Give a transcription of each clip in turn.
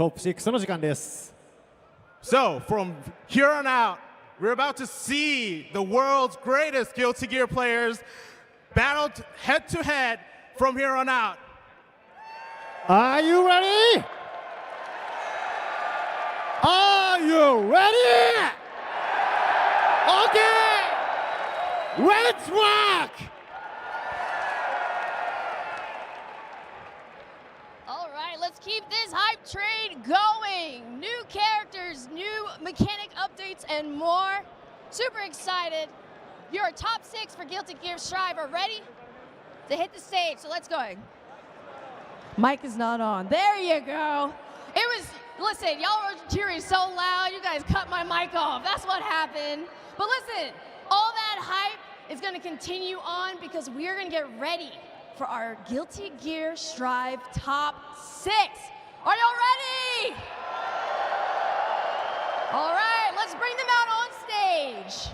トップ6の時間です。So, from here on out, we're about to see the world's greatest Guilty Gear players battle head to head from here on out. Are you ready? Are you ready? Okay! Let's rock! All right, let's keep this hype train going. New characters, new mechanic updates, and more. Super excited. Your top 6 for Guilty Gear Strive are ready to hit the stage, so let's go. Mic is not on. There you go. Listen, y'all were cheering so loud, you guys cut my mic off. That's what happened. But listen, all that hype is gonna continue on because we're gonna get ready for our Guilty Gear Strive top 6. Are y'all ready? All right, let's bring them out on stage.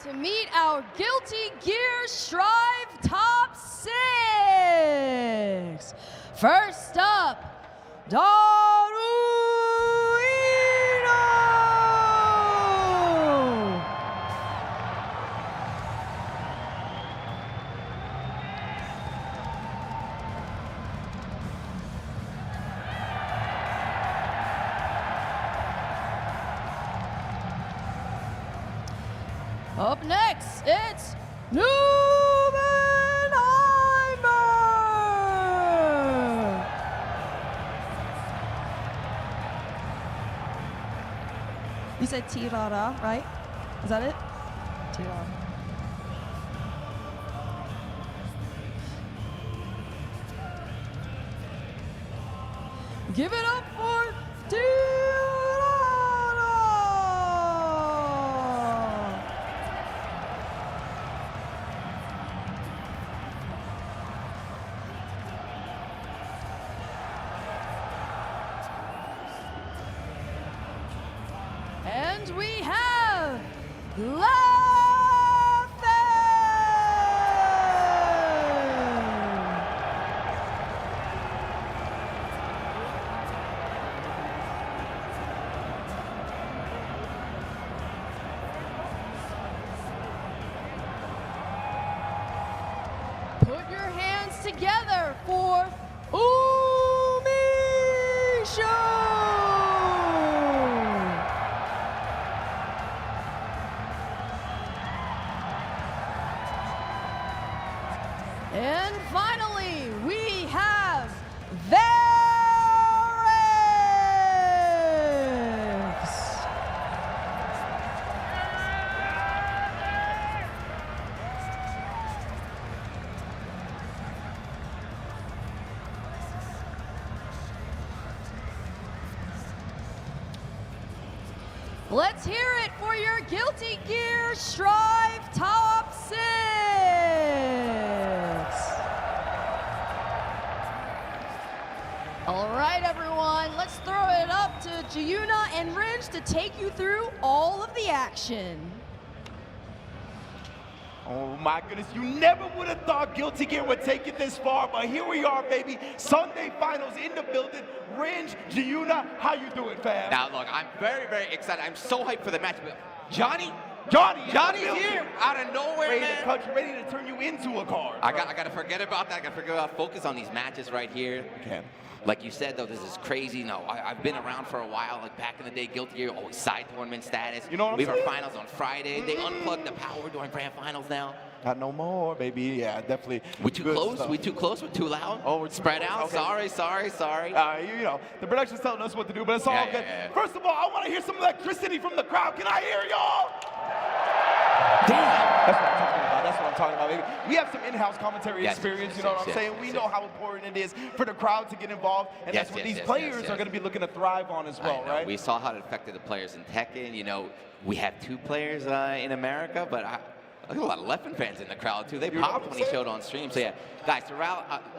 To meet our Guilty Gear Strive top 6. First up, Daru. Up next, it's NBNHMR. You said Tyurara, right? Is that it? Tyurara. Give it up for Tyurara! And we have Leffen! Put your hands together for UMISHO! And finally, we have Let's hear it for your Guilty Gear Strive Top 6. All right, everyone, let's throw it up to Giuna and Ringe to take you through all of the action. Oh my goodness, you never would have thought Guilty Gear would take it this far, but here we are, baby. Sunday finals in the building. Ringe, Giuna, how you doing, fam? Now look, I'm very, very excited. I'm so hyped for the match, but Johnny's here out of nowhere, ready man. to cut you, ready to turn you into a card. I got to forget about that. I got to forget about focus on these matches right here. Okay. Like you said, though, this is crazy. No, I've been around for a while. Like back in the day, Guilty Gear, always side tournament status. You know what I'm We have our saying? finals on Friday. They unplugged the power during grand finals now. Not no more, baby. Yeah, definitely. We too good close? stuff. We too close? We're too loud? Oh, we're spread out? okay. Sorry. You know, the production's telling us what to do, but it's all good. Yeah. First of all, I want to hear some electricity from the crowd. Can I hear y'all? Damn! That's what I'm talking about, baby. We have some in-house commentary Yes, experience, yes, you know yes, what I'm yes, saying? yes, We yes. know how important it is for the crowd to get involved, and Yes, that's what yes, these yes, players yes, are yes. going to be looking to thrive on as well, I know. right? We saw how it affected the players in Tekken. You know, we have 2 players in America, but look at a lot of Leffen fans in the crowd too. They You know popped what when I'm he showed on stream. So yeah, guys,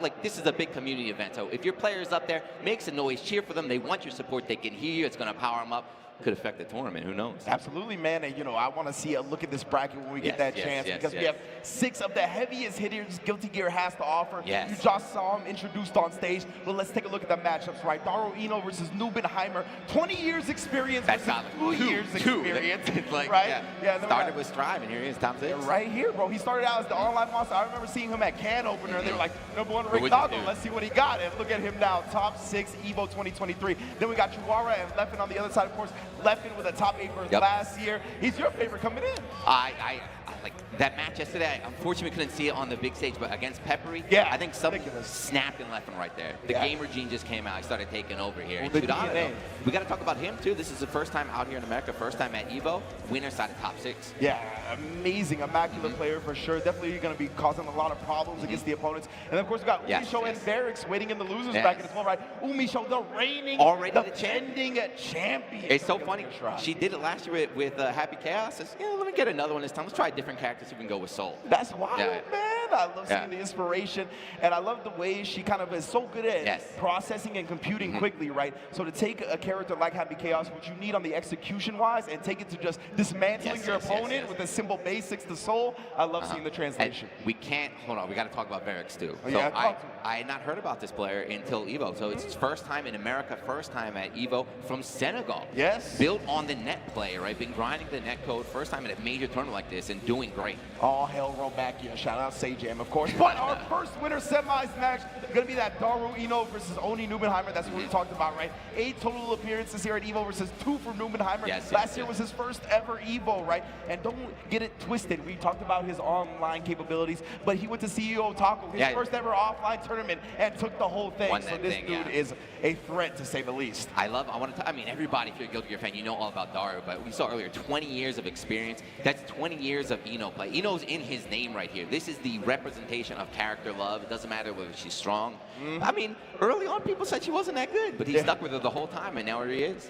like this is a big community event. So if your player's up there, make some noise, cheer for them. They want your support. They can hear you. It's going to power them up. Could affect the tournament. Who knows? Absolutely, man. And, you know, I want to see a look at this bracket when we get that chance because we have 6 of the heaviest hitters Guilty Gear has to offer. Yes. You just saw them introduced on stage. But let's take a look at the matchups, right? Daru versus NBNHMR. 20 years experience That's versus solid. 2 years experience. It's like, right? Yeah, started with Strive, and here he is, top 6. Right here, bro. He started out as the online monster. I remember seeing him at Can Opener, and they were like, #1 What would you Ricardo. do? Let's see what he got. And look at him now, top 6 EVO 2023. Then we got Tyurara and Leffen on the other side, of course. Leffen with a top 8 berth last year. He's your favorite coming in. I like that match yesterday. Unfortunately, we couldn't see it on the big stage, but against Peppery, Yeah, I think something ridiculous. snapped in Leffen right there. The gamer gene just came out. He started taking over here. Well, And the Tyurara, DNA. though, we got to talk about him too. This is the first time out here in America, first time at EVO, winner side of top 6. Yeah, amazing, immaculate player for sure. Definitely going to be causing a lot of problems against the opponents. And then, of course, we got UMISHO and Verix waiting in the losers bracket as well, right? UMISHO, the reigning, defending champion. It's so funny. She did it last year with Happy Chaos. Says, yeah, let me get another one this time. Let's try a different character so we can go with Soul. That's wild, man. I love seeing Yeah. the inspiration, and I love the way she kind of is so good at processing and computing quickly, right? So to take a character like Happy Chaos, which you need on the execution-wise, and take it to just dismantling your opponent with the simple basics to Soul, I love seeing the translation. And we can't, hold on, we got to talk about Verix too. Oh, so yeah, I had not heard about this player until EVO. So it's his first time in America, first time at EVO from Senegal. Yes. Built on the net play, right? Been grinding the net code, first time at a major tournament like this and doing great. All hell roll back here. Shout out Sajam, of course. But our first winner semis match going to be that Daru versus Oni NBNHMR. That's what we talked about, right? 8 total appearances here at EVO versus 2 for NBNHMR. Last year was his first ever EVO, right? And don't get it twisted. We talked about his online capabilities, but he went to CEO Taco, his first ever offline tournament, and took the whole thing. So this dude is a threat, to say the least. I mean, everybody, if you're a Guilty Gear fan, you know all about Daru, but we saw earlier 20 years of experience. That's 20 years of Ino play. Ino's in his name right here. This is the representation of character love. It doesn't matter whether she's strong. I mean, early on, people said she wasn't that good, but he stuck with her the whole time, and now here he is.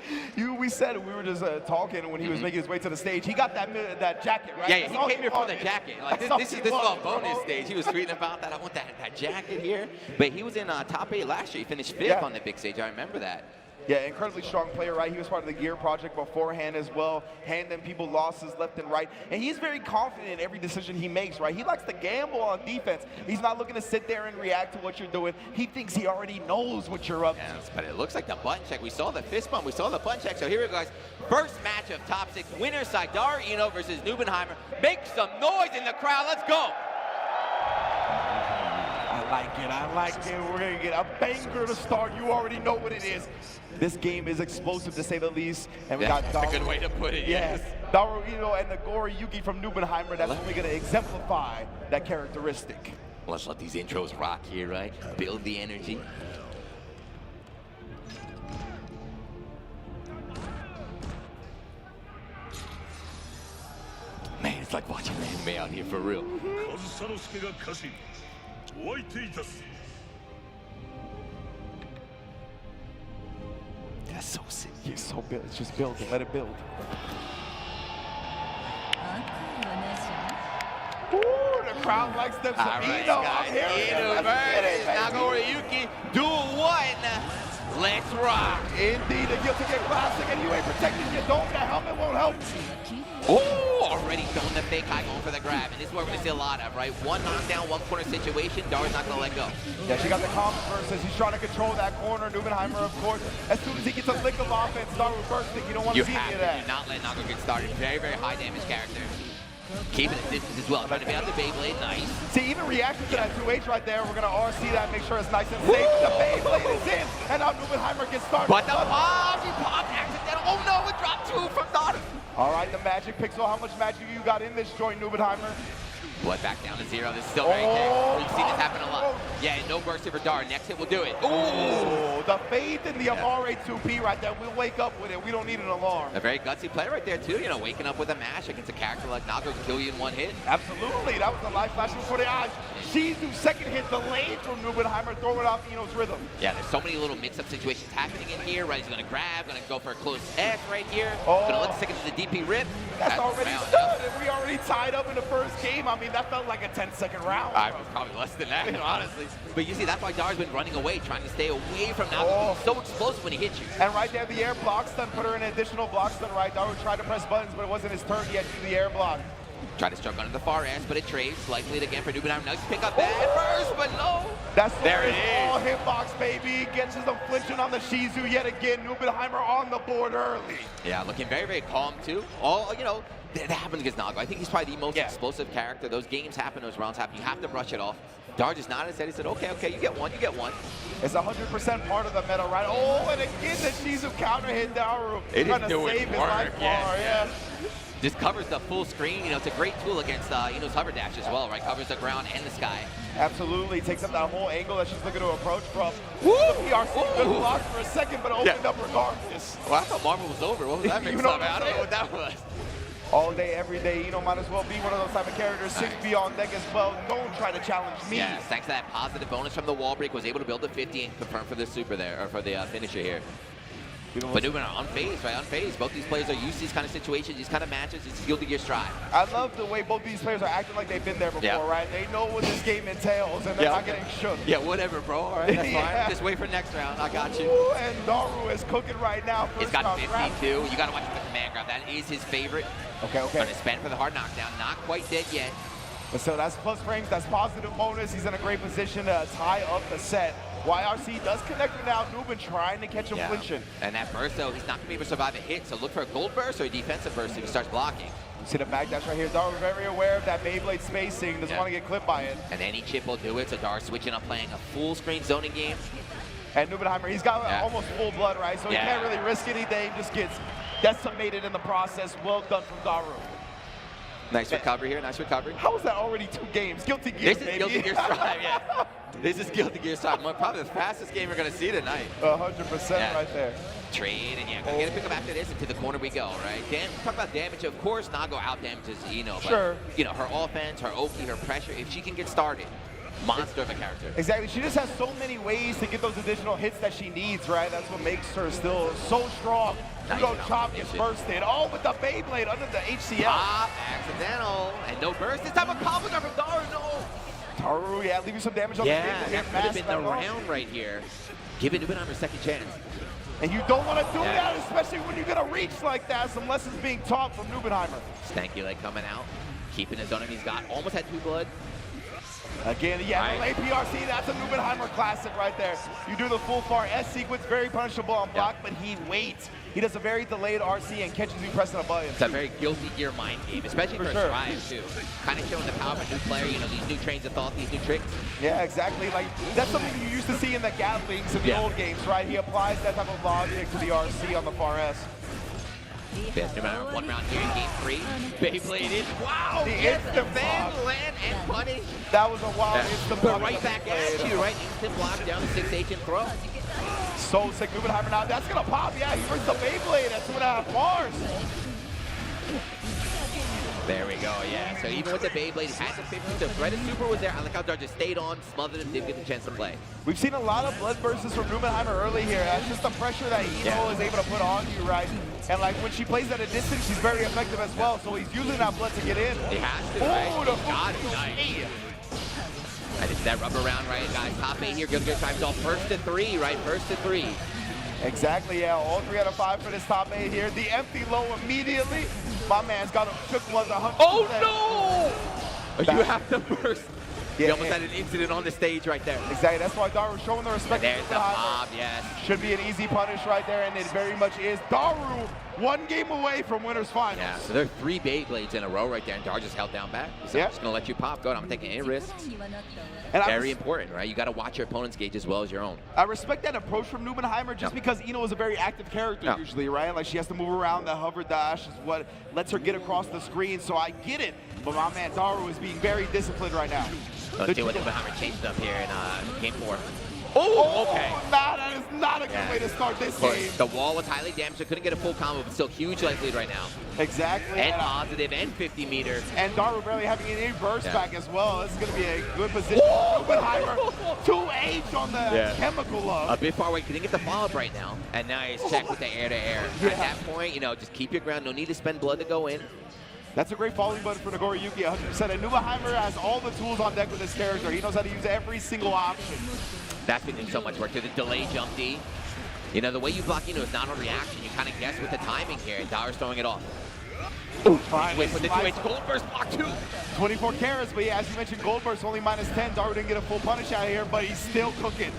We said it. We were just talking when he was making his way to the stage. He got that jacket, right? Yeah, he came here for the jacket. Like this is a bonus stage. He was tweeting about that. I want that jacket here. But he was in top 8 last year. He finished 5th on the big stage. I remember that. Yeah, incredibly strong player, right? He was part of the Gear project beforehand as well, handing people losses left and right. And he's very confident in every decision he makes, right? He likes to gamble on defense. He's not looking to sit there and react to what you're doing. He thinks he already knows what you're up to. But it looks like the button check. We saw the fist bump. We saw the button check. So here we go, guys. First match of top 6. Winner side, Daru versus NBNHMR. Make some noise in the crowd. Let's go. I like it. We're going to get a banger to start. You already know what it is. This game is explosive, to say the least. And we got Daru. That's a good way to put it. Yes. Daru and Nagoriyuki from NBNHMR. That's only going to exemplify that characteristic. Let's let these intros rock here, right? Build the energy. Man, it's like watching anime out here for real. That's so sick. He's so built. It's just build. Let it build. Ooh, the crowd likes them. All right, Ino, guys. I'm here. Ino versus Nagoriyuki. Duel 1. Let's rock. Indeed, the Guilty Gear Classic, and you ain't protecting your dome. That helmet won't help. Oh, already showing the fake high, going for the grab. And this is what we're going to see a lot of, right? One knockdown, one corner situation. Daru's not going to let go. Yeah, she got the combo versus. He's trying to control that corner. Nubenheimer, of course. As soon as he gets a lick of offense, Daru bursting. You don't want to see any of that. Do not let Nago get started. Very, very high damage character. Keeping it distance as well. Trying to be out the Beyblade. Nice. See, even reaction to that 2H right there, we're going to RC that, make sure it's nice and safe. The Beyblade is in, and now Nubenheimer gets started. But the pop, he popped accidental. Oh no, it dropped 2 from Daru. All right, the Magic Pixel. How much magic you got in this joint, Nubenheimer? Blood back down to 0. This is still right there. We've seen this happen a lot. Yeah, no burst for Daru. Next hit will do it. Ooh, the faith in the Amare 2P right there. We'll wake up with it. We don't need an alarm. A very gutsy play right there, too. You know, waking up with a mash against a character like Nago can kill you in 1 hit. Absolutely. That was a life flash before the eyes. Shizu's second hit delayed from Nubenheimer, throwing off Ino's rhythm. Yeah, there's so many little mix-up situations happening in here, right? He's going to grab, going to go for a close S right here. Going to let the second to the DP rip. That's already done. And we already tied up in the first game. I mean, that felt like a 10-second round. I was probably less than that, honestly. But you see, that's why Daru's been running away, trying to stay away from Nago. He's so explosive when he hits you. And right there, the air block stun put her in an additional block stun, right? Daru tried to press buttons, but it wasn't his turn yet to do the air block. Tried to struck under the far S, but it trades. Likely again for Nubenheimer. Now he's pick up that burst, but no. That's there it is. All hitbox, baby. Gets them flinching on the Shizu yet again. Nubenheimer on the board early. Yeah, looking very, very calm, too. All, you know, that happens against Nago. I think he's probably the most explosive character. Those games happen, those rounds happen. You have to brush it off. Daru just nodded his head. He said, okay, you get one, you get one. It's 100% part of the meta, right? Oh, and again, the Shizu counter hit Daru. It trying is to doing save his work, life bar, yeah. Just covers the full screen. You know, it's a great tool against Ino's hover dash as well, right? Covers the ground and the sky. Absolutely. Takes up that whole angle that she's looking to approach from. The PRC good blocks for a second, but opened up regardless. Well, I thought Marvel was over. What was that mix up? I don't know what that was. All day, every day, might as well be one of those type of characters. 6B on deck as well. Don't try to challenge me. Yeah, thanks to that positive bonus from the wall break, was able to build a 50 and confirm for the super there, or for the finisher here. But Nubenheimer unfazed, right? Unfazed. Both these players are used to these kind of situations, these kind of matches. It's Guilty Gear stride. I love the way both these players are acting like they've been there before, right? They know what this game entails, and they're not getting shook. Yeah, whatever, bro. All right, that's fine. Just wait for next round. I got you. Ooh, and Daru is cooking right now. He's got 52. You got to watch for the command grab. That is his favorite. Okay. Going to spend for the hard knockdown. Not quite dead yet. But so that's plus frames. That's positive bonus. He's in a great position to tie up the set. YRC does connect him now. Nuben trying to catch him flinching. And that burst, though, he's not going to be able to survive a hit. So look for a gold burst or a defensive burst if he starts blocking. You see the backdash right here. Daru's very aware of that Beyblade spacing. Doesn't want to get clipped by it. And any chip will do it. So Daru switching up, playing a full screen zoning game. And Nubenheimer, he's got almost full blood, right? So he can't really risk anything. Just gets decimated in the process. Well done from Daru. Nice recovery here. Nice recovery. How is that already 2 games? Guilty Gear, This is Guilty Gear Strive, yeah. This is Guilty Gear Strive. Probably the fastest game we're going to see tonight. 100% right there. Trade, and gonna get a pick up after this, and to the corner we go, right? Talk about damage. Of course, Nago out damages Ino, but you know, her offense, her Oki, her pressure, if she can get started, monster of a character. Exactly. She just has so many ways to get those additional hits that she needs, right? That's what makes her still so strong. Nice Chop gets bursted. Oh, with the Beyblade under the HCL. Pop, accidental, and no burst. This time a combo from Daru, no. Daru, leaving some damage on the Beyblade. That could have been the round right here. Give it Nubenheimer a second chance. And you don't want to do that, especially when you're going to reach like that. Some lessons being taught from Nubenheimer. Stanky leg coming out, keeping his own. He's got almost had 2 blood. Again, the PRC, that's a Nubenheimer classic right there. You do the full far S sequence, very punishable on block, but he waits. He does a very delayed RC and catches you pressing a button. It's a very Guilty Gear mind game, especially for a Strive, too. Kind of showing the power of a new player, you know, these new trains of thought, these new tricks. Yeah, exactly. Like, that's something you used to see in the Gatlings in the old games, right? He applies that type of logic to the RC on the far S. Best Nubenheimer 1 round here in game 3. Beyblade is, wow! The instant fan, land, and punish. That was a wild instant block. But right back at you, right? Instant block down to 6H and throw. So sick, Nubenheimer now. That's gonna pop. Yeah, he brings the Beyblade at 2.5 bars. There we go, yeah. So even with the Beyblade, he had the 50, the threaded super was there. I like how Dar just stayed on, smothered him, didn't get the chance to play. We've seen a lot of blood bursts from Numenheimer early here. That's just the pressure that Ino is able to put on you, right? And like when she plays at a distance, she's very effective as well. So he's using that blood to get in. He has to, right? Got it, nice. And it's that rubber round, right, guys? Top 8 here, good times off. First to 3, right? First to 3. Exactly, yeah. All 3 out of 5 for this top 8 here. The empty low immediately. My man's got him shook was 100%. Oh no! You have to burst. Yeah, he almost had an incident on the stage right there. Exactly, that's why Daru showing the respect. And there's the pop, yes. Should be an easy punish right there, and it very much is. Daru, 1 game away from winners finals. Yeah, so there are 3 Beyblades in a row right there, and Daru just held down back. So I'm just gonna let you pop. Go ahead, I'm taking any risks. And very important, right? You gotta watch your opponent's gauge as well as your own. I respect that approach from Numenheimer just because Ino is a very active character usually, right? Like she has to move around, the hover dash is what lets her get across the screen, so I get it. But my man Daru is being very disciplined right now. Let's see what Numenheimer changed up here in game 4. Oh, okay. Nah, that is not a good way to start this game. The wall was highly damaged, so couldn't get a full combo, but still huge life lead right now. Exactly. And positive, and 50 meters. And Daru barely having any burst back as well. This is going to be a good position. Numenheimer, 2H on the chemical love. A bit far away, couldn't get the follow-up right now. And now he's checked with the air-to-air. At that point, you know, just keep your ground. No need to spend blood to go in. That's a great falling button for Nagoriyuki, 100%. And Numenheimer has all the tools on deck with this character. He knows how to use every single option. That's been doing so much work to the delay jump D. You know, the way you block, you know, is not on reaction. You kind of guess with the timing here, and Daru's throwing it off. Ooh, fine. Wait for the 2H Gold Burst block too. 24 carats, but yeah, as you mentioned, Gold Burst only -10. Daru didn't get a full punish out of here, but he's still cooking.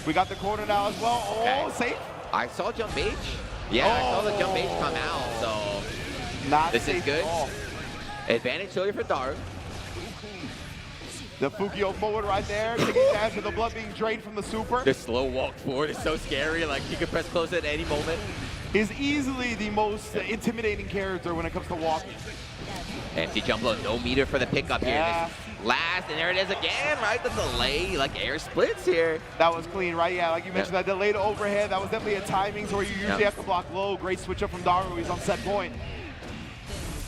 We got the corner now as well. Oh, safe. I saw jump H. Yeah, I saw the jump H come out, so not this is good. Advantage here for Daru. The Fukio forward right there, taking advantage of the blood being drained from the super. The slow walk forward is so scary, like he could press close at any moment. Is easily the most intimidating character when it comes to walking. Empty jump low, no meter for the pickup here. This last, and there it is again, right? The delay, like air splits here. That was clean, right? Yeah, like you mentioned, that delayed overhead, that was definitely a timing where you usually have to block low. Great switch up from Daru, he's on set point.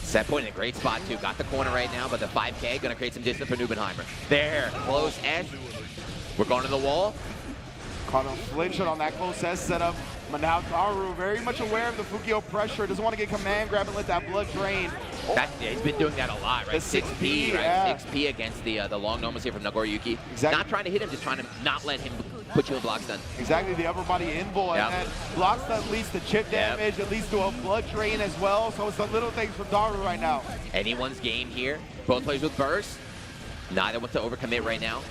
Set point in a great spot too. Got the corner right now, but the 5K gonna create some distance for Numenheimer. There, close S. We're going to the wall. Caught him flinching on that close S setup. But now Daru very much aware of the Fukio pressure. Doesn't want to get command grab and let that blood drain. He's been doing that a lot, right? The 6P, right? 6P against the long normals here from Nagoriyuki. Exactly. Not trying to hit him, just trying to not let him put you in block stun. Exactly, the upper body invo, and then block stun leads to chip damage, it leads to a blood drain as well, so it's the little things for Daru right now. Anyone's game here. Both players with burst. Neither wants to overcommit right now.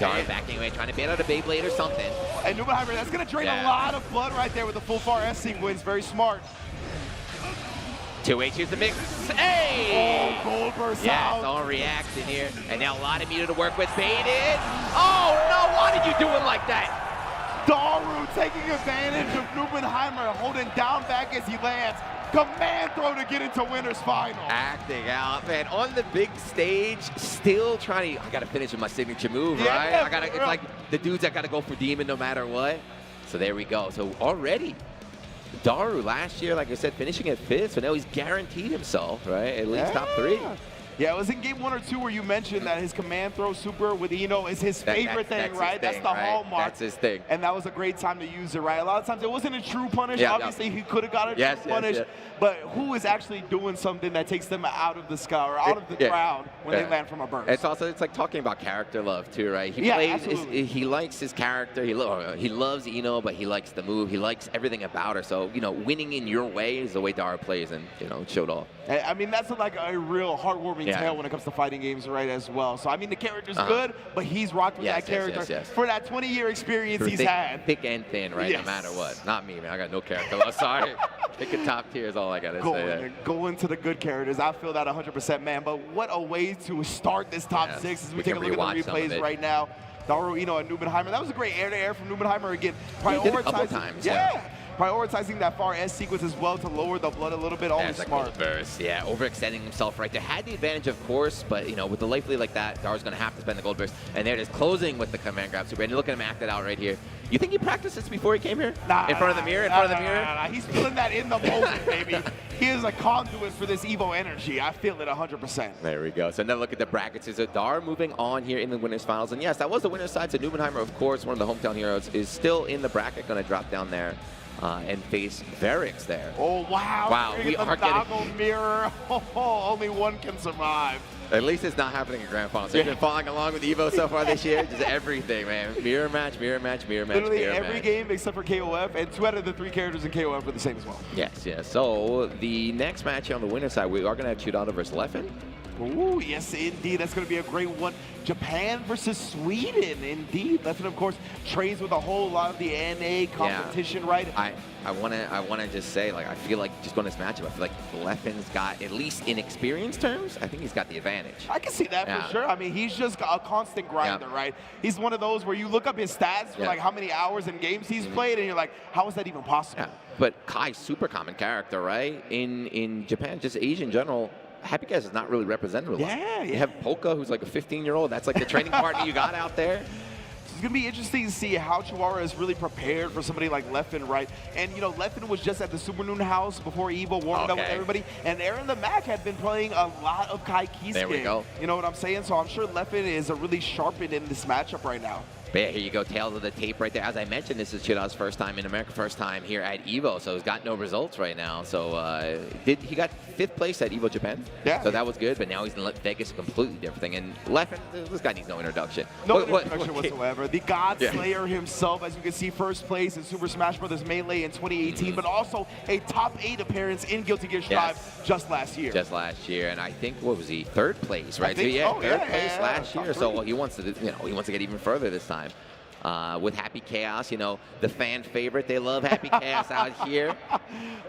Daru backing away, trying to bait out a Beyblade or something. And Numenheimer, that's going to drain a lot of blood right there with the full far S sequence, very smart. 2H, here's the mix. Hey! Oh, Gold Burst out. It's all reaction here. And now a lot of meter to work with. Baited. Oh, no, why did you do it like that? Daru taking advantage of Numenheimer, holding down back as he lands. Command throw to get into winners final. Acting out, man. On the big stage, still trying to, I got to finish with my signature move, right? It's like the dudes that got to go for Demon no matter what. So there we go. So already, Daru last year, like I said, finishing at 5th, so now he's guaranteed himself, right? At least top 3. Yeah, it was in game 1 or 2 where you mentioned that his command throw super with Ino is his favorite thing, right? That's the hallmark. That's his thing. And that was a great time to use it, right? A lot of times it wasn't a true punish. Obviously, he could have got a true punish. But who is actually doing something that takes them out of the sky or out of the crowd when they land from a burst? It's like talking about character love too, right? He likes his character. He loves Ino, but he likes the move. He likes everything about her. So, you know, winning in your way is the way Daru plays, and, you know, it showed off. I mean, that's like a real heartwarming tale when it comes to fighting games, right, as well. So, I mean, the character's good, but he's rocked with that character for that 20-year experience he's had. Thick and thin, right, no matter what. Not me, man. I got no character love. Sorry. Pick a top tier is all I got to say. Go into the good characters. I feel that 100%, man. But what a way to start this top 6 as we take a look at the replays right now. Daru, Ino, and Numenheimer. That was a great air-to-air from Numenheimer again. Prioritizing, prioritizing that far S sequence as well to lower the blood a little bit. Always smart. Yeah, overextending himself right there. Had the advantage, of course, but, you know, with the life lead like that, Daru's going to have to spend the gold burst. And there it is, closing with the command grab super. And look at him act it out right here. You think he practiced this before he came here? Nah, in front of the mirror? Nah, he's feeling that in the moment, baby. he is a conduit for this Evo energy. I feel it 100%. There we go. So now look at the brackets. Is Daru moving on here in the winners finals? And yes, that was the winner's side. So NBNHMR, of course, one of the hometown heroes, is still in the bracket, going to drop down there and face Verix there. Oh, wow. Wow, we are getting mirror. Only one can survive. At least it's not happening in Grand Final. So you've been following along with Evo so far this year? Just everything, man. Mirror match, mirror match, mirror match, Literally mirror every match. game except for KOF, and 2 out of the 3 characters in KOF are the same as well. Yes, yes. So the next match on the winner's side, we are going to have Tyurara versus Leffen. Ooh, yes, indeed. That's going to be a great one. Japan versus Sweden, indeed. Leffen, of course, trains with a whole lot of the NA competition, right? I wanna just say, like, I feel like just going this matchup, I feel like Leffen's got, at least in experience terms, I think he's got the advantage. I can see that for sure. I mean, he's just a constant grinder, right? He's one of those where you look up his stats for like how many hours and games he's played, and you're like, how is that even possible? But Kai's super common character, right? In Japan, just Asia in general, Happy Gas is not really represented a lot. You have Polka, who's like a 15-year-old. That's like the training partner you got out there. It's going to be interesting to see how Tyurara is really prepared for somebody like Leffen, right? And, you know, Leffen was just at the Super Noon house before Evo, warming up with everybody. And Aaron the Mac had been playing a lot of Kai Kisuke. There we go. You know what I'm saying? So I'm sure Leffen is really sharpened in this matchup right now. But yeah, here you go, tails of the tape right there. As I mentioned, this is Tyurara's first time in America, first time here at Evo, so he's got no results right now. So he got 5th place at Evo Japan, so that was good, but now he's in Vegas, a completely different thing. And Leffen, this guy needs no introduction. No introduction whatsoever. The God Slayer himself, as you can see, 1st place in Super Smash Bros. Melee in 2018, but also a top 8 appearance in Guilty Gear Strive just last year. Just last year, and I think, what was he, 3rd place, right? I think so yeah, 3rd place last year, so well, he wants to, he wants to get even further this time. With Happy Chaos, you know, the fan favorite. They love Happy Chaos out here.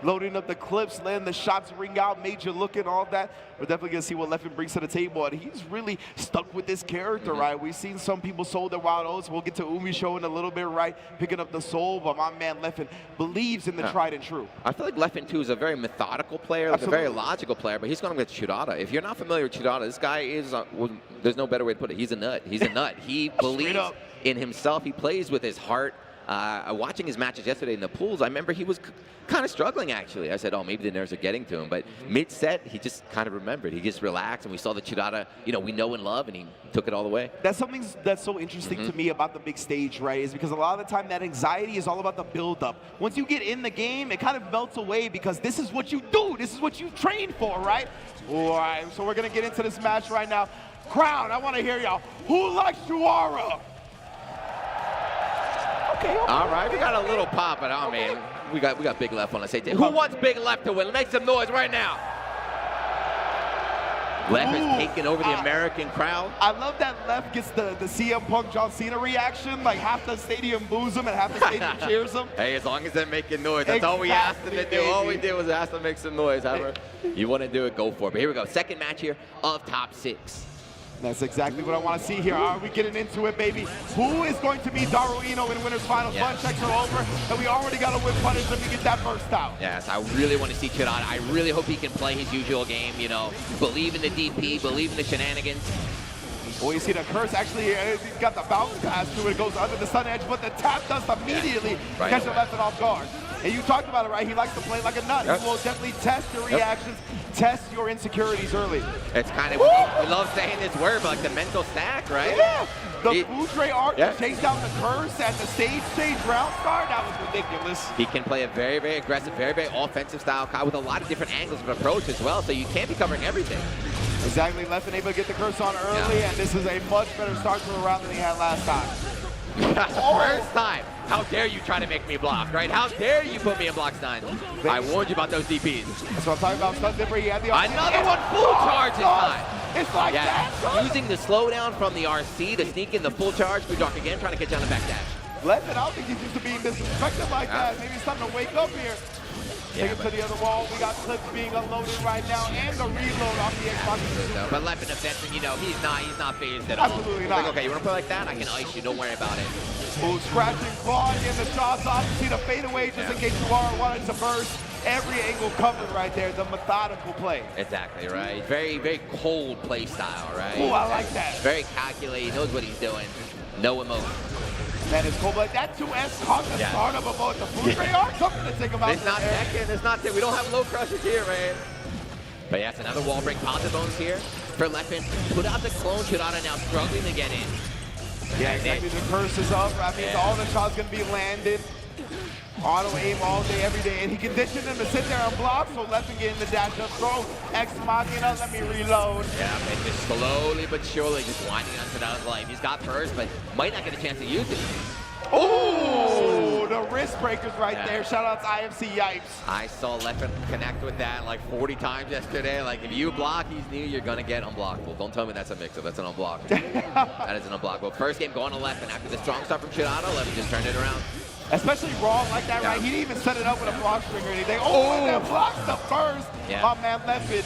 Loading up the clips, letting the shots ring out, major look and all that. We're definitely going to see what Leffen brings to the table. And he's really stuck with this character, right? We've seen some people sold their wild oats. We'll get to UMISHO in a little bit, right? Picking up the soul, but my man Leffen believes in the tried and true. I feel like Leffen, too, is a very methodical player, like a very logical player, but he's going to get Tyurara. If you're not familiar with Tyurara, this guy is, well, there's no better way to put it. He's a nut. He's a nut. He believes in himself. He plays with his heart. Watching his matches yesterday in the pools, I remember he was kind of struggling, actually. I said, oh, maybe the nerves are getting to him. But mid-set, he just kind of remembered. He just relaxed, and we saw the Tyurara, you know, we know and love, and he took it all the way. That's something that's so interesting to me about the big stage, right, is because a lot of the time that anxiety is all about the build-up. Once you get in the game, it kind of melts away because this is what you do. This is what you train for, right? All right, so we're going to get into this match right now. Crowd, I want to hear y'all. Who likes Tyurara? All right, we got a little pop, but oh man, we got Big Left on the stage. Who wants Big Left to win? Make some noise right now. Left is taking over the American crowd. I love that Left gets the CM Punk John Cena reaction. Like half the stadium boos him and half the stadium cheers him. Hey, as long as they're making noise, that's all we asked them to do. All we did was ask them to make some noise. However, you want to do it, go for it. But here we go, second match here of top 6. That's exactly what I want to see here. Are we getting into it, baby? Who is going to be Daru in winners finals? Fun checks are over, and we already got to win punish if we get that first out. Yes, I really want to see Tyurara. I really hope he can play his usual game, you know, believe in the DP, believe in the shenanigans. Well, you see the curse actually got the bounce pass to it. It goes under the sun edge, but the tap does immediately catch the Leffen off guard. And you talked about it, right? He likes to play like a nut. He will definitely test your reactions, test your insecurities early. It's kind of, we love saying this word, but like the mental stack, right? Yeah. The Boudre arc to chase down the curse at the stage round start, that was ridiculous. He can play a very, very aggressive, very, very offensive style Kai with a lot of different angles of approach as well, so you can't be covering everything. Exactly, Leffen able to get the curse on early, and this is a much better start to a round than he had last time. First time. How dare you try to make me block, right? How dare you put me in block 9? I warned you about those DPs. That's what I'm talking about. Stun Dipper, he had the RC. Another one full charge this time. It's like that. Using the slowdown from the RC to sneak in the full charge. We dark again, trying to get down the back dash. Leffen, I don't think he's used to being disrespected like that. Maybe it's time to wake up here. Take it to the other wall. We got clips being unloaded right now, and the reload off the Xbox. But Leffen offensive, you know, he's not phased at all. Absolutely not. Like, okay, you want to play like that? I can ice you. Don't worry about it. Ooh, scratching, clawing in the shots off. You see the fadeaway just in case Tyurara wanted to burst. Every angle covered right there. The methodical play. Exactly right. Very, very cold play style, right? Ooh, I like that. Very calculated. He knows what he's doing. No emotion. Man, it's cold, but that 2S caught the startup of both the food tray arc. Something to think about. It's not second. It's not. We don't have low crushers here, man. But yeah, it's another wall break. Positive bones here for Leffen. Put out the clone. Tyurara now struggling to get in. Yeah, exactly. The curse is up. That means all the shots going to be landed. Auto aim all day, every day. And he conditioned him to sit there and block, so Leffen getting the dash up throw. Ex Machina, let me reload. Yeah, and just slowly but surely just winding onto that life. He's got burst, but might not get a chance to use it. Oh, the wrist breakers right there. Shout out to IFC Yipes. I saw Leffen connect with that like 40 times yesterday. Like, if you block, he's new, you're going to get unblockable. Don't tell me that's a mix-up. That's an unblockable. That is an unblockable. First game going to Leffen. After the strong start from Tyurara, Leffen just turned it around. Especially wrong like that, right? He didn't even set it up with a block string or anything. Oh, and that blocks the first. My man Leffen.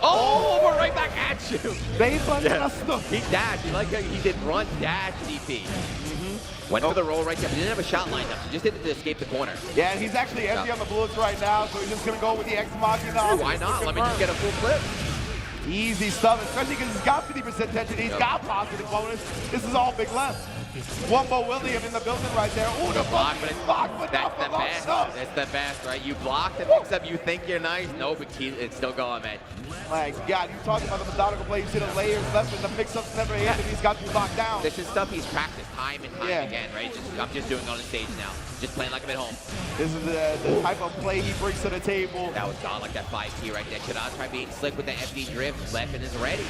Oh, we're right back at you. They busted us. He dashed. He did run, dash, DP. Went for the roll right there, but he didn't have a shot lined up. He just did it to escape the corner. Yeah, and he's actually empty on the bullets right now, so he's just going to go with the Ex Machina. Why not? Let me just get a full clip. Easy stuff, especially because he's got 50% tension. He's got positive bonus. This is all big left. One more William in the building right there. Oh, the block, but it's blocked, but that's the best. That's the best, right? You block the mix-up, you think you're nice. No, but it's still going, man. My God, you talking about the methodical play. You see the layers left and the mix-ups never end, and he's got you locked down. This is stuff he's practiced time and time again, right? I'm just doing it on the stage now. Just playing like I'm at home. This is the type of play he brings to the table. That was gone like that 5T right there. Tyurara try being slick with the FD drift. Leffen is ready.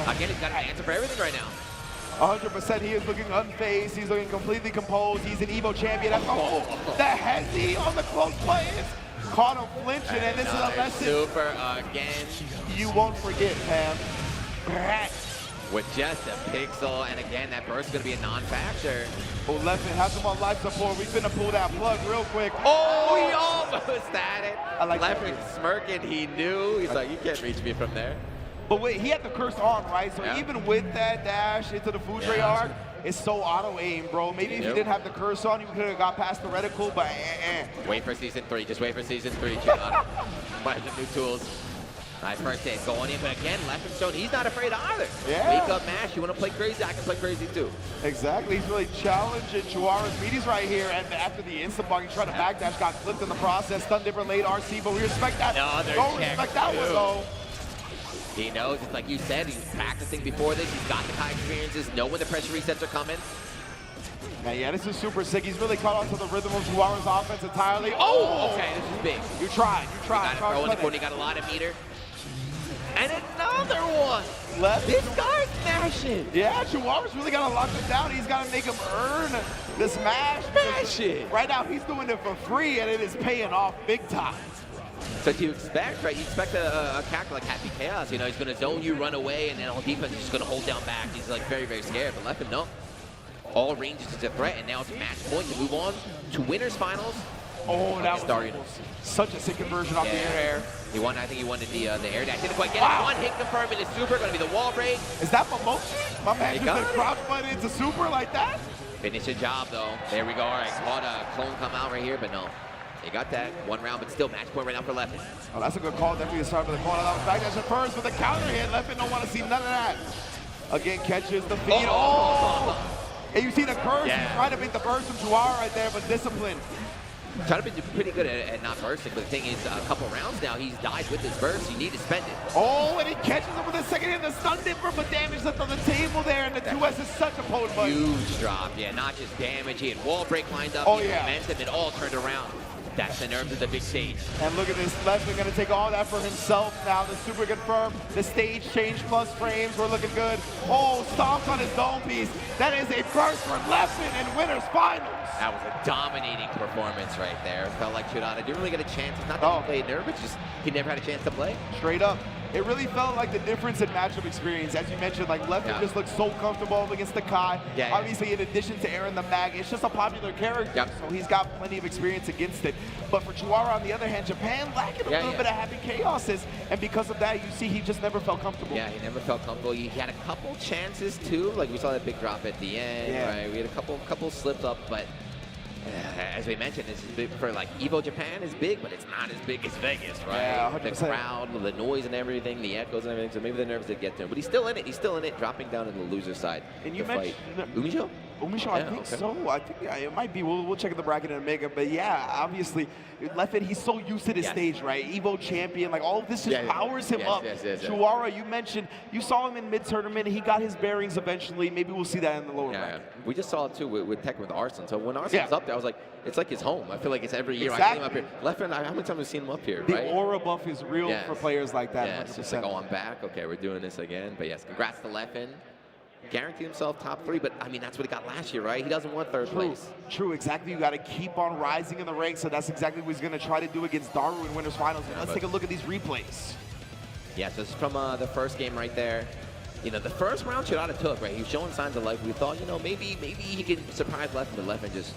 Again, he's got an answer for everything right now. 100%, he is looking unfazed. He's looking completely composed. He's an Evo champion. The hezzy on the close plays. Caught him flinching, and this is a lesson. Super again. You won't forget, fam. With just a pixel, and again, that burst is going to be a non-factor. Oh, Leffen has him on life support. We finna pull that plug real quick. Oh, he almost had it. I like Leffen smirking. He knew. He's like, you can't reach me from there. But wait, he had the curse on, right? So even with that dash into the food tray arc, it's so auto-aim, bro. Maybe if you didn't have the curse on, you could have got past the reticle, but Wait for Season 3. Just wait for Season 3, Tyurara. Might have new tools. Nice first hit going in, but again, Leffen's shown he's not afraid either. Wake up, mash. You want to play crazy? I can play crazy too. Exactly. He's really challenging Tyurara's meaties right here. And after the instant block, he tried to backdash, got flipped in the process. Stun different late RC, but we respect that. Don't respect that one though. He knows, it's like you said, he's practicing before this. He's got the high experiences, know when the pressure resets are coming. Yeah, this is super sick. He's really caught on to the rhythm of Tyurara's offense entirely. Oh, okay, this is big. You tried. You got to throw in the corner. He got a lot of meter. And another one. This guy's smashing. Yeah, Tyurara's really got to lock him down. He's got to make him earn the smash. Smash it. Right now, he's doing it for free, and it is paying off big time. So you expect, right? You expect a character like Happy Chaos. You know, he's going to zone you, run away, and then on defense, he's just going to hold down back. He's like very, very scared. But Leffen, no. All ranges is a threat, and now it's match point to move on to winners finals. Oh, that was such a sick conversion off the air. He won. I think he wanted the air dash. Didn't quite get it. One hit confirming is super. Going to be the wall break. Is that Momochi? My man just did crouch button into super like that? Finish the job though. There we go. All right, caught a clone come out right here, but no. They got that one round, but still match point right now for Leffen. Oh, that's a good call. Definitely the start of the corner. That was backdash at first with the counter hit. Leffen don't want to see none of that. Again, catches the feed. And you see the curse. He's trying to beat the burst from Tyurara right there, but discipline. Trying to be pretty good at not bursting, but the thing is, a couple rounds now, he's died with his burst. You need to spend it. Oh, and he catches him with a second hit. The stun dipper, but damage left on the table there, and the 2S is such a potent button. Huge drop, not just damage. He had wall break lined up. Momentum, it all turned around. That's the nerves of the big stage. And look at this, Leffen going to take all that for himself now. The super confirmed, the stage change plus frames, we're looking good. Oh, stomps on his dome piece. That is a first for Leffen in winners finals. That was a dominating performance right there. It felt like Tyurara didn't really get a chance. It's not that he played nervous, just he never had a chance to play. Straight up. It really felt like the difference in matchup experience. As you mentioned, like Leffen just looked so comfortable against the Kai. Obviously, in addition to Aaron the Mag, it's just a popular character, so he's got plenty of experience against it. But for Tyurara, on the other hand, Japan lacking a little bit of Happy Chaoses, and because of that, you see he just never felt comfortable. Yeah, he never felt comfortable. He had a couple chances too, like we saw that big drop at the end. Right? We had a couple slipped up, but as we mentioned, this is big for like Evo Japan is big, but it's not as big as Vegas, right? Yeah, 100%. The crowd, the noise and everything, the echoes and everything. So maybe the nerves did get to him, but he's still in it. He's still in it, dropping down in the loser side. And you mentioned UMISHO? UMISHO, I think so. I think it might be. We'll check the bracket in a minute. But yeah, obviously, Leffen, he's so used to this stage, right? Evo champion, like all of this just powers him up. Tyurara, you mentioned, you saw him in mid-tournament. He got his bearings eventually. Maybe we'll see that in the lower bracket. We just saw it too with Tekken with Arslan. So when Arslan was up there, I was like, it's like his home. I feel like it's every year I see him up here. Leffen, how many times have we seen him up here, The aura buff is real for players like that. Yeah, it's just like, oh, I'm back. Okay, we're doing this again. But yes, congrats to Leffen. Guaranteed himself top 3, but I mean, that's what he got last year, right? He doesn't want third place. True, exactly. You got to keep on rising in the ranks, so that's exactly what he's going to try to do against Daru in Winners Finals. Let's take a look at these replays. Yeah, so this is from the first game right there. You know, the first round Tyurara took, right? He was showing signs of life. We thought, you know, maybe he could surprise Leffen, but Leffen just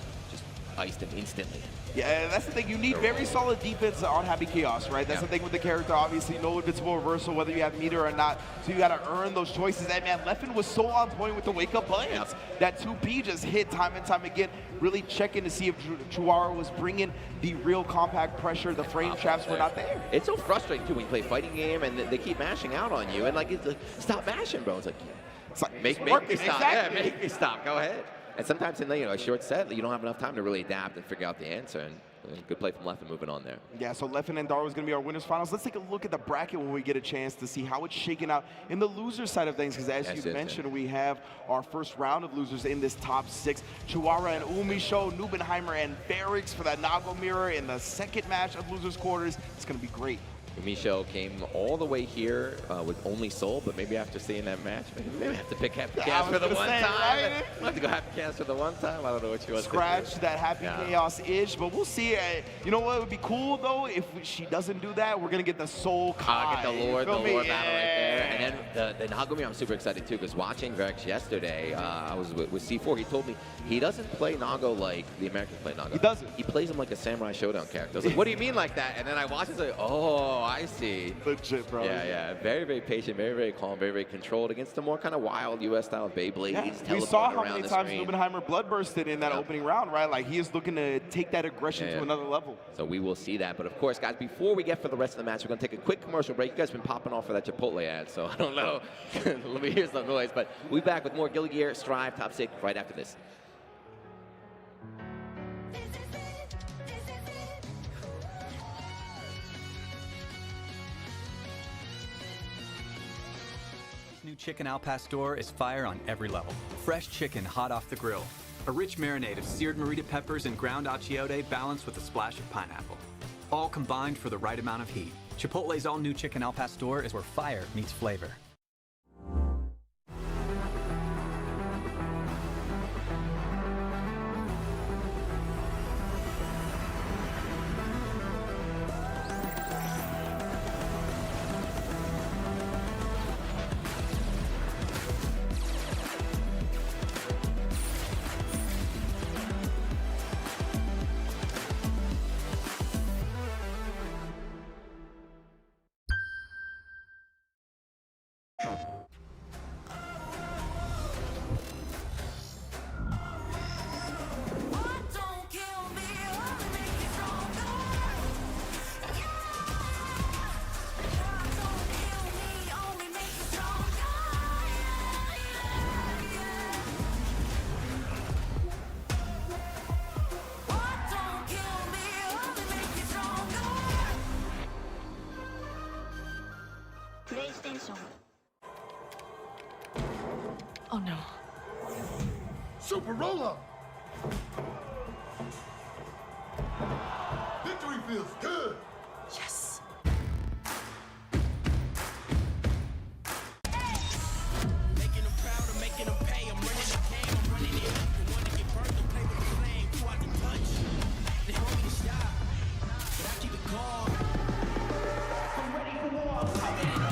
iced him instantly. Yeah, that's the thing. You need very solid defense on Happy Chaos, right? That's the thing with the character. Obviously, no invincible reversal, whether you have meter or not. So you got to earn those choices. And man, Leffen was so on point with the wake-up buttons. That 2P just hit time and time again. Really checking to see if Tyurara was bringing the real compact pressure. The frame traps were not there. It's so frustrating too when you play a fighting game and they keep mashing out on you. And like, it's like, stop mashing, bro. It's like make me stop. Yeah, make me stop. Go ahead. And sometimes in a short set, you don't have enough time to really adapt and figure out the answer. And good play from Leffen moving on there. Yeah, so Leffen and Daru is going to be our winners finals. Let's take a look at the bracket when we get a chance to see how it's shaking out in the loser side of things. Because as you mentioned, we have our first round of losers in this top 6. Tyurara and UMISHO, NBNHMR and Verix for that Nago mirror in the second match of losers quarters. It's going to be great. UMISHO came all the way here with only soul, but maybe after seeing that match, maybe I have to pick Happy Chaos for the one time. Right? I have to go Happy Chaos for the one time. I don't know what she wants to do. Scratch that Happy Chaos itch, but we'll see. You know what would be cool though? If she doesn't do that, we're gonna get the Soul Kai. Get the lore battle right there. And then the Nago mirror, I'm super excited too, because watching Verix yesterday, I was with C4. He told me he doesn't play Nago like the Americans play Nago. He doesn't. He plays him like a Samurai Showdown character. I was like, what do you mean like that? And then I watched it, like, oh, I see. Legit, bro. Yeah. Very, very patient, very, very calm, very, very controlled against the more kind of wild US-style Beyblades. Yeah. We saw how many times NBNHMR bloodbursted in that opening round, right? Like, he is looking to take that aggression to another level. So we will see that. But of course, guys, before we get for the rest of the match, we're going to take a quick commercial break. You guys have been popping off for that Chipotle ad, so I don't know. Let me hear some noise. But we'll be back with more Guilty Gear Strive Top 6 right after this. New chicken al pastor is fire on every level. Fresh chicken hot off the grill. A rich marinade of seared morita peppers and ground achiote balanced with a splash of pineapple. All combined for the right amount of heat. Chipotle's all-new chicken al pastor is where fire meets flavor. Oh no. Super roll-up! Victory feels good! Yes! Making them proud or making them pay. I'm running the game, I'm running it up. You want to get burnt, to play with the flame. You out the touch. They want me to stop, but I keep it calm. I'm ready for war. I'm ready to go.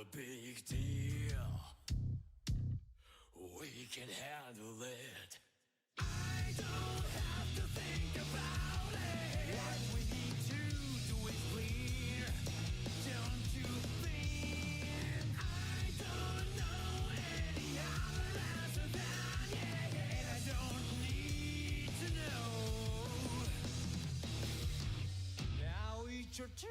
a big deal. We can handle it. I don't have to think about it. What we need to do is clear. Don't you think? I don't know any other answer than yeah, and I don't need to know. Now it's your turn.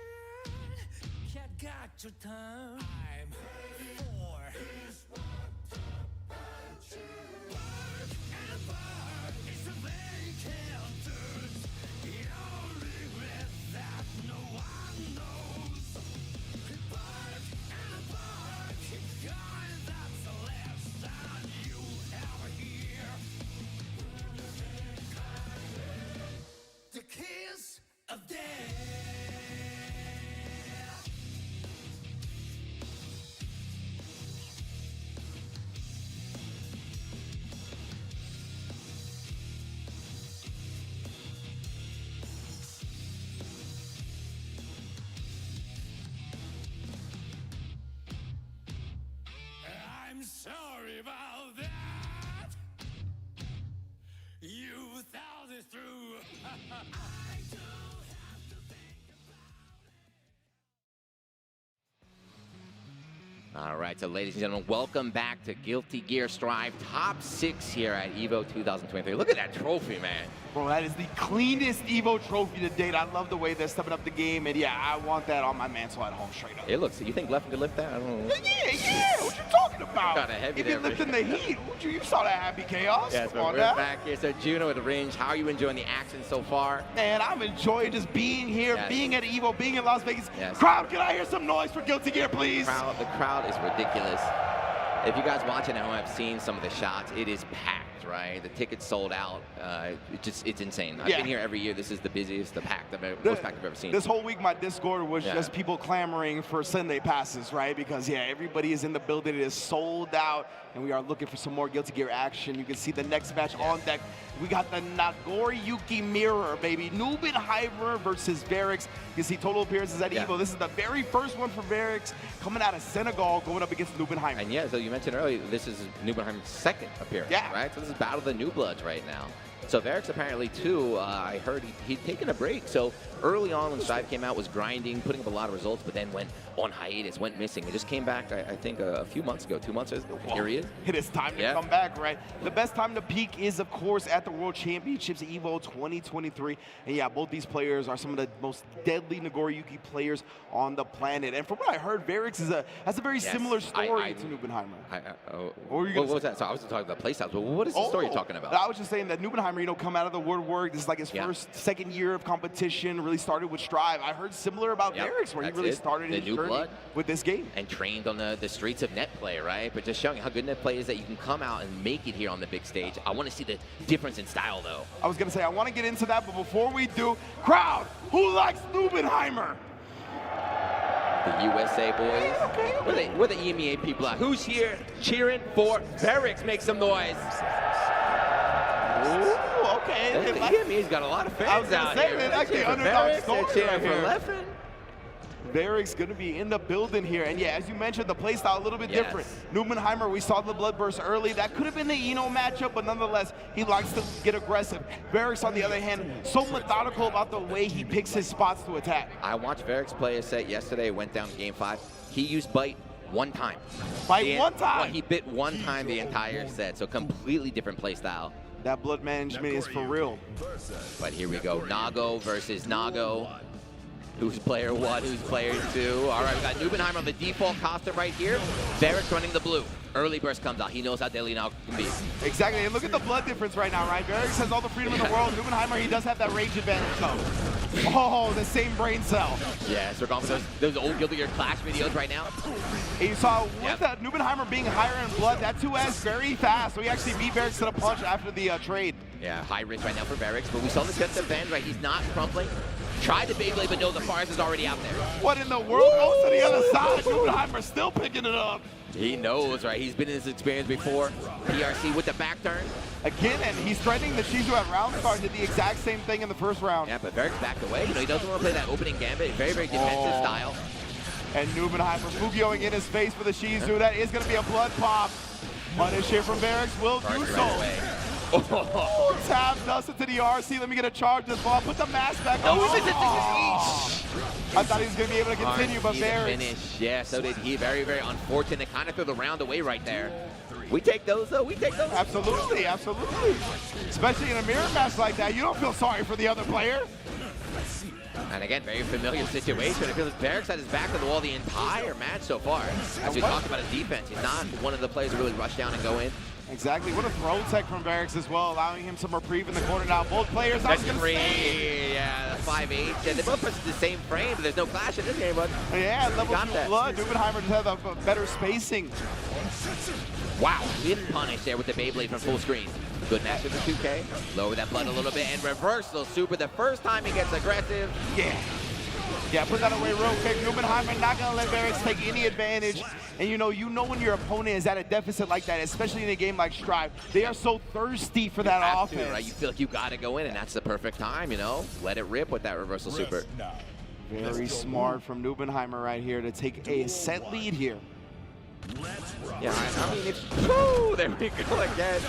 Cat got your turn. I'm ready for this one to punch you. Work and work is a vacant dirt. Your regret that no one knows. Work and work, going that's the less than you ever hear. The kiss of death. I'm sorry about that. You thought this through. I don't have to think about it. All right, so ladies and gentlemen, welcome back to Guilty Gear Strive Top 6 here at EVO 2023. Look at that trophy, man. Bro, that is the cleanest EVO trophy to date. I love the way they're stepping up the game, and yeah, I want that on my mantle at home straight up. It looks, you think Leffen could lift that? I don't know. Yeah, what you talking about? Kinda heavy He there, been lifting the heat. You saw that happy chaos. Yes, Come but on we're now. back here. So Juno at the range, how are you enjoying the action so far? Man, I'm enjoying just being here, Yes. being at EVO, being in Las Vegas. Yes. Crowd, can I hear some noise for Guilty Gear, please? The crowd is ridiculous. If you guys watching at home have seen some of the shots, it is packed, right? The tickets sold out. It's insane. I've been here every year. This is the busiest, most packed I've ever seen. This whole week, my Discord was just people clamoring for Sunday passes, right? Because, yeah, everybody is in the building. It is sold out, and we are looking for some more Guilty Gear action. You can see the next match on deck. We got the Nagoriyuki mirror, baby. NBNHMR versus Verix. You can see total appearances at EVO. This is the very first one for Verix, coming out of Senegal, going up against NBNHMR. And yeah, so you mentioned earlier, this is NBNHMR's second appearance, right? So this is Battle of the New Bloods right now. So Verix apparently, too, I heard he'd taken a break. So early on when Strive came out, was grinding, putting up a lot of results, but then went on hiatus, went missing. He just came back, I think, a few months ago, 2 months ago. Here he is. It is time to come back, right? The best time to peak is, of course, at the World Championships, EVO 2023. And yeah, both these players are some of the most deadly Nagoriyuki players on the planet. And from what I heard, Verix has a very similar story to NBNHMR. What was that? So I was talking about playstyles, but what is the story you're talking about? I was just saying that NBNHMR, you know, come out of the woodwork. This is like his second year of competition, really started with Strive. I heard similar about Verix, where he really started his journey with this game. And trained on the streets of net play, right? But just showing how good net play is that you can come out and make it here on the big stage. I want to see the difference in style, though. I was going to say, I want to get into that, but before we do, crowd, who likes NBNHMR? The USA boys. Where the EMEA people are. Who's here cheering for Verix? Make some noise. Ooh, okay. The EMEA's got a lot of fans out here. They like the underdog story cheering for Leffen. Verix going to be in the building here. And yeah, as you mentioned, the play style a little bit different. NBNHMR, we saw the bloodburst early. That could have been the Eno matchup, but nonetheless, he likes to get aggressive. Verix, on the other hand, so methodical about the way he picks his spots to attack. I watched Verix play a set yesterday, went down to game 5. He used bite one time. Bite one time? Well, he bit one time the entire set, so completely different play style. That blood management is for real. But here we go, Nago versus Nago. Who's player 1, who's player 2. All right, we got NBNHMR on the default costume right here. Verix running the blue. Early burst comes out. He knows how deadly now can be. Exactly, and look at the blood difference right now, right? Verix has all the freedom in the world. NBNHMR, he does have that range advantage, though. Oh, the same brain cell. Yeah, so we're going for those old Guilty Gear Clash videos right now. And you saw with that NBNHMR being higher in blood, that 2S very fast. So he actually beat Verix to the punch after the trade. Yeah, high risk right now for Verix, but we saw the just defend, right? He's not crumpling. Tried to Beyblade, but no, the Forest is already out there. What in the world goes to the other side? NBNHMR still picking it up. He knows, right? He's been in this experience before. PRC with the back turn. Again, and he's threatening the Shizu at round start, did the exact same thing in the first round. Yeah, but Verix backed away. You know, he doesn't want to play that opening gambit. Very, very defensive style. And Nubenheimer Fugioing in his face for the Shizu. That is going to be a blood pop. Punish here from Verix will do so. Oh, tap does it to the RC. Let me get a charge this ball. Put the mask back on. I thought he was going to be able to continue, but Verix. Finish. Yeah, so did he. Very, very unfortunate. Kind of threw the round away right there. We take those, though. We take those. Absolutely, absolutely. Especially in a mirror match like that, you don't feel sorry for the other player. And again, very familiar situation. It feels like Verix had his back to the wall the entire match so far. As we talked about his defense, he's not one of the players who really rush down and go in. Exactly. What a throw tech from Verix as well, allowing him some reprieve in the corner now. Both players, I was going to say. Yeah, the 5'8". Yeah, they both press the same frame, but there's no clash in this game, bud. Yeah, level 2 blood. Nubenheimer just had a better spacing. Wow, good punish there with the Beyblade from full screen. Good match with the 2K. Lower that blood a little bit and reversal super. The first time he gets aggressive. Yeah, put that away real quick. Nubenheimer not going to let Verix take any advantage. And you know when your opponent is at a deficit like that, especially in a game like Strive, they are so thirsty for that offense. Right? You feel like you got to go in, and that's the perfect time, you know? Let it rip with that reversal super. Very smart from Nubenheimer right here to take a set lead here. Yeah, I mean, woo, there we go again.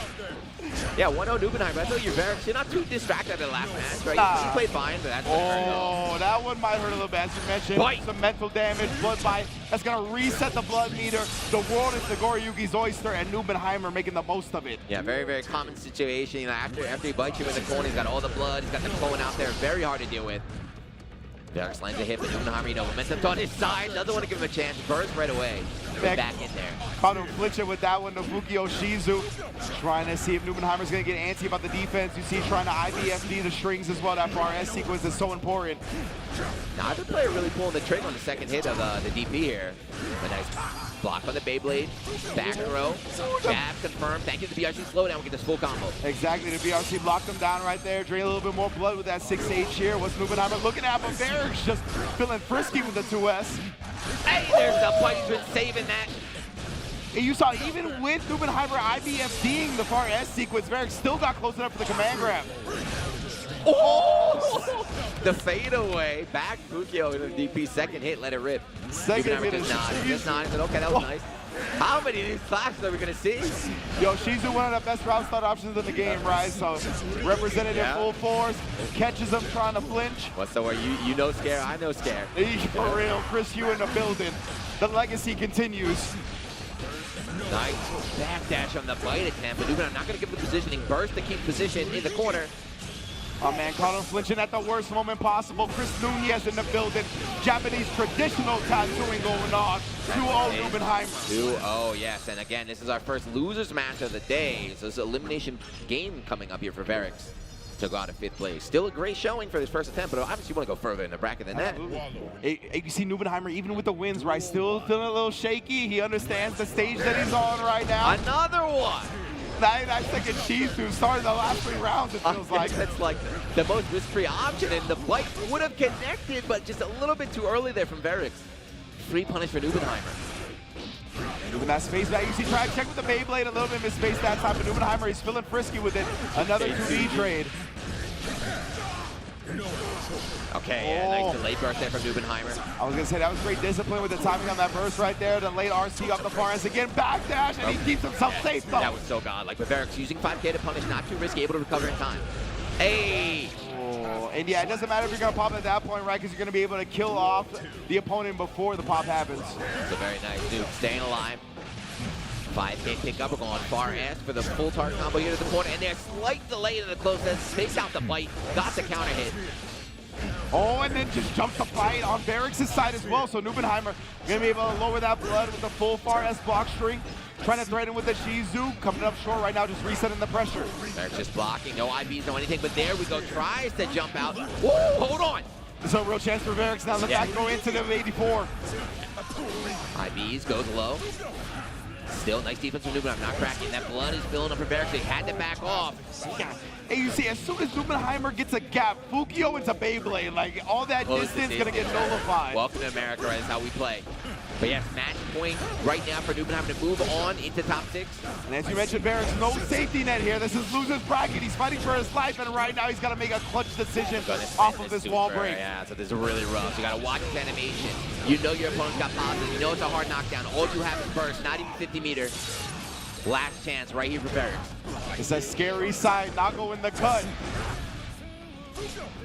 Yeah, 1-0 Nubenheimer. I thought you're Verix. You're not too distracted at the last match, right? You played fine, but that's that one might hurt a little bit. As you mentioned, some mental damage, blood bite. That's going to reset the blood meter. The world is Nagoriyuki's oyster, and Nubenheimer making the most of it. Yeah, very, very common situation. You know, after he bites you in the corner, he's got all the blood. He's got the cone out there. Very hard to deal with. Verix lands a hit, but Nubenheimer, you know, momentum's on his side. Doesn't want to give him a chance. Burst right away. Back in there. Caught him flinching with that one to Fukio Shizu. Trying to see if Nubenheimer's going to get antsy about the defense. You see trying to IBFD the strings as well. That FRS sequence is so important. Now, either player really pulling the trigger on the second hit of the DP here. A nice block on the Beyblade. Back throw. Jab confirmed. Thank you to the BRC slowdown. We get this full combo. Exactly. The BRC blocked him down right there. Drain a little bit more blood with that 6H here. What's Nubenheimer looking at? But Verix just feeling frisky with the 2S. Hey, there's the fight. He's been saving that. And you saw even with Nubenheimer IBFDing the far S sequence, Verix still got close enough for the command grab. Oh! The fadeaway. Back Fukio in the DP. Second hit, let it rip. Second hit is just not. Okay, that was nice. How many of these clashes are we going to see? Yo, Shizu, one of the best route start options in the game, right? So, representative full force, catches him trying to flinch. What's the word? You know Scare, I know Scare. For real, Chris Hugh in the building. The legacy continues. Nice backdash on the bite attempt, but Nubenheimer not going to give the positioning. Burst to keep position in the corner. Oh man, caught him flinching at the worst moment possible. Chris Nunez in the building. Japanese traditional tattooing going on. 2-0 Nubenheimer. 2-0, yes. And again, this is our first losers match of the day. So it's an elimination game coming up here for Verix to go out in 5th place. Still a great showing for this first attempt, but obviously you want to go further in the bracket than that. You see Nubenheimer, even with the wins, right, still feeling a little shaky. He understands the stage that he's on right now. Another one. 99-second Shizu started the last 3 rounds, it feels like. That's like the most risk-free option, and the flight would have connected, but just a little bit too early there from Verix. Free punish for Nubenheimer. Moving that space back. You see, try to check with the Beyblade, a little bit misspaced that time, but Nubenheimer, he's feeling frisky with it. Another 2D trade. Okay, yeah, nice delayed burst there from Nubenheimer. I was going to say, that was great discipline with the timing on that burst right there. The late RC off the far end. Again, backdash, and he keeps himself safe, though. That was so godlike. But Verix using 5K to punish, not too risky, able to recover in time. Hey! Oh, and yeah, it doesn't matter if you're going to pop at that point, right? Because you're going to be able to kill off the opponent before the pop happens. So very nice, dude. Staying alive. 5K pick up. We're going far S for the full target combo here to the corner. And there's slight delay to the close. Takes out the bite. Got the counter hit. Oh, and then just jumps the fight on Verix's side as well. So Nubenheimer going to be able to lower that blood with the full far S block string. Trying to threaten with the Shizu. Coming up short right now, just resetting the pressure. Verix just blocking. No IBs, no anything. But there we go. Tries to jump out. Whoa, hold on. There's a real chance for Verix now. Look back, go into the 84. IBs goes low. Still nice defense from Nubenheimer. Not cracking. That blood is filling up for Verix. They had to back off. Hey, you see, as soon as Nubenheimer gets a gap, Fukio into Beyblade. Like, all that distance going to get nullified. Welcome to America, right? That's how we play. But yes, match point right now for Nubenheimer to move on into top 6. And as you mentioned, Verix, no safety net here. This is loser's bracket. He's fighting for his life, and right now he's got to make a clutch decision off of this wall break. Yeah, so this is really rough. You got to watch his animation. You know your opponent's got positive. You know it's a hard knockdown. All you have is burst, not even 50 meters. Last chance right here for Verix. It's a scary side, Nago in the cut.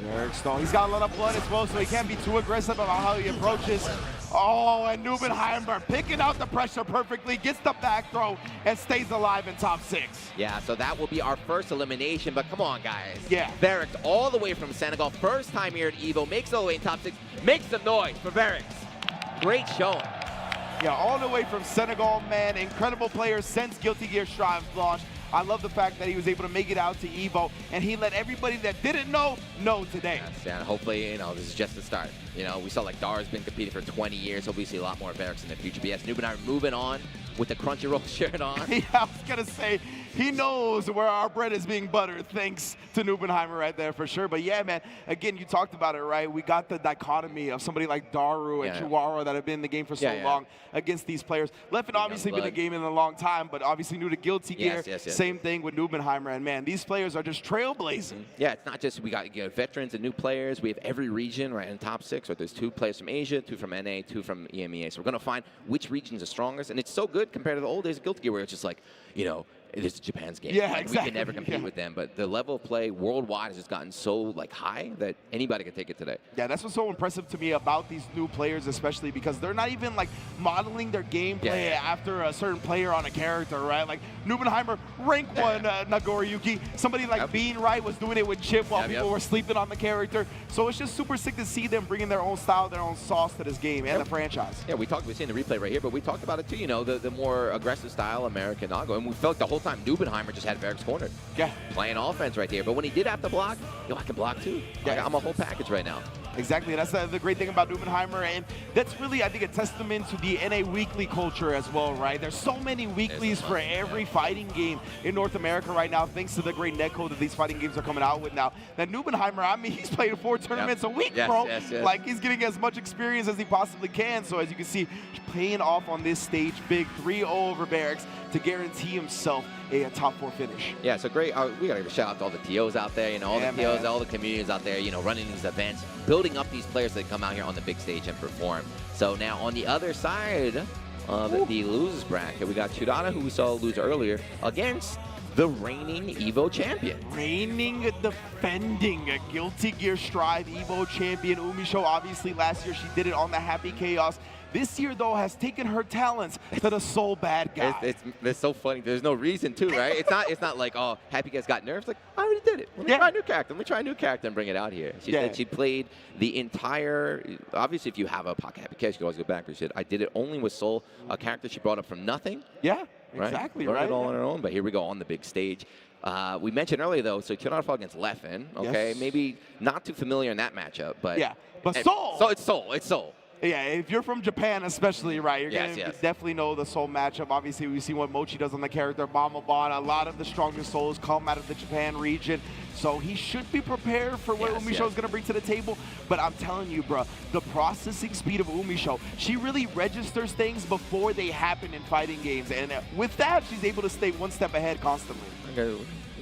Verix, though, he's got a lot of blood as well, so he can't be too aggressive about how he approaches. Oh, and Nubenheimer picking out the pressure perfectly, gets the back throw, and stays alive in top 6. Yeah, so that will be our first elimination, but come on, guys. Yeah. Verix all the way from Senegal, first time here at EVO, makes it all the way in top 6, makes some noise for Verix. Great showing. Yeah, all the way from Senegal, man. Incredible player since Guilty Gear Strive launched. I love the fact that he was able to make it out to EVO, and he let everybody that didn't know today. Yes, and hopefully, you know, this is just the start. You know, we saw like Daru's been competing for 20 years. Hopefully, we see a lot more Verix in the future. But yes, Nubenheimer moving on with the Crunchyroll shirt on. Yeah, I was going to say, he knows where our bread is being buttered, thanks to Nubenheimer right there for sure. But yeah, man, again, you talked about it, right? We got the dichotomy of somebody like Daru and Tyurara that have been in the game for so long against these players. Leffen obviously been in the game in a long time, but obviously new to Guilty Gear. Same thing with Nubenheimer. And man, these players are just trailblazing. Yeah, it's not just we got veterans and new players. We have every region right in top 6. Or there's 2 players from Asia, 2 from NA, 2 from EMEA. So we're going to find which regions are strongest. And it's so good compared to the old days of Guilty Gear where it's just like, you know, it is Japan's game. Yeah, like, exactly. We can never compete with them, but the level of play worldwide has just gotten so like high that anybody can take it today. Yeah, that's what's so impressive to me about these new players, especially because they're not even like modeling their gameplay after a certain player on a character, right? Like Nubenheimer, rank 1 Nagoriyuki. Somebody like Bean Wright was doing it with Chip while people were sleeping on the character. So it's just super sick to see them bringing their own style, their own sauce to this game and the franchise. Yeah, we've seen the replay right here, but we talked about it too, you know, the more aggressive style American Nago, and we felt like the whole time Nubenheimer just had Verix cornered. Yeah. Playing offense right there. But when he did have to block, yo, I can block too. Yeah. I'm a whole package right now. Exactly. That's the great thing about Nubenheimer, and that's really, I think, a testament to the NA weekly culture as well, right? There's so many weeklies for every fighting game in North America right now, thanks to the great netcode that these fighting games are coming out with now. That Nubenheimer, I mean, he's playing 4 tournaments a week, bro. Like, he's getting as much experience as he possibly can. So as you can see, paying off on this stage big, 3-0 over Verix to guarantee himself a top 4 finish. Yeah, so great. We got to give a shout out to all the TOs out there, you know, all the TOs, all the communities out there, you know, running these events, building up these players that come out here on the big stage and perform. So now on the other side of the losers bracket, we got Tyurara, who we saw lose earlier, against the reigning EVO champion. Reigning, defending Guilty Gear Strive EVO champion UMISHO. Obviously, last year she did it on the Happy Chaos. This year, though, has taken her talents to the Soul Bad Guy. It's so funny. There's no reason to, right? It's not like, oh, Happy Guys got nerfed. Like, I already did it. Let me try a new character. Let me try a new character and bring it out here. She said she played the entire, obviously, if you have a Pocket Happy Chaos, you can always go back. But she said, I did it only with Soul, a character she brought up from nothing. Yeah, exactly, Learned it all on her own, but here we go on the big stage. We mentioned earlier, though, so Tyurara fought against Leffen, okay? Maybe not too familiar in that matchup, but... Yeah, but Soul! So it's Soul, it's Soul. Yeah, if you're from Japan especially, right, you're going to definitely know the Soul matchup. Obviously, we see what Mochi does on the character, Bomobon. A lot of the strongest Souls come out of the Japan region. So he should be prepared for what UMISHO is going to bring to the table. But I'm telling you, bro, the processing speed of UMISHO, she really registers things before they happen in fighting games. And with that, she's able to stay one step ahead constantly.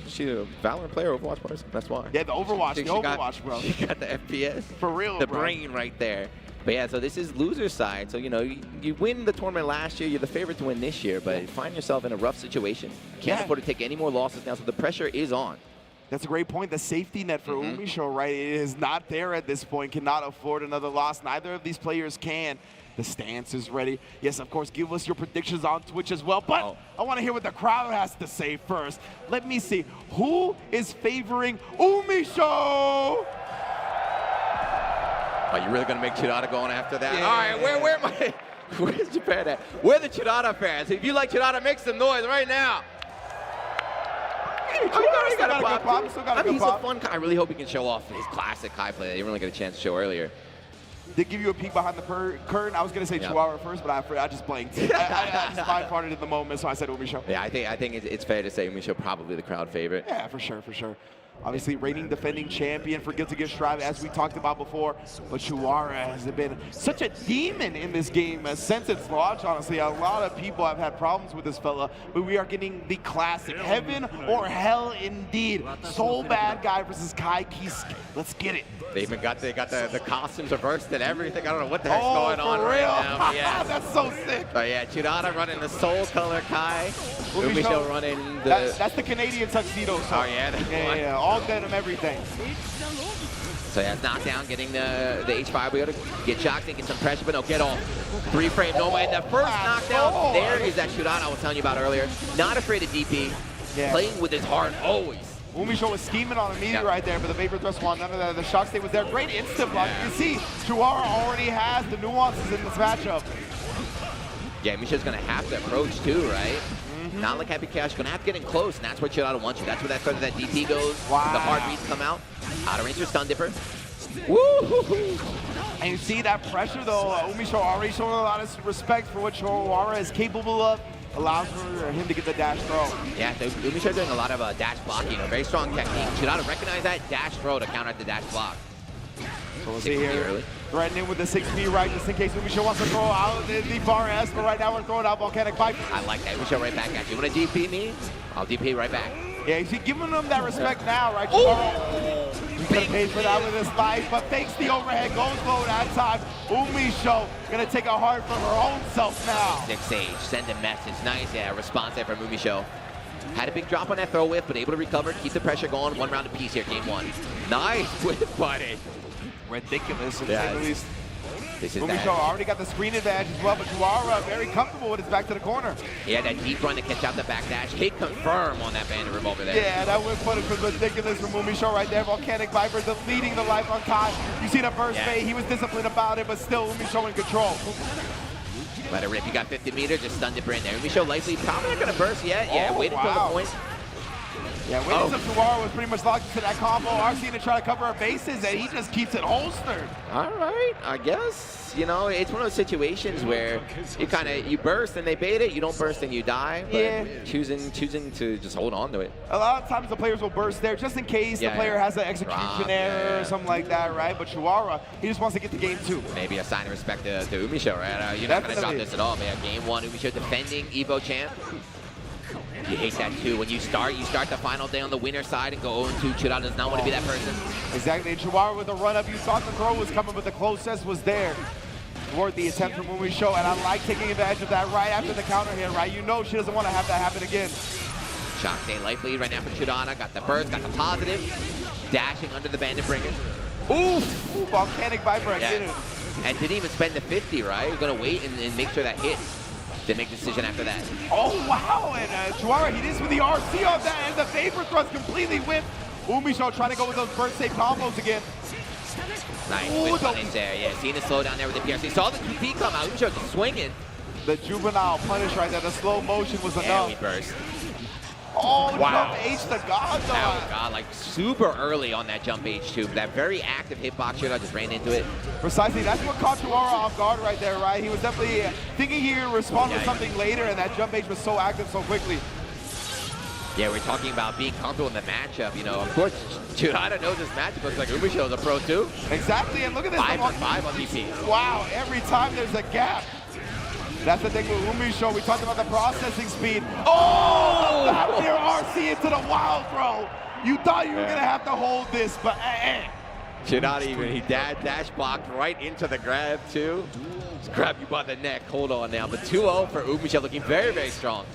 She's a Valorant player, Overwatch person. That's why. Yeah, the Overwatch, bro. She got the FPS. For real, the brain right there. But yeah, so this is loser side. So, you know, you win the tournament last year. You're the favorite to win this year, but you find yourself in a rough situation. Can't afford to take any more losses now, so the pressure is on. That's a great point. The safety net for UMISHO, right, it is not there at this point. Cannot afford another loss. Neither of these players can. The stance is ready. Yes, of course, give us your predictions on Twitch as well. But I want to hear what the crowd has to say first. Let me see. Who is favoring UMISHO? Are you really going to make Tyurara going after that? All right, where's Japan at? Where are the Tyurara fans? If you like Tyurara, make some noise right now. He got a good pop. He's a fun guy. I really hope he can show off his classic high play that he didn't really get a chance to show earlier. Did give you a peek behind the curtain. I was going to say Tyurara first, but I just blanked. I just mind-farted at the moment, so I said UMISHO. Yeah, I think it's fair to say UMISHO probably the crowd favorite. Yeah, for sure, for sure. Obviously, reigning defending champion for Guilty Gear Strive, as we talked about before. But Tyurara has been such a demon in this game since its launch, honestly. A lot of people have had problems with this fella, but we are getting the classic heaven or hell indeed. Soul Bad Guy versus Kai Kisuke. Let's get it. They even got the costumes reversed and everything. I don't know what the heck's going on for real? right now. Yeah. That's so sick. Oh yeah, Tyurara running the Soul Color Kai. UMISHO running the... That's the Canadian tuxedo. So. Oh yeah? Yeah, all denim, everything. So yeah, it's knockdown, getting the H5. We got to get shocked and get some pressure, but no, get off. 3-frame, no way. The first knockdown, there is that Tyurara I was telling you about earlier. Not afraid of DP, playing with his heart always. UMISHO was scheming on immediate right there, but the Vapor Thrust won. None of that. The shock state was there. Great instant block. You can see, Tyurara already has the nuances in this matchup. Yeah, Misha's going to have to approach too, right? Not like Happy Chaos, you're going to have to get in close, and that's where Tyurara wants you. That's where that DP goes. Wow. The hard reads come out. Out of range for Stun Dipper. Woo! And you see that pressure, though. UMISHO already showing a lot of respect for what Tyurara is capable of. Allows for him to get the dash throw. Yeah, so UMISHO doing a lot of dash blocking, a very strong technique. Tyurara recognize that dash throw to counter the dash block. So we'll see here. Threatening with the 6B right, just in case UMISHO wants to throw out the far S, but right now we're throwing out Volcanic Viper. I like that. UMISHO right back at you. You want to DP me? I'll DP right back. Yeah, he's giving them that respect now, right? He could have paid for that with his life, but fakes the overhead, goes low that time. UMISHO gonna take a heart from her own self now. 6H, send a message. Nice, yeah, response there from UMISHO. Had a big drop on that throw whiff, but able to recover, keep the pressure going. 1 round apiece here, game 1. Nice whiff, buddy. Ridiculous, to say the least. This is UMISHO already got the screen advantage as well, but Tyurara very comfortable with his back to the corner. Yeah, that deep run to catch out the back dash. Hit confirm on that bandit revolver there. Yeah, that whip footage was ridiculous from UMISHO right there. Volcanic Viper deleting the life on Kai. You see the burst fade. He was disciplined about it, but still UMISHO in control. Let it rip. You got 50 meters, just stunned it in there. UMISHO likely probably not going to burst yet. Yeah, wait until the point. Yeah, waiting until Tyurara was pretty much locked into that combo. RC to try to cover her bases, and he just keeps it holstered. All right, I guess. You know, it's one of those situations where you burst and they bait it. You don't burst and you die. But choosing to just hold on to it. A lot of times the players will burst there just in case the player has an execution error or something like that, right? But Tyurara, he just wants to get to game 2. Maybe a sign of respect to UMISHO, right? You're not going to drop this at all. But yeah, game 1, UMISHO defending Evo champ. You hate that too. When you start the final day on the winner side and go 0-2. Tyurara does not want to be that person. Exactly. And Tyurara with a run-up, you thought the throw was coming, but the closest was there toward the attempt from UMISHO, and I like taking advantage of that right after the counter hit, right? You know she doesn't want to have that happen again. Shock stay life lead right now for Tyurara. Got the burst, got the positive. Dashing under the bandit bringer. Ooh, Volcanic Viper again. And didn't even spend the 50, right? We're going to wait and make sure that hits. Didn't make a decision after that. Oh, wow, and Tyurara, he is with the RC on that, and the Vapor Thrust completely whipped. UMISHO trying to go with those burst safe combos again. Nice whip punish there, yeah. Seeing the slow down there with the PRC. Saw the TP come out, UMISHO just swinging. The juvenile punish right there, the slow motion was enough. We burst. Oh, wow. Jump H to God, though. Oh, God, like super early on that jump H2. That very active hitbox shooter, I just ran into it. Precisely, that's what caught Tyurara off guard right there, right? He was definitely thinking he would respond with something later, and that jump H was so active so quickly. Yeah, we're talking about being comfortable in the matchup, you know. Of course, Tyurara knows this matchup looks like UMISHO is a pro too. Exactly, and look at this. 5-on-5 on DP. Wow, every time there's a gap. That's the thing with UMISHO. We talked about the processing speed. Oh! Back near RC into the wild throw. You thought you were going to have to hold this, but Tyurara even, he dash blocked right into the grab too. Just grab you by the neck, hold on now. But 2-0 for UMISHO, looking very, very strong.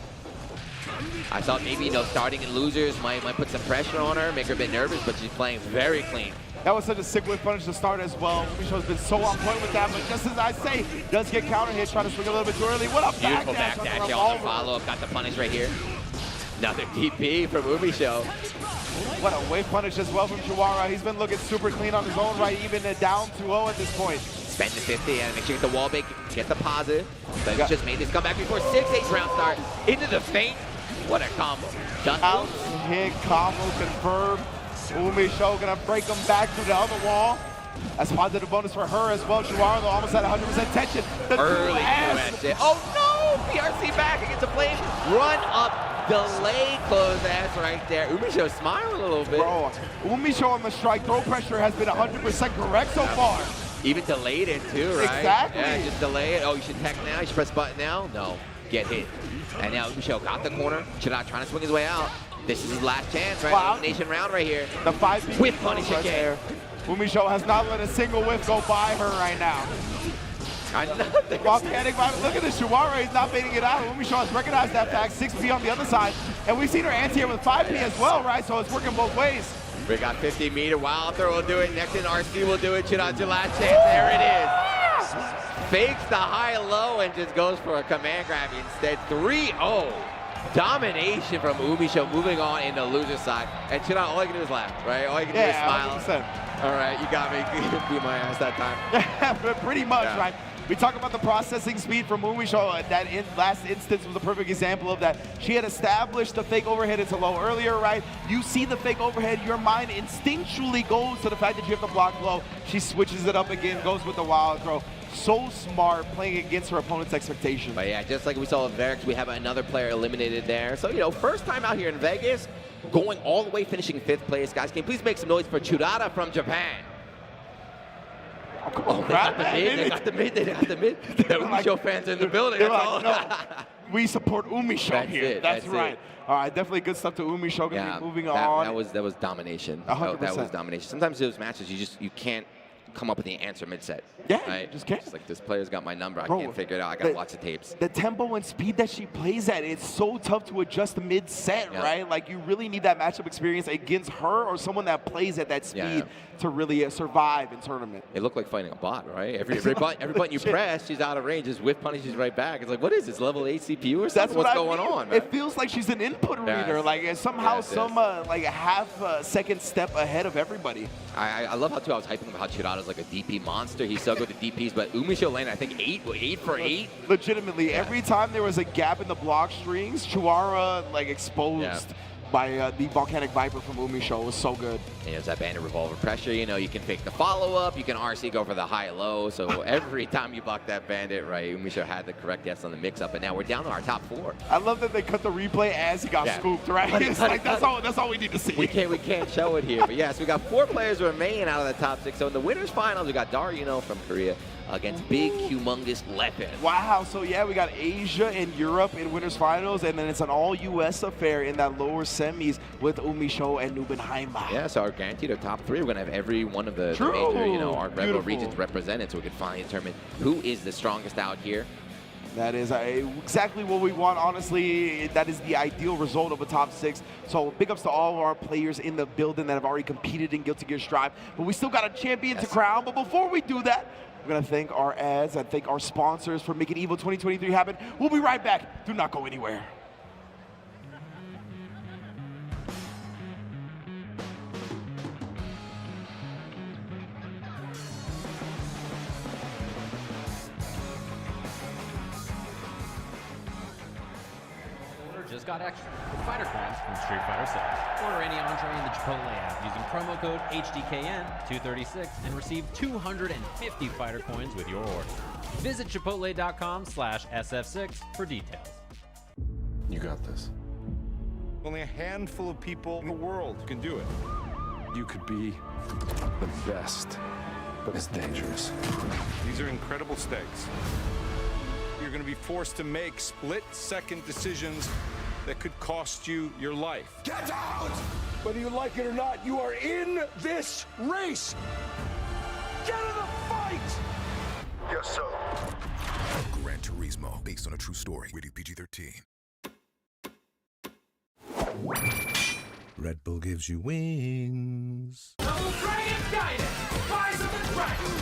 I thought maybe, you know, starting in losers might put some pressure on her, make her a bit nervous, but she's playing very clean. That was such a sick whip punish to start as well. UMISHO's been so on point with that, but just as I say, does get counter hit, trying to swing a little bit too early. What a beautiful back dash on the follow-up, got the punish right here. Another DP from UMISHO. What a wave punish as well from Tyurara. He's been looking super clean on his own right, even down 2-0 at this point. Spend the 50 and make sure you get the wall bait, get the positive. But he just made this comeback before 6-8 round start. Into the feint. What a combo. Out hit combo confirmed. UMISHO gonna break him back through the other wall. That's positive bonus for her as well. Tyurara though almost at 100% tension. The early 2S. Oh no! PRC back against the flame. Run up delay close ass right there. UMISHO smiling a little bit. Bro, UMISHO on the strike throw pressure has been 100% correct so far. Even delayed it too, right? Exactly. Yeah, just delay it. Oh, you should tech now. You should press button now. No, get hit. And now UMISHO got the corner. Chidara trying to swing his way out. This is his last chance, right? Wow. Elimination round right here. The 5 Whip punish again. UMISHO has not let a single whiff go by her right now. Volcanic Vibe, look at the Tyurara, he's not baiting it out. UMISHO has recognized that fact, 6P on the other side. And we've seen her anti-air with 5P as well, right? So it's working both ways. We got 50-meter, Wild Throw will do it, next in RC will do it, Chidara's last chance, there it is. Fakes the high-low and just goes for a command grab instead. 3-0. Domination from UMISHO, moving on in the loser side. And Chidara, all you can do is laugh, right? All you can do is smile. 100%. All right, you got me. Beat my ass that time. Pretty much, right? We talk about the processing speed from UMISHO. That last instance was a perfect example of that. She had established the fake overhead into low earlier, right? You see the fake overhead, your mind instinctually goes to the fact that you have to block low. She switches it up again, goes with the wild throw. So smart playing against her opponent's expectations. But yeah, just like we saw with Verix, we have another player eliminated there. So, you know, first time out here in Vegas, going all the way, finishing 5th place. Guys, can you please make some noise for Tyurara from Japan? Oh, come on, they got the mid, they got the mid, they got the mid. The UMISHO fans in the building, that's all. No, we support UMISHO here. That's right. It. All right, definitely good stuff to UMISHO. Gonna be moving on. That was domination. 100%. That was domination. Sometimes those matches, you can't come up with the answer mid-set. Yeah, right? just can't. It's like, this player's got my number. Bro, I can't figure it out. I got to watch the tapes. The tempo and speed that she plays at, it's so tough to adjust mid-set, right? Like, you really need that matchup experience against her or someone that plays at that speed to really survive in tournament. It looked like fighting a bot, right? Every button you press, she's out of range. Just whiff punishes right back. It's like, what is this, level 8 CPU or something? What's going on, man? It feels like she's an input reader, like somehow like a half-second step ahead of everybody. I love how, too, I was hyping about how Chidara's like a DP monster. He's so good at DPs, but UMISHO landed, I think, 8 for 8. Legitimately, every time there was a gap in the block strings, Tyurara, like, exposed by the Volcanic Viper from UMISHO. It was so good. And it's that bandit revolver pressure. You know, you can fake the follow-up. You can RC go for the high-low. So every time you block that bandit, right, UMISHO had the correct yes on the mix-up. And now we're down to our top 4. I love that they cut the replay as he got scooped, right? It's like, that's all we need to see. We can't show it here. But yes, we got 4 players remaining out of the top 6. So in the winners finals, we got Daru from Korea against big, humongous Leffen. Wow, so yeah, we got Asia and Europe in winners finals, and then it's an all-US affair in that lower semis with UMISHO and NBNHMR. Yeah, so our guaranteed our top 3. We're gonna have every one of the major, you know, our rebel regions represented, so we can finally determine who is the strongest out here. That is exactly what we want, honestly. That is the ideal result of a top 6. So big ups to all of our players in the building that have already competed in Guilty Gear Strive. But we still got a champion to crown. But before we do that, we're going to thank our ads and thank our sponsors for making EVO 2023 happen. We'll be right back. Do not go anywhere. Just got extra with fighter coins from Street Fighter 6. Order any entree in the Chipotle app using promo code HDKN236 and receive 250 fighter coins with your order. Visit chipotle.com/SF6 for details. You got this. Only a handful of people in the world can do it. You could be the best, but it's dangerous. These are incredible stakes. You're going to be forced to make split-second decisions that could cost you your life. Get out! Whether you like it or not, you are in this race! Get in the fight! Yes, sir. Gran Turismo, based on a true story. Rated PG-13. Red Bull gives you wings. Rise of the Dragon!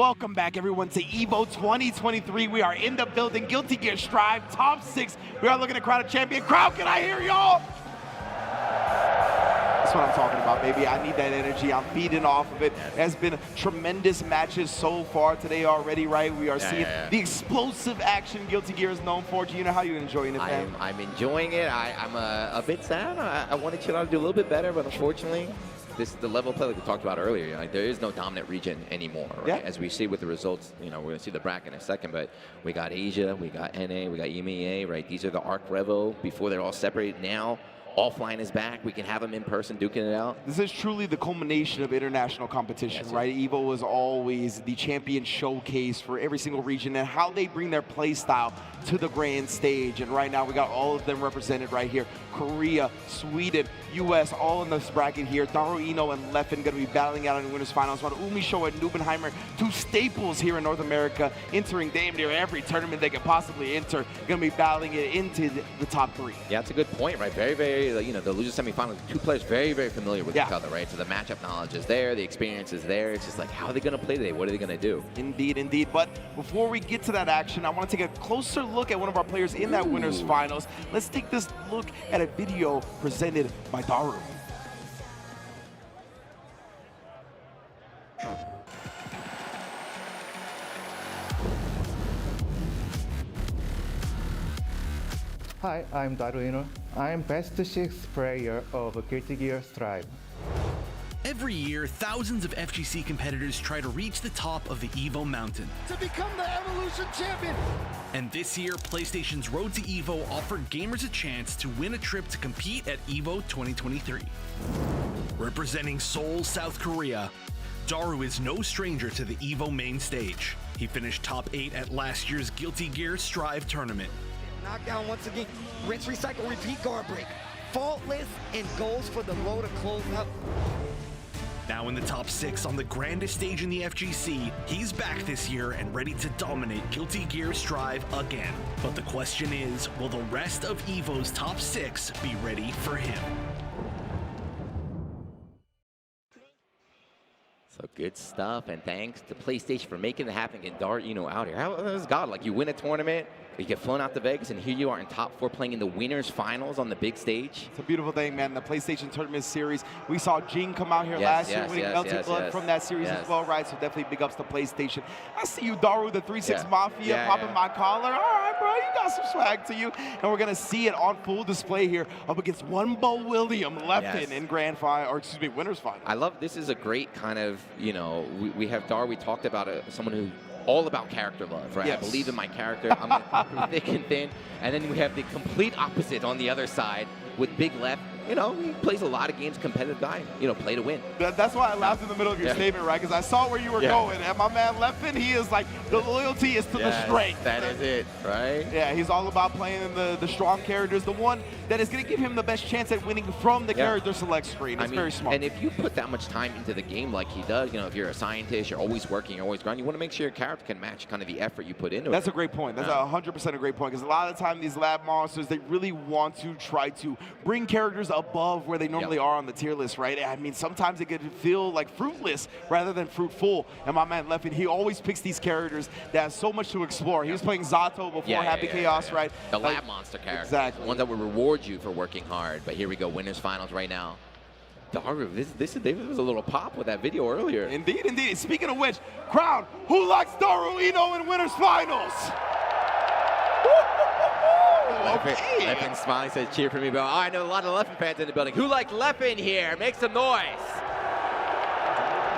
Welcome back, everyone, to EVO 2023. We are in the building. Guilty Gear Strive, top 6. We are looking to crown a champion. Crowd, can I hear y'all? That's what I'm talking about, baby. I need that energy. I'm feeding off of it. It has been tremendous matches so far today already, right? We are seeing the explosive action Guilty Gear is known for. Gina, how are you enjoying it, man? I'm enjoying it. I'm a bit sad. I wanted Chillout to do a little bit better, but unfortunately, this is the level of play like we talked about earlier. You know, like, there is no dominant region anymore, right? Yeah. As we see with the results, you know, we're going to see the bracket in a second, but we got Asia, we got NA, we got EMEA, right? These are the ARC Revo before they're all separated. Now, offline is back. We can have them in person duking it out. This is truly the culmination of international competition, right? EVO is always the champion showcase for every single region and how they bring their play style to the grand stage. And right now, we got all of them represented right here. Korea, Sweden, US, all in this bracket here. Daru, Ino, and Leffen going to be battling out in the winners finals. While UMISHO and NBNHMR, two staples here in North America, entering damn near every tournament they can possibly enter, going to be battling it into the top 3. Yeah, that's a good point, right? Very, very, you know, the loser semifinals, two players very, very familiar with each other, right? So the matchup knowledge is there, the experience is there. It's just like, how are they going to play today? What are they going to do? Indeed, indeed. But before we get to that action, I want to take a closer look at one of our players in that winners finals. Let's take this look at a video presented by Daru. Hi, I'm Daru. I'm best 6th player of Guilty Gear Strive. Every year, thousands of FGC competitors try to reach the top of the EVO mountain. To become the Evolution champion! And this year, PlayStation's Road to EVO offered gamers a chance to win a trip to compete at EVO 2023. Representing Seoul, South Korea, Daru is no stranger to the EVO main stage. He finished top 8 at last year's Guilty Gear Strive tournament. Knockdown once again, rinse, recycle, repeat, guard break. Faultless and goes for the low to close up. Now in the top 6 on the grandest stage in the FGC, he's back this year and ready to dominate Guilty Gear Strive again. But the question is, will the rest of EVO's top 6 be ready for him? So good stuff, and thanks to PlayStation for making it happen and Daru, you know, out here. How is God? Like, you win a tournament, you get flown out to Vegas, and here you are in top 4 playing in the winners finals on the big stage. It's a beautiful thing, man. The PlayStation Tournament Series. We saw Jing come out here last year winning Melted Blood from that series as well, right? So definitely big ups to PlayStation. I see you, Daru, the 3-6 Mafia, popping my collar. All right, bro, you got some swag to you. And we're going to see it on full display here up against Wumbo William Leffen in grand final, or excuse me, winners final. I love, this is a great kind of, you know, we have Daru, we talked about someone who all about character love, right? I believe in my character. I'm through thick and thin. And then we have the complete opposite on the other side with Big Left. You know, he plays a lot of games, competitive guy, you know, play to win. That's why I laughed in the middle of your statement, right? Because I saw where you were going. And my man Leffen, he is like, the loyalty is to the strength. That is it, right? Yeah, he's all about playing the strong characters, the one that is going to give him the best chance at winning from the character select screen. It's very smart. And if you put that much time into the game like he does, you know, if you're a scientist, you're always working, you're always grinding, you want to make sure your character can match kind of the effort you put into it. That's a great point. That's 100% a great point. Because a lot of the time, these lab monsters, they really want to try to bring characters above where they normally are on the tier list, right? I mean, sometimes it could feel like fruitless rather than fruitful. And my man Leffen, he always picks these characters that have so much to explore. He was playing Zato before Happy Chaos, right? The lab monster character. Exactly. One that will reward you for working hard. But here we go, winners finals right now. Daru, this was a little pop with that video earlier. Indeed, indeed. Speaking of which, crowd, who likes Daru Ino in winners finals? Leffen smiling, says cheer for me, bro. Oh, I know a lot of Leffen fans in the building. Who likes Leffen here? Make some noise.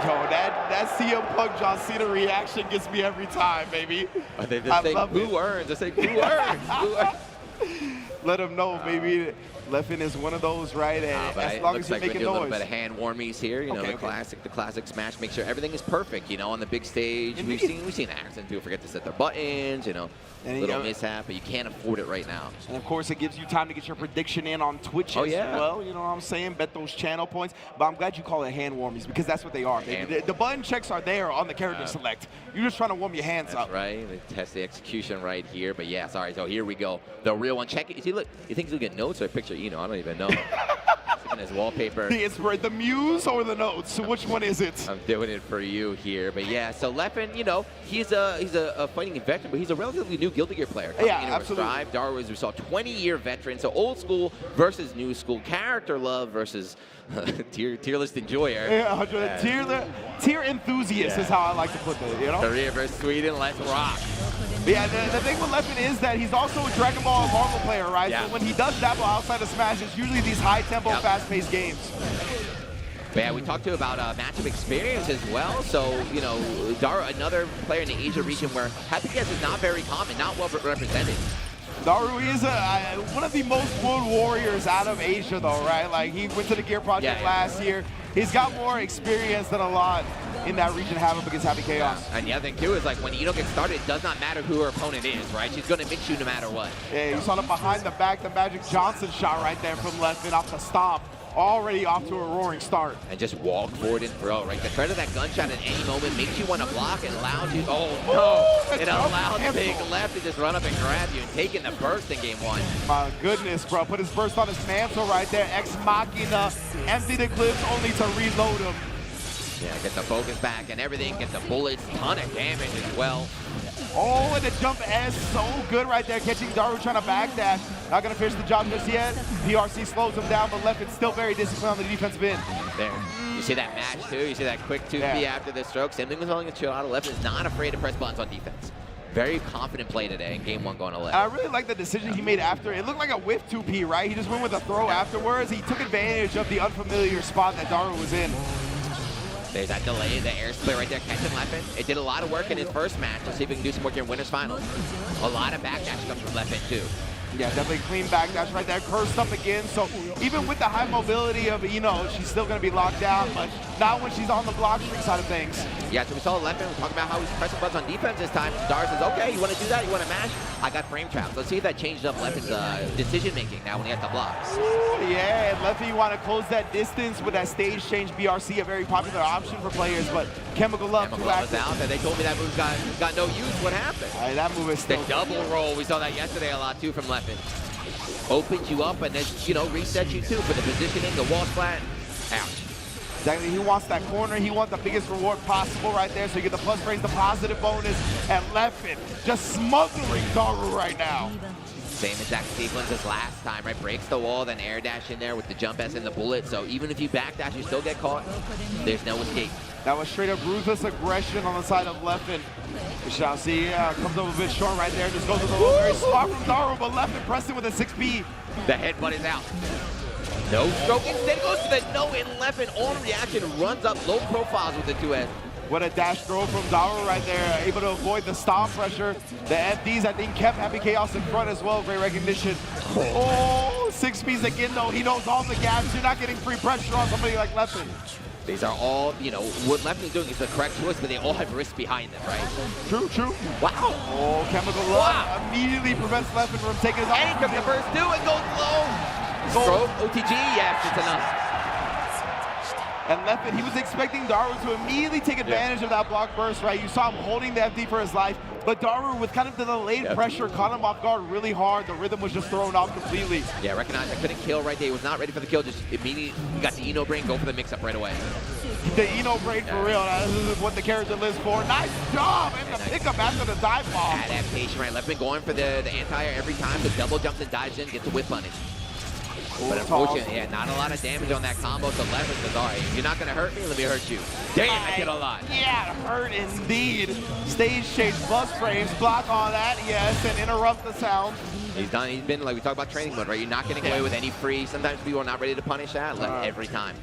Yo, that CM Punk John Cena reaction gets me every time, baby. I love it. Who earns? I say, who earns? Who earns? Let him know, baby. Leffen is one of those, right? And as long as you're making noise. A little bit of hand warmies here, you know, the classic smash. Make sure everything is perfect, you know, on the big stage. We've seen accidents. People forget to set their buttons, you know. Little mishap, but you can't afford it right now. And of course, it gives you time to get your prediction in on Twitch as well. You know what I'm saying? Bet those channel points. But I'm glad you call it hand warmies because that's what they are. The button checks are there on the character select. You're just trying to warm your hands up. That's right. They test the execution right here. But yeah, sorry. So here we go. The real one. Check it. See, look. You think he'll get notes or a picture? You know, I don't even know. on his wallpaper. The muse or the notes? Which one is it? I'm doing it for you here, but yeah. So Leffen, you know, he's a fighting veteran, but he's a relatively new Guilty Gear player. Yeah, absolutely. Daru, as we saw, 20-year veteran. So old school versus new school. Character love versus tier list enjoyer. Yeah, tier enthusiast is how I like to put it. You know. Korea versus Sweden. Let's rock. Yeah, the thing with Leffen is that he's also a Dragon Ball and Marvel player, right? Yeah. So when he does dabble outside of Smash, it's usually these high-tempo, fast-paced games. But yeah, we talked to about matchup experience as well. So, you know, Daru, another player in the Asia region where Happy Chaos is not very common, not well represented. Daru is one of the most wood warriors out of Asia, though, right? Like, he went to the Gear Project last year. He's got more experience than a lot in that region have up against Happy Chaos. And the other thing, too, is like when Ino gets started, it does not matter who her opponent is, right? She's going to mix you no matter what. Yeah, you saw the behind the back, the Magic Johnson shot right there from Leffen off the stomp. Already off to a roaring start. And just walk forward and throw, right? The threat of that gunshot at any moment makes you want to block. It allows you, it allows Big Left to just run up and grab you and take in the burst in game one. My goodness, bro. Put his burst on his mantle right there. Ex Machina, empty the clips only to reload him. Yeah, get the focus back and everything, get the bullets, ton of damage as well. Oh, and the jump S, so good right there, catching Daru trying to backdash. Not going to finish the job just yet. PRC slows him down, but Leffen's still very disciplined on the defensive end. There. You see that match, too? You see that quick 2P after the stroke? Same thing with holding a Tyurara. Leffen is not afraid to press buttons on defense. Very confident play today in game one going to Leffen. I really like the decision he made after. It looked like a whiff 2P, right? He just went with a throw afterwards. He took advantage of the unfamiliar spot that Daru was in. There's that delay, the air split right there, catching Leffen. It did a lot of work in his first match. Let's see if we can do some work here in Winners Finals. A lot of backdash comes from Leffen, too. Yeah, definitely clean backdash right there. Cursed up again. So even with the high mobility of Ino, she's still going to be locked down, but not when she's on the block streak side of things. Yeah, so we saw Leffen talking about how he's pressing buttons on defense this time. Daru says, okay, you want to do that? You want to mash? I got frame traps. Let's see if that changed up Leffen's decision-making now when he has to block. Yeah, and Leffen, you want to close that distance with that stage change BRC, a very popular option for players, but Chemical Love was out there. They told me that move got no use. What happened? That move is still the double roll. We saw that yesterday a lot, too, from Leffen. Opens you up and then, you know, resets you, too, for the positioning, the wall splat. Ouch. Exactly, he wants that corner, he wants the biggest reward possible right there, so you get the plus raise, the positive bonus, and Leffen just smothering Daru right now. Same exact sequence as last time, right? Breaks the wall, then air dash in there with the jump S and the bullet, so even if you backdash, you still get caught. There's no escape. That was straight up ruthless aggression on the side of Leffen. We shall see, comes up a bit short right there, just goes to the low, very smart from Daru, but Leffen pressing with a 6B. The headbutt is out. No stroke, instead goes to the no, and Leffen on reaction runs up low profiles with the 2S. What a dash throw from Daru right there, able to avoid the stomp pressure. The FDs, I think, kept Happy Chaos in front as well. Great recognition. Oh, 6Bs again, though. He knows all the gaps. You're not getting free pressure on somebody like Leffen. These are all, you know, what Leffen is doing is the correct choice, but they all have risks behind them, right? True. Wow. Oh, Chemical Love immediately prevents Leffen from taking his off. And he took the first two and goes low. Stroke, OTG, yes, it's enough. And Leffen, he was expecting Daru to immediately take advantage of that block burst, right? You saw him holding the FD for his life, but Daru, with kind of the delayed pressure, caught him off guard really hard. The rhythm was just thrown off completely. Yeah, recognized I couldn't kill right there. He was not ready for the kill. Just immediately got the Ino brain, go for the mix-up right away. The Ino brain for real. This is what the character lives for. Nice job! And the pickup after the dive bomb. Adaptation, right? Leffen going for the anti-air every time. The double jumps and dives in, gets a whip punish. But unfortunately, yeah, not a lot of damage on that combo, so Leffen says, all right, if you're not going to hurt me, let me hurt you. Damn, I did a lot. Yeah, hurt indeed. Stage change plus frames, block on that, yes, and interrupt the sound. He's done, he's been, like we talk about training mode, right? You're not getting away with any free. Sometimes people are not ready to punish that. Every time.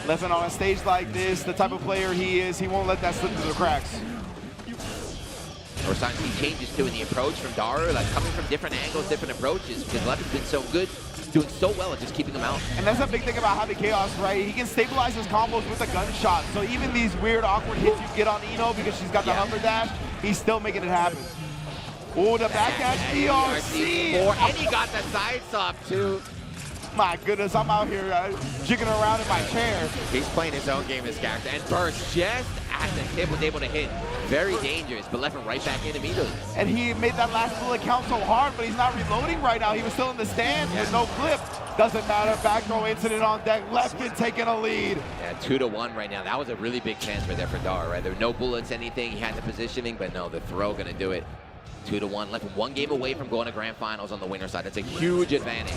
Leffen on a stage like this, the type of player he is, he won't let that slip through the cracks. Or sometimes he changes too in the approach from Daru, like coming from different angles, different approaches, because Leffen's been so good, doing so well at just keeping them out. And that's a big thing about Happy Chaos, right? He can stabilize his combos with a gunshot. So even these weird, awkward hits you get on Ino because she's got the hover dash, he's still making it happen. Oh, the backdash BRC! And he got the side stop too. My goodness, I'm out here jigging around in my chair. He's playing his own game, this character. And burst just fast, and Kip was able to hit. Very dangerous, but Leffen right back in immediately. And he made that last bullet count so hard, but he's not reloading right now. He was still in the stands with no clip. Doesn't matter, back throw incident on deck. Leffen taking a lead. Yeah, 2-1 right now. That was a really big chance right there for Daru, right? There were no bullets, anything. He had the positioning, but no, the throw gonna do it. 2-1, Leffen 1 game away from going to grand finals on the winner's side. That's a huge advantage.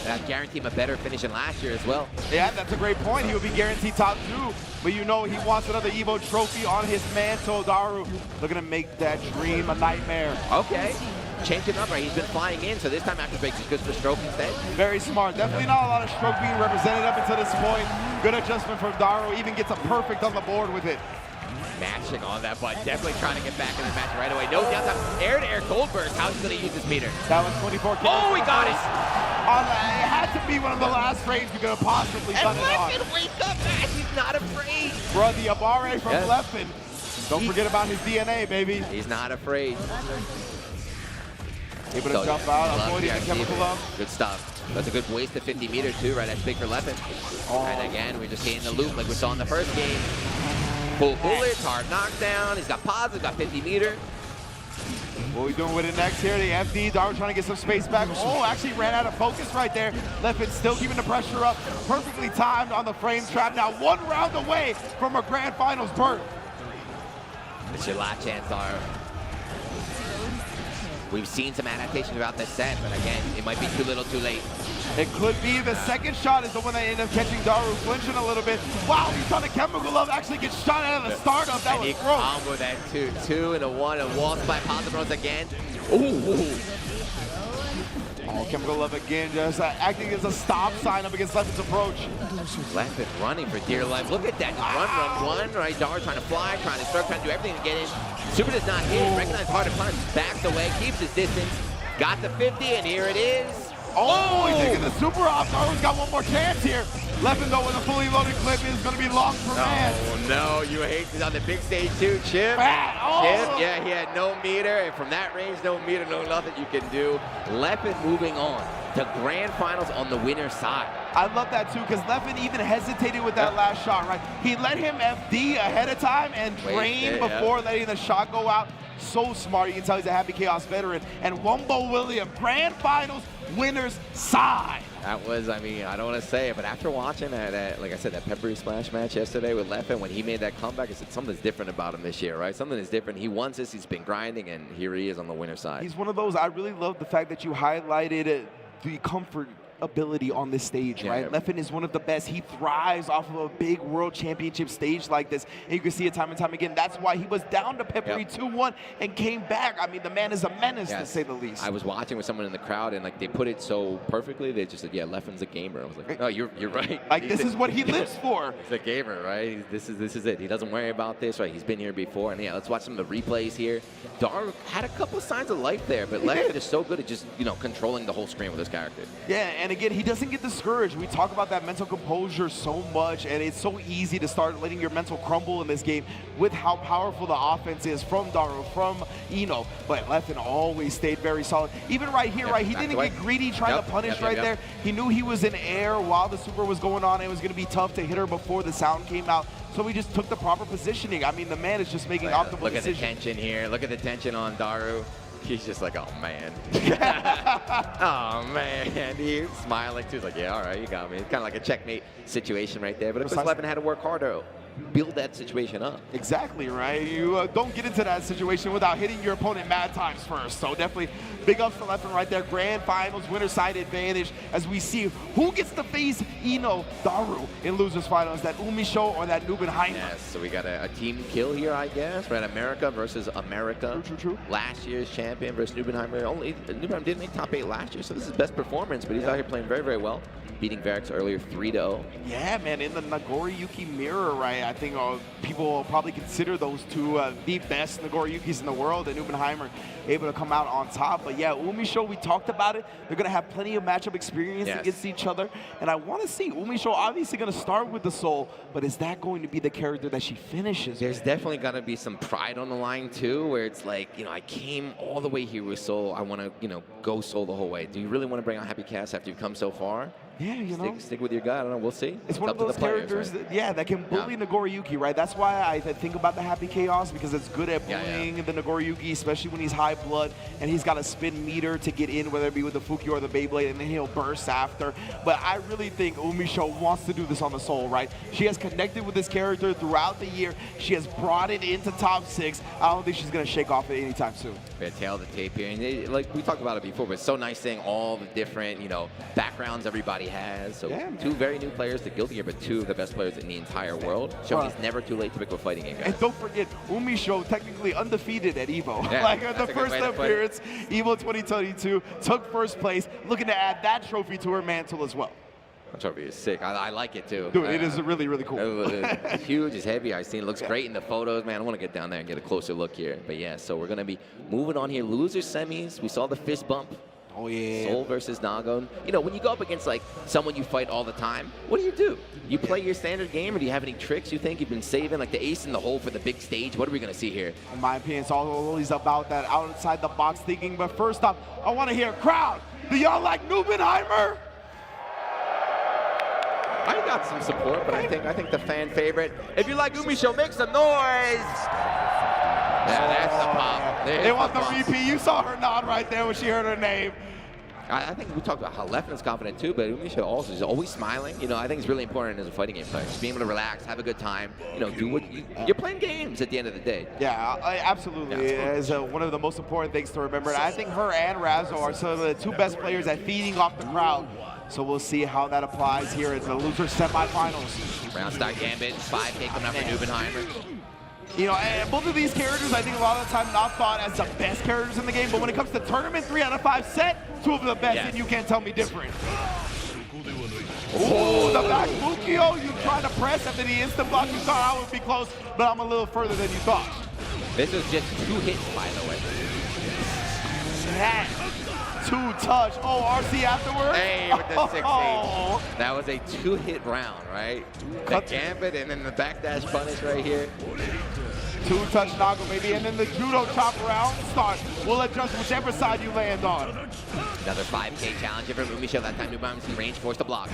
That guaranteed him a better finish than last year as well. Yeah, that's a great point. He would be guaranteed top 2, but you know he wants another EVO trophy on his mantle. Daru looking to make that dream a nightmare. Okay. Change it up, right? He's been flying in, so this time after breaks is good for stroke instead. Very smart. Definitely not a lot of stroke being represented up until this point. Good adjustment from Daru. Even gets a perfect on the board with it. Matching on that, but definitely trying to get back in the match right away. No downtime. Air-to-air gold burst. How's he going to use this meter? That was 24 kills. Oh, he got it! It had to be one of the last frames you could have possibly done it on. And Leffen, wake up, man. He's not afraid. Bro, the Abare from Leffen. Don't forget about his DNA, baby. He's not afraid. Able to jump out, avoiding the chemical love. Good stuff. That's a good waste of 50 meters too, right? That's big for Leffen. And again, we're just hitting the loop like we saw in the first game. Full bullets, hard knockdown. He's got positive, got 50 meter. What are we doing with it next here? The FD, Daru trying to get some space back. Oh, actually ran out of focus right there. Leffen still keeping the pressure up. Perfectly timed on the frame trap. Now 1 round away from a grand finals berth. It's your last chance, Daru. We've seen some adaptations throughout this set, but again, it might be too little too late. It could be. The second shot is the one that ended up catching Daru flinching a little bit. Wow, he's on the chemical love, actually gets shot out of the startup. That was gross. Combo that 2 and a 1, a wall spike, positive runs again. Ooh. Oh, chemical love again, just acting as a stop sign up against Leffen's approach. Leffen running for dear life. Look at that, just run. Right, Daru trying to fly, trying to start, trying to do everything to get in. Super does not hit, recognize hard to punch, backs away, keeps his distance. Got the 50, and here it is. Oh, he's taking the super off. Daru's got one more chance here. Leffen, though, with a fully loaded clip is going to be long for man. Oh, no, you hate this on the big stage, too. Chip, Chip, yeah, he had no meter, and from that range, no meter, no nothing you can do. Leffen moving on to grand finals on the winner's side. I love that, too, because Leffen even hesitated with that last shot, right? He let him FD ahead of time and train before letting the shot go out. So smart. You can tell he's a Happy Chaos veteran. And Wumbo William, grand finals, winner's side. That was, I mean, I don't want to say it, but after watching that, like I said, that Peppery Splash match yesterday with Leffen, when he made that comeback, I said something's different about him this year, right? Something is different. He wants this. He's been grinding, and here he is on the winner's side. He's one of those. I really love the fact that you highlighted the comfort ability on this stage, right? Leffen is one of the best. He thrives off of a big world championship stage like this. And you can see it time and time again. That's why he was down to Peppery 2-1 and came back. I mean, the man is a menace, to say the least. I was watching with someone in the crowd, and like they put it so perfectly. They just said, yeah, Leffen's a gamer. I was like, no, you're right. Like, this is what he lives for. He's a gamer, right? This is it. He doesn't worry about this, right? He's been here before. And yeah, let's watch some of the replays here. Daru had a couple of signs of life there, but Leffen is so good at just, controlling the whole screen with his character. Yeah, and again, he doesn't get discouraged. We talk about that mental composure so much, and it's so easy to start letting your mental crumble in this game with how powerful the offense is from Daru, from Eno. But Leffen always stayed very solid. Even right here, right? He didn't get greedy trying to punish there. He knew he was in air while the super was going on. It was going to be tough to hit her before the sound came out. So he just took the proper positioning. I mean, the man is just making optimal decisions. Look at the tension here. Look at the tension on Daru. He's just like, oh, man. Oh, man. He's smiling, too. He's like, yeah, all right, you got me. It's kind of like a checkmate situation right there. But of course, Leffen had to work harder. Build that situation up. Exactly, right? You don't get into that situation without hitting your opponent mad times first. So definitely big ups for Leffen right there. Grand finals, winner side advantage as we see who gets to face Eno, Daru in losers finals, that UMISHO or that NBNHMR. Yes, so we got a team kill here, I guess, right? America versus America. True. Last year's champion versus NBNHMR. NBNHMR didn't make top 8 last year, so this is his best performance, but he's out here playing very, very well. Beating Verix earlier 3-0. Yeah, man, in the Nagoriyuki mirror, right? I think people will probably consider those two the best Nagoriyukis in the world, and NBNHMR able to come out on top. But yeah, UMISHO, we talked about it. They're going to have plenty of matchup experience against each other. And I want to see UMISHO obviously going to start with the Soul, but is that going to be the character that she finishes? There's definitely going to be some pride on the line too, where it's like, I came all the way here with Soul. I want to, go Soul the whole way. Do you really want to bring out Happy Chaos after you've come so far? Yeah, you know. Stick with your guy. I don't know. We'll see. It's one of those characters that can bully Nagoriyuki, right? That's why I think about the Happy Chaos, because it's good at bullying the Nagoriyuki, especially when he's high blood and he's got a spin meter to get in, whether it be with the Fuki or the Beyblade, and then he'll burst after. But I really think UMISHO wants to do this on the Soul, right? She has connected with this character throughout the year. She has brought it into top 6. I don't think she's going to shake off it anytime soon. Tail of the tape here. And like we talked about it before, but it's so nice seeing all the different, backgrounds everybody has. So 2 very new players to Guilty Gear, but 2 of the best players in the entire world. Showing it's never too late to pick up a fighting game, guys. And don't forget, UMISHO technically undefeated at EVO. Yeah, like the first appearance, EVO 2022, took first place, looking to add that trophy to her mantle as well. That trophy is sick. I like it too. Dude, it is really, really cool. It's huge, it's heavy. I've seen it looks great in the photos, man. I want to get down there and get a closer look here. But yeah, so we're going to be moving on here. Loser semis. We saw the fist bump. Oh, yeah. Soul versus Nago. When you go up against like someone you fight all the time, what do? You play your standard game, or do you have any tricks you think you've been saving, like the ace in the hole for the big stage? What are we going to see here? In my opinion, it's always about that outside the box thinking. But first off, I want to hear, crowd, do y'all like NBNHMR? I got some support, but I think the fan favorite. If you like UMISHO, make some noise. Yeah, that's the pop. They want the repeat. You saw her nod right there when she heard her name. I think we talked about how Leffen is confident too, but UMISHO also is always smiling. I think it's really important as a fighting game player. Just being able to relax, have a good time. Do what you're playing games at the end of the day. Yeah, absolutely. It is one of the most important things to remember. And I think her and Razzo are some of the 2 best players at feeding off the crowd. So we'll see how that applies here in the loser semifinals. Round start Gambit, 5K coming up for NBNHMR. And both of these characters, I think a lot of the time not thought as the best characters in the game, but when it comes to tournament 3 out of 5 set, 2 of the best, and you can't tell me different. Oh, the back Fukio, you trying to press after the instant block. You thought I would be close, but I'm a little further than you thought. This was just 2 hits, by the way. That 2-touch. Oh, RC afterwards. Hey, with the 6-8. That was a 2-hit round, right? The Gambit and then the backdash punish right here. 2-touch Nago, maybe, and then the judo chop round start. We'll adjust whichever side you land on. Another 5K challenge here from UMISHO. That time NBNHMR in range, forced to block.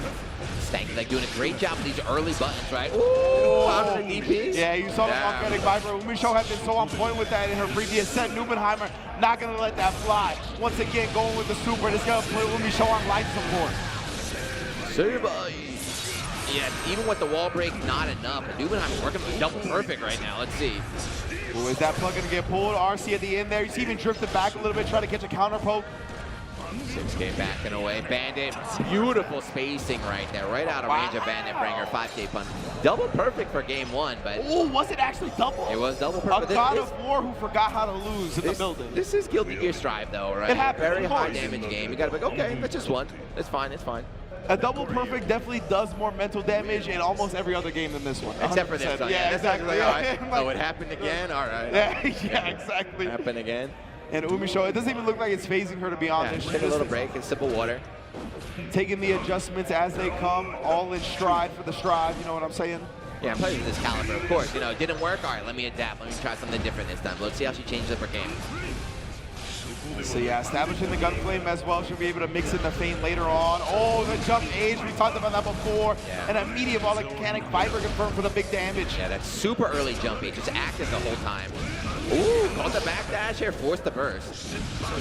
Stanky like doing a great job with these early buttons, right? Ooh, out of the DP. Yeah, you saw the magnetic viper. UMISHO had been so on point with that in her previous set. NBNHMR not going to let that fly. Once again, going with the super. It's going to put UMISHO on life support. Yeah, even with the wall break, not enough. NBNHMR working with double perfect right now. Let's see. Ooh, is that plug going to get pulled? RC at the end there. You see him drifted back a little bit, trying to catch a counter poke. 6K backing away. Bandit, beautiful spacing right there. Right out of range of Bandit Bringer. 5K pun. Double perfect for game 1, but... Oh, was it actually double? It was double perfect. A God of War who forgot how to lose in the building. This is Guilty Gear Strive, though, right? It happens. Very high damage game. You gotta be like, okay, that's just one. It's fine, it's fine. A double perfect definitely does more mental damage in almost every other game than this one. 100%. Except for this one. Yeah, exactly. Like, all right. Oh, it happened again? All right. Yeah, exactly. Happened again. And UMISHO, it doesn't even look like it's phasing her, to be honest. Take a little break and sip of water. Taking the adjustments as they come, all in stride for the stride, you know what I'm saying? Yeah, I'm playing with this caliber, of course. It didn't work. All right, let me adapt. Let me try something different this time. Let's see how she changes up her game. So yeah, establishing the gun flame as well. She'll be able to mix in the feint later on. Oh, the jump age, we talked about that before. Yeah. And a medium volcanic viper confirmed for the big damage. Yeah, that's super early jump age. Just active the whole time. Ooh, caught the backdash here, forced the burst.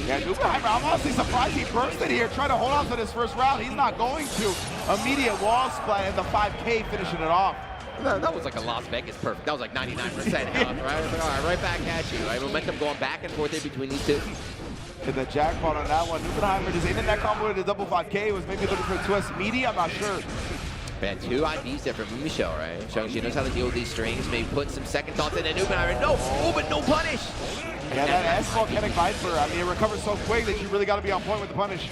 Yeah, NBNHMR, I'm honestly surprised he bursted here, trying to hold on to this first round. He's not going to. Immediate wall splat and the 5K finishing it off. That was like a Las Vegas perfect. That was like 99% health, right? Like, all right, right back at you. Right? Momentum going back and forth in between these two. And the jackpot on that one. NBNHMR just in that combo with the double 5K was maybe looking for a twist media, I'm not sure. Man, 2 IVs there from UMISHO, right? Showing she knows how to deal with these strings. Maybe put some second thoughts in, and NBNHMR, no! Oh, but no punish! Yeah, that S volcanic viper, I mean, it recovers so quick that you really got to be on point with the punish.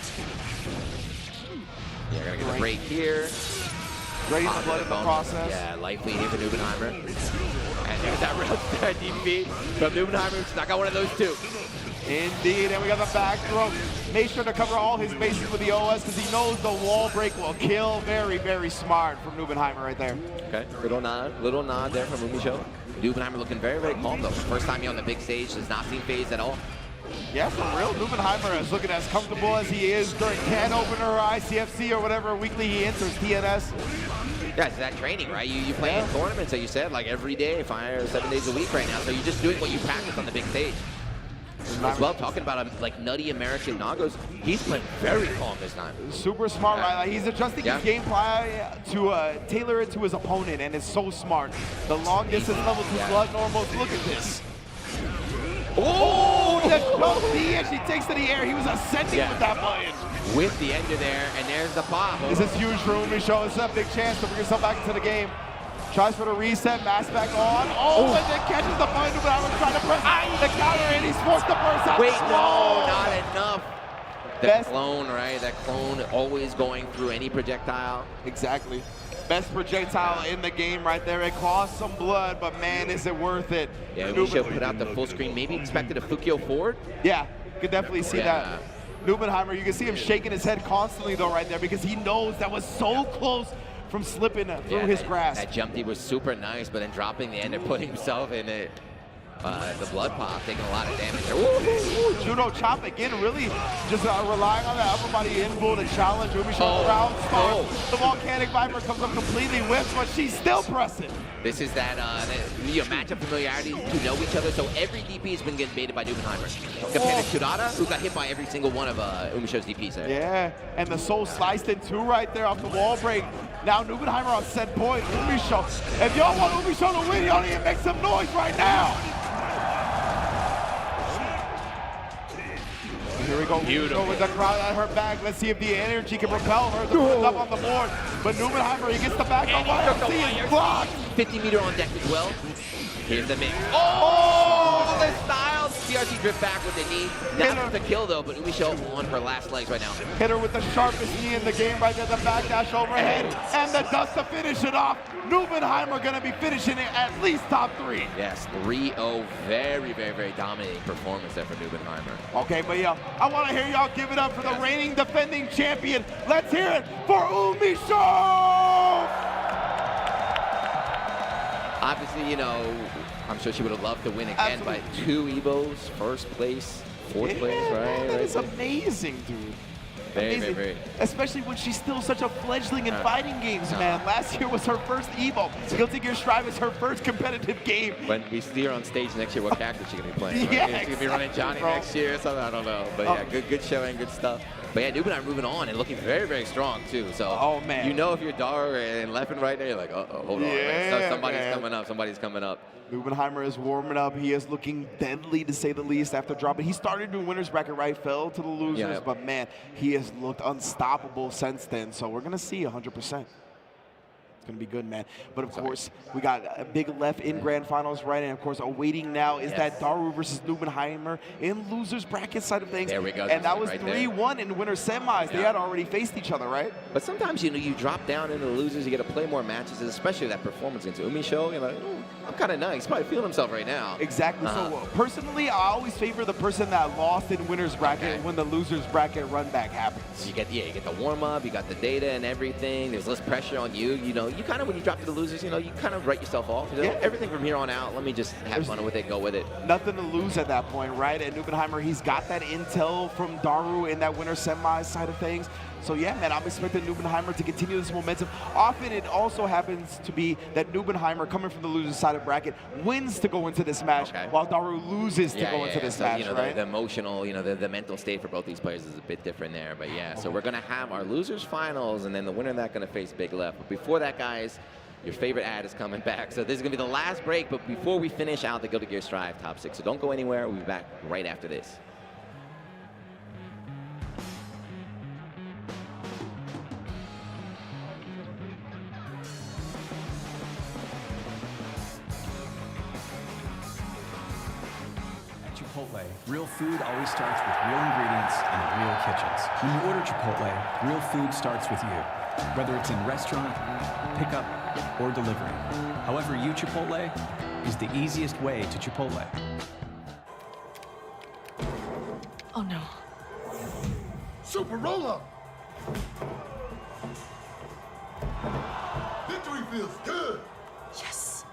Yeah, we're gonna get the break here. Draining the blood in the process. Yeah, life lead here for NBNHMR. And there's that real start DP from NBNHMR. Stuck out one of those 2. Indeed, and we got the back throw. Made sure to cover all his bases with the OS because he knows the wall break will kill. Very, very smart from NBNHMR right there. Okay, little nod there from UMISHO. NBNHMR looking very, very calm though. First time here on the big stage, does not seem phased at all. Yeah, for real. Nubenheimer is looking as comfortable as he is during can opener or ICFC or whatever weekly he enters, TNS. Yeah, it's that training, right? You play in tournaments, as you said, like every day, 5 or 7 days a week right now. So you're just doing what you practice on the big stage. As well, talking about like nutty American Nagos, he's playing very calm this time. Super smart, right? Like he's adjusting his gameplay to tailor it to his opponent, and it's so smart. The long distance level 2 blood normals. Look at this. Oh, the jump he actually takes to the air. He was ascending with that button. With the ender there, and there's the pop. This is huge for UMISHO. It's a big chance to bring yourself back into the game. Tries for the reset, mask back on. Oh, and then catches the button, but I was trying to press the counter, and he's forced to burst out. Wait, no, not enough. The clone, right? That clone always going through any projectile. Exactly. Best projectile in the game right there. It costs some blood, but man, is it worth it. Yeah, UMISHO put out the full screen. Maybe expected a Fukio forward. Yeah, could definitely see that. Nubenheimer, you can see him shaking his head constantly though right there because he knows that was so close from slipping through his grasp. That jump D was super nice, but then dropping the ender, putting himself in it. The blood pop, taking a lot of damage. Ooh, judo chop again, really just relying on that upper body inbull to challenge UMISHO ground stomp. The volcanic viper comes up completely whiffed, but she's still pressing. This is that matchup familiarity to know each other. So every DP has been getting baited by Nubenheimer. Compared to Tyurara, who got hit by every single one of UMISHO's DPs there. Yeah, and the soul sliced in two right there off the wall break. Now Nubenheimer on set point. UMISHO, if y'all want UMISHO to win, y'all need to make some noise right now. Here we go. Beautiful. With the crowd at her back. Let's see if the energy can propel her up on the board. But Nubenheimer, he gets the back on YFC is blocked. 50 meter on deck as well. Here's the mix. Oh, the Styles. CRC drift back with the knee. Not the kill though, but UMISHO on her last legs right now. Hit her with the sharpest knee in the game right there. The backdash overhead and the dust to finish it off. Nubenheimer gonna be finishing it at least top 3. Yes, 3-0. Very, very, very dominating performance there for Nubenheimer. Okay, but yeah, I want to hear y'all give it up for the reigning defending champion. Let's hear it for UMISHO! Obviously, you know, I'm sure she would have loved to win again, but 2 EVOs, first place, 4th place, right? That is amazing, dude. Very, very, very. Especially when she's still such a fledgling in fighting games, man. Last year was her first EVO. Guilty Gear Strive is her first competitive game. When we see her on stage next year, what character is she going to be playing? Right? Yeah, She's going to be running Johnny next year or something, I don't know. But yeah, good showing, good stuff. But yeah, Nubenheimer moving on and looking very, very strong too. So man, you know if you're Daru and Leffen right there, you're like, hold on, right? Somebody's coming up, somebody's coming up. Nubenheimer is warming up. He is looking deadly, to say the least, after dropping. He started doing winner's bracket, right? Fell to the losers, but man, he has looked unstoppable since then. So we're gonna see 100%. It's going to be good, man. But, of course, we got a big left in grand finals, right? And, of course, awaiting now is that Daru versus Nubenheimer in losers bracket side of things. There we go. And that was 3-1 in winner semis. They had already faced each other, right? But sometimes, you know, you drop down into the losers, you get to play more matches, especially that performance against UMISHO. You're like, I'm kind of nice. He's probably feeling himself right now. Exactly. So, personally, I always favor the person that lost in winner's bracket when the losers bracket run back happens. You get the warm-up, you got the data and everything. There's less pressure on you. You know, you kind of, when you drop to the losers, you know, you kind of write yourself off. You know, everything from here on out, let me just have fun with it, go with it. Nothing to lose at that point, right? And Nubenheimer, he's got that intel from Daru in that winner semis side of things. So yeah, man, I'm expecting Nubenheimer to continue this momentum. Often it also happens to be that Nubenheimer, coming from the loser side of bracket, wins to go into this match, while Daru loses to go into this match, you know, right? The emotional, you know, the mental state for both these players is a bit different there. But yeah, so we're going to have our losers finals, and then the winner of that going to face Big Left. But before that, guys, your favorite ad is coming back. So this is going to be the last break, but before we finish out the Guilty Gear Strive Top 6. So don't go anywhere. We'll be back right after this. Chipotle, real food always starts with real ingredients and real kitchens. When you order Chipotle, real food starts with you. Whether it's in restaurant, pickup, or delivery. However you Chipotle is the easiest way to Chipotle. Oh no. Super roll-up. Victory feels good. Yes.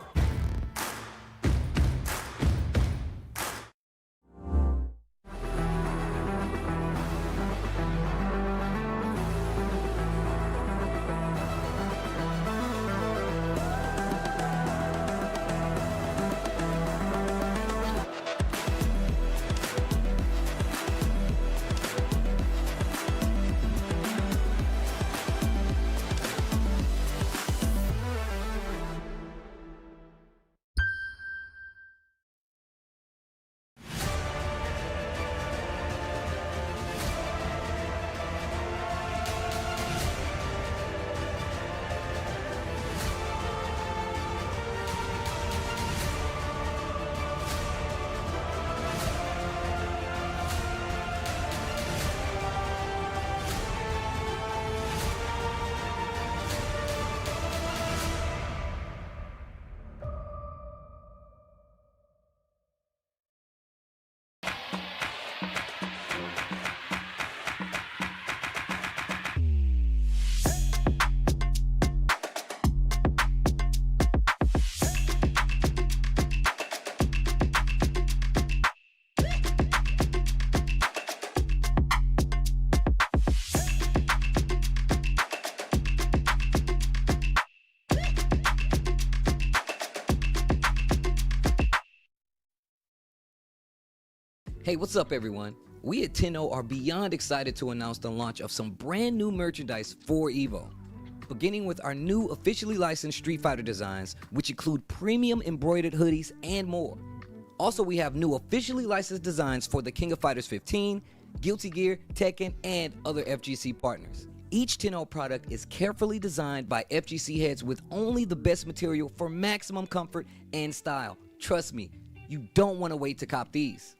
Hey, what's up everyone? We at 10-0 are beyond excited to announce the launch of some brand new merchandise for EVO. Beginning with our new officially licensed Street Fighter designs, which include premium embroidered hoodies and more. Also, we have new officially licensed designs for the King of Fighters 15, Guilty Gear, Tekken, and other FGC partners. Each 10-0 product is carefully designed by FGC heads with only the best material for maximum comfort and style. Trust me, you don't want to wait to cop these.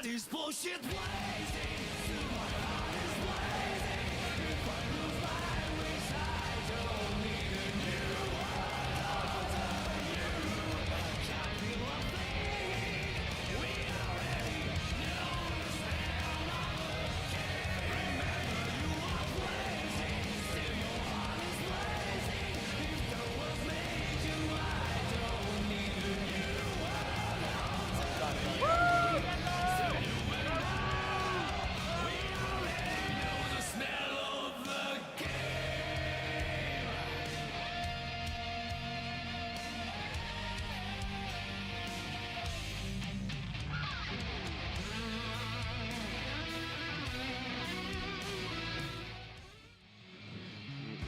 This bullshit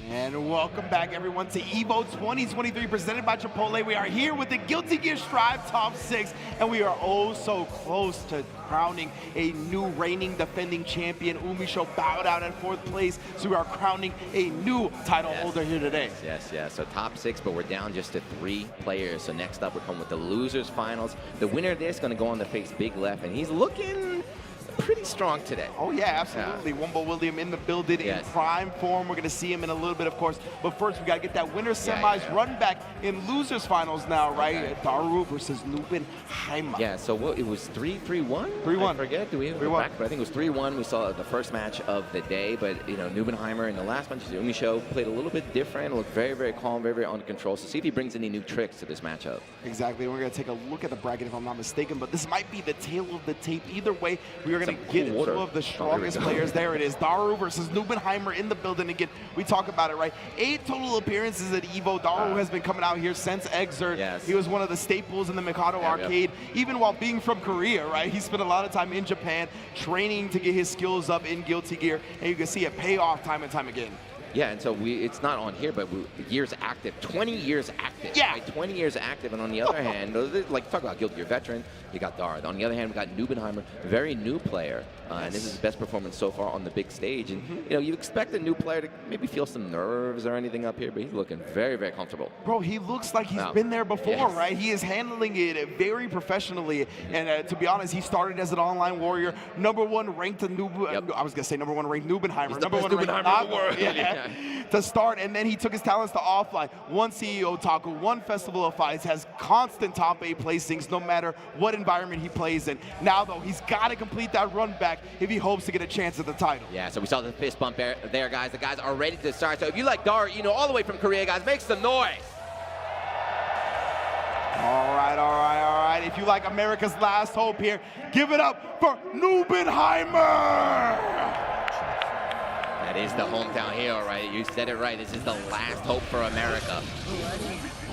And welcome back, everyone, to EVO 2023, presented by Chipotle. We are here with the Guilty Gear Strive Top 6, and we are oh so close to crowning a new reigning defending champion. UMISHO bowed out at 4th place, so we are crowning a new title holder here today. Yes. So top 6, but we're down just to 3 players. So next up, we're coming with the losers finals. The winner of this is going to go on to face Big Leffen. He's looking pretty strong today. Oh yeah, absolutely. Wumbo William in the building in prime form. We're going to see him in a little bit, of course. But first, we got to get that winner semis run back in losers finals now, right? Daru versus NBNHMR. Yeah, so what, it was 3-3-1? 3-1. I forget. Do we have 3-1? But I think it was 3-1. We saw the first match of the day, but you know, NBNHMR in the last match, UMISHO played a little bit different, looked very, very calm, very, very under control. So see if he brings any new tricks to this matchup. Exactly. We're going to take a look at the bracket if I'm not mistaken, but this might be the tail of the tape. Either way, we are going to get two of the strongest players. There it is. Daru versus NBNHMR in the building. Again, we talk about it, right? 8 total appearances at EVO. Daru has been coming out here since Exert. He was one of the staples in the Mikado arcade, even while being from Korea, right? He spent a lot of time in Japan training to get his skills up in Guilty Gear, and you can see it pay off time and time again. Yeah, and so it's not on here, but years active, 20 years active. Yeah. Right? 20 years active, and on the other hand, like talk about Guilty Gear veteran, you got Daru. On the other hand, we got NBNHMR, very new player, and this is his best performance so far on the big stage. And you know, you expect a new player to maybe feel some nerves or anything up here, but he's looking very, very comfortable. Bro, he looks like he's been there before, right? He is handling it very professionally, and to be honest, he started as an online warrior, #1 ranked I was gonna say #1 ranked NBNHMR, he's the best NBNHMR in the world. To start, and then he took his talents to offline. One CEO Otaku, one Festival of Fights, has constant top 8 placings no matter what environment he plays in. Now though, he's got to complete that run back if he hopes to get a chance at the title. Yeah, so we saw the fist bump there, guys. The guys are ready to start. So if you like Daru, you know, all the way from Korea, guys, make some noise. All right. If you like America's last hope here, give it up for NBNHMR. That is the hometown hero, right? You said it right. This is the last hope for America.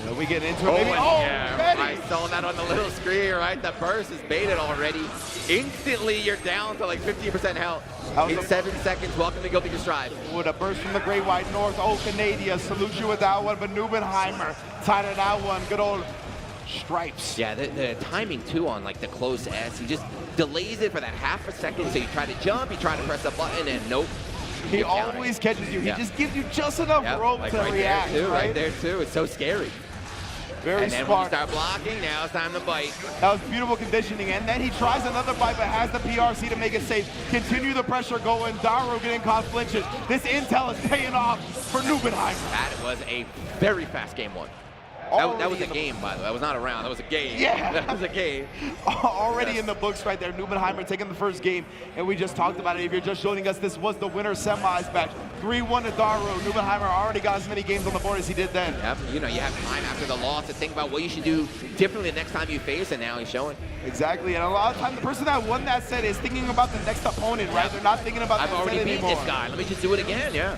When we get into it, I saw that on the little screen, right? The burst is baited already. Instantly, you're down to like 15% health. In 7 seconds, welcome to Guilty Gear Strive. With a burst from the Great White North, Canada salute you with that one, but NBNHMR tied it that one. Good old stripes. Yeah, the timing too on like the close S, he just delays it for that half a second. So you try to jump, you try to press a button, and nope. He always catches you. He just gives you just enough rope to react. Right there too. It's so scary. Very and then smart. When you start blocking, now it's time to bite. That was beautiful conditioning. And then he tries another bite, but has the PRC to make it safe. Continue the pressure going. Daru getting caught flinching. This intel is paying off for NBNHMR. That was a very fast game 1. That was a game, by the way. That was not a round. That was a game. Yeah. That was a game. Already in the books right there. Numenheimer taking the first game, and we just talked about it. If you're just joining us, this was the winner semis match. 3-1 to Daru. Numenheimer already got as many games on the board as he did then. Yep. You know, you have time after the loss to think about what you should do differently the next time you face, and now he's showing. Exactly, and a lot of times the person that won that set is thinking about the next opponent, right? They're not thinking about I've that already set beat anymore. this guy. Let me just do it again, yeah.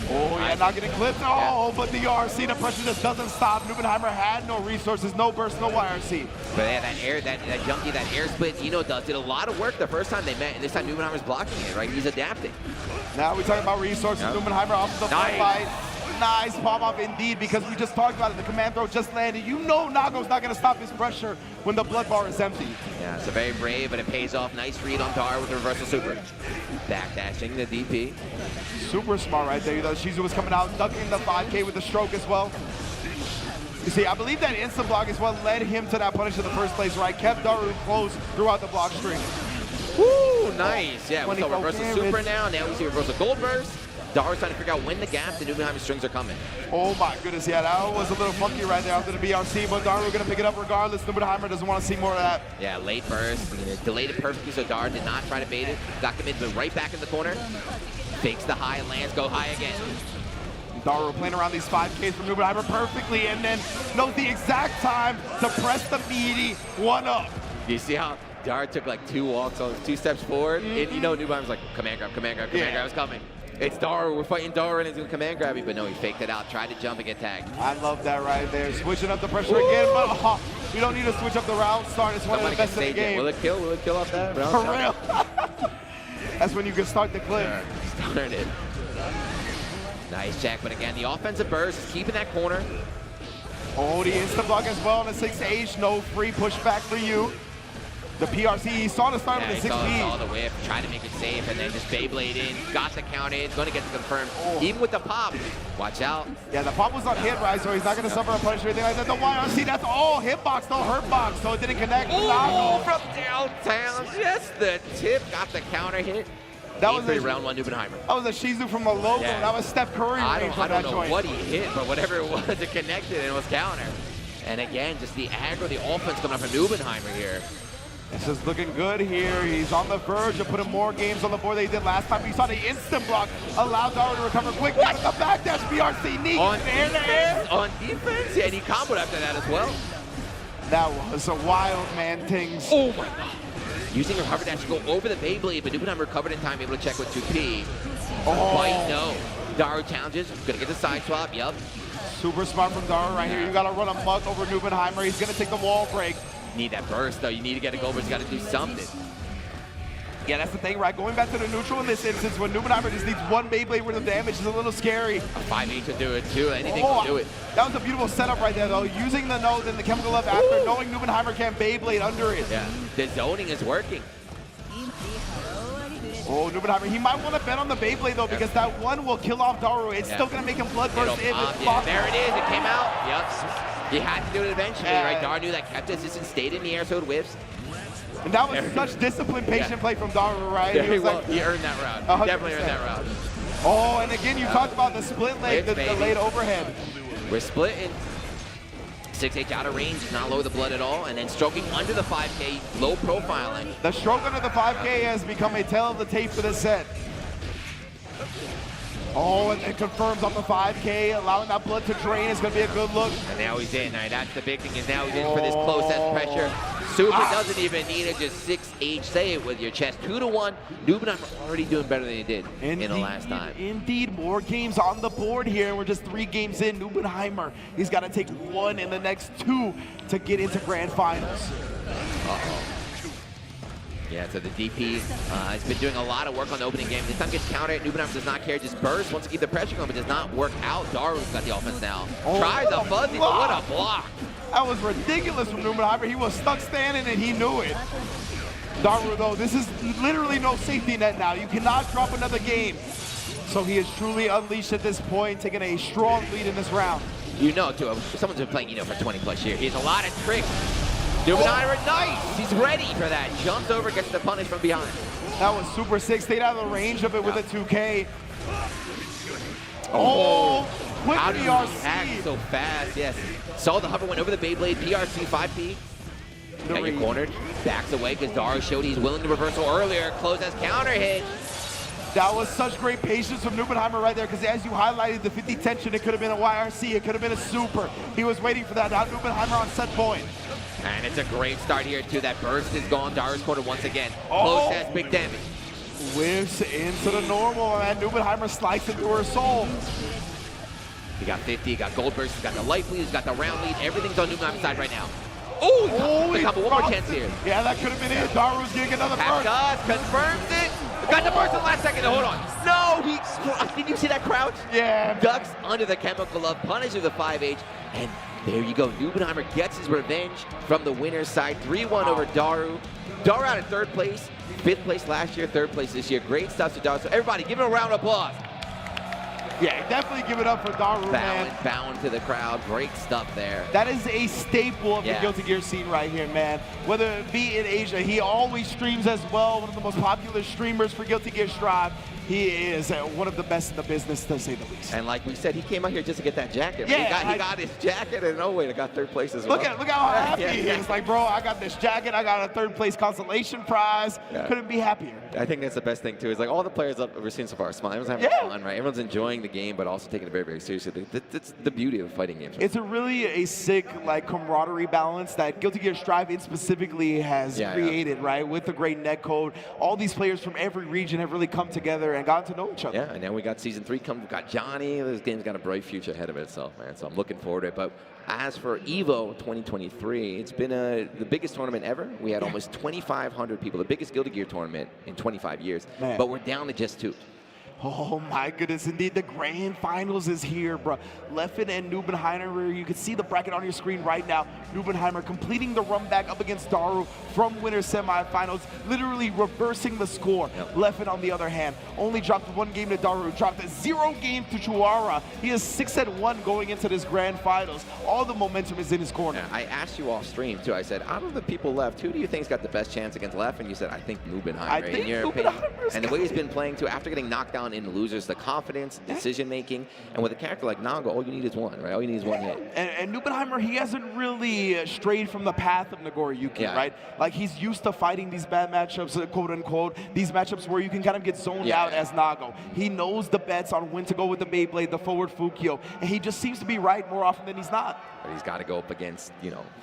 Oh, yeah, not getting clipped. Oh, but the RC, the pressure just doesn't stop. Numenheimer had no resources, no burst, no YRC. But yeah, that junkie, that air split, did a lot of work the first time they met, and this time Numenheimer's blocking it, right? He's adapting. Now we're talking about resources. Yep. Numenheimer off the front fight. Nice pop off indeed, because we just talked about it. The command throw just landed. You know Nago's not going to stop his pressure when the blood bar is empty. Yeah, it's a very brave, but it pays off. Nice read on Daru with the reversal super. Backdashing the DP. Super smart right there. Shizu was coming out, ducking the 5K with the stroke as well. You see, I believe that instant block is what led him to that punish in the first place, right? Kept Daru close throughout the block string. Woo, nice. Yeah, we saw reversal super now. Now we see reversal gold burst. Daru's trying to figure out when the gap, the Numenheimer strings are coming. Oh my goodness, yeah, that was a little funky right there after the BRC, but Daru gonna pick it up regardless. Numenheimer doesn't want to see more of that. Yeah, late burst, delayed it perfectly, so Daru did not try to bait it. Got committed, but right back in the corner. Fakes the high, lands, go high again. Daru playing around these 5Ks from Numenheimer perfectly, and then knows the exact time to press the meaty one up. You see how Daru took like 2 steps forward? And Numenheimer's like, command grab is coming. It's Daru, we're fighting Daru, and he's gonna command grab you, but no, he faked it out, tried to jump and get tagged. I love that right there, switching up the pressure again, but you don't need to switch up the round start. It's one of the best in the game. Will it kill off that round For real. That's when you can start the clip. Yeah, start it. Nice check, but again, the offensive burst is keeping that corner. Oh, the instant block as well on the 6H, no free pushback for you. The PRC, he saw the start with the 6P. He saw the whip, tried to make it safe, and then just Beyblade in, got the count in, going to get the confirm. Even with the pop, watch out. Yeah, the pop was on hit, right, so he's not going to suffer a punish or anything like that. The YRC, that's all hitbox, no hurt box, so it didn't connect. Oh, from downtown, just the tip, got the counter hit. That was a round 1 Numenheimer. That was a Shizu from the logo. Yeah. That was Steph Curry range I from that don't know joint. what he hit, but whatever it was, it connected and it was counter. And again, just the aggro, the offense coming up from Numenheimer here. This is looking good here. He's on the verge of putting more games on the board than he did last time. We saw the instant block allow Daru to recover quickly. With the backdash BRC knee. On air to air. On defense, yeah, and he comboed after that as well. That was a wild man things. Oh my god. Using a recover dash to go over the Beyblade, but Numenheimer recovered in time, able to check with 2P. Bite, no. Daru challenges, gonna get the side swap, yup. Super smart from Daru right here. You gotta run a muck over Numenheimer. He's gonna take the wall break. Need that burst though, you need to get a go, but you gotta do something. Yeah, that's the thing, right? Going back to the neutral in this instance, when Numenheimer just needs one Beyblade worth of damage is a little scary. A 5-8 to do it too, anything will do it. That was a beautiful setup right there though. Using the nose and the chemical love after, knowing Numenheimer can't Beyblade under it. Yeah, the zoning is working. Oh, Numenheimer, he might want to bet on the Beyblade though, because that one will kill off Daru. It's still gonna make him blood burst if it's possible. There it is, it came out. Yep. He had to do it eventually, right? Daru knew that kept distance, stayed in the air, so it whiffs. And that was such disciplined, patient play from Daru, right? He earned that round. 100%. Definitely earned that round. Oh, and again, you talked about the split leg, the delayed overhead. We're splitting. 6H out of range, not low the blood at all, and then stroking under the 5K, low profiling. The stroke under the 5K has become a tale of the tape for this set. Oh, and it confirms on the 5K, allowing that blood to drain is going to be a good look. And now he's in. Right, that's the big thing, is now he's in for this close-test pressure. Super doesn't even need it, just 6H, say it with your chest. 2-1. Numenheimer already doing better than he did in the last time. Indeed, more games on the board here. We're just 3 games in. Numenheimer, he's got to take 1 in the next 2 to get into grand finals. Uh-oh. Yeah, so the DP has been doing a lot of work on the opening game. This time gets countered. Numenheimer does not care, just bursts, wants to keep the pressure going, but does not work out. Daru's got the offense now. Tries a fuzzy, but what a block. That was ridiculous from Numenheimer. He was stuck standing and he knew it. Daru, though, this is literally no safety net now. You cannot drop another game. So he is truly unleashed at this point, taking a strong lead in this round. You know, too, someone's been playing for 20+ years. He has a lot of tricks. Numenheimer, nice! He's ready for that. Jumps over, gets the punish from behind. That was super sick. Stayed out of the range of it with a 2K. Oh, with How the did he PRC. react so fast? Yes. Saw the hover, went over the Beyblade, PRC 5P. Got you cornered, backs away because Daru showed he's willing to reversal earlier. Close as counter hit. That was such great patience from Nubenheimer right there, because as you highlighted the 50 tension, it could have been a YRC, it could have been a super. He was waiting for that. Now Nubenheimer on set point. And it's a great start here too. That burst is gone. Daru's corner once again. Close as big damage. Whiffs into the normal, and Nubenheimer sliced into her soul. He got 50, he got gold burst, he's got the life lead, he's got the round lead. Everything's on Nubenheimer's side right now. Oh, the combo. One more chance here. Yeah, that could have been it. Daru's getting another burst. Does, confirms it. Got the burst in the last second. Hold on. No, did you see that crouch? Yeah. Ducks under the chemical glove, punishes the 5H, and there you go. Nubenheimer gets his revenge from the winner's side. 3-1 over Daru. Daru out in third place. 5th place last year, 3rd place this year. Great stuff to Daru. So everybody, give him a round of applause. Yeah, definitely give it up for Daru, man. Bowing to the crowd. Great stuff there. That is a staple of the Guilty Gear scene right here, man. Whether it be in Asia, he always streams as well. One of the most popular streamers for Guilty Gear Strive. He is one of the best in the business, to say the least. And like we said, he came out here just to get that jacket. Yeah, he got his jacket, and oh wait, I got 3rd place as well. Look how happy he is. Like, bro, I got this jacket. I got a 3rd place consolation prize. Couldn't be happier. I think that's the best thing too. Is like all the players up we're seeing so far are smiling. Everyone's having fun, right? Everyone's enjoying the game, but also taking it very, very seriously. That's the beauty of fighting games. Right? It's really a sick like camaraderie balance that Guilty Gear Strive specifically has created, right? With the great netcode, all these players from every region have really come together and gotten to know each other. Yeah, and now we got Season 3 coming. We got Johnny. This game's got a bright future ahead of itself, man. So I'm looking forward to it. But as for EVO 2023, it's been the biggest tournament ever. We had almost 2,500 people, the biggest Guilty Gear tournament in 25 years. Man. But we're down to just 2. Oh my goodness, indeed. The grand finals is here, bro. Leffen and Nubenheimer, you can see the bracket on your screen right now. Nubenheimer completing the run back up against Daru from winner semifinals, literally reversing the score. Leffen, on the other hand, only dropped 1 game to Daru, dropped 0 game to Tyurara. He is 6-1 going into this grand finals. All the momentum is in his corner. Yeah, I asked you off stream, too. I said, out of the people left, who do you think's got the best chance against Leffen? You said, I think Nubenheimer. I think Nubenheimer's and the way he's been playing, too, after getting knocked down in the losers, the confidence, decision-making, and with a character like Nago, all you need is 1, right? All you need is 1 hit. And Nubenheimer, he hasn't really strayed from the path of Nagoriyuki, right? Like, he's used to fighting these bad matchups, quote-unquote, these matchups where you can kind of get zoned out as Nago. He knows the bets on when to go with the Beyblade, the forward Fukyo, and he just seems to be right more often than he's not. But he's got to go up against,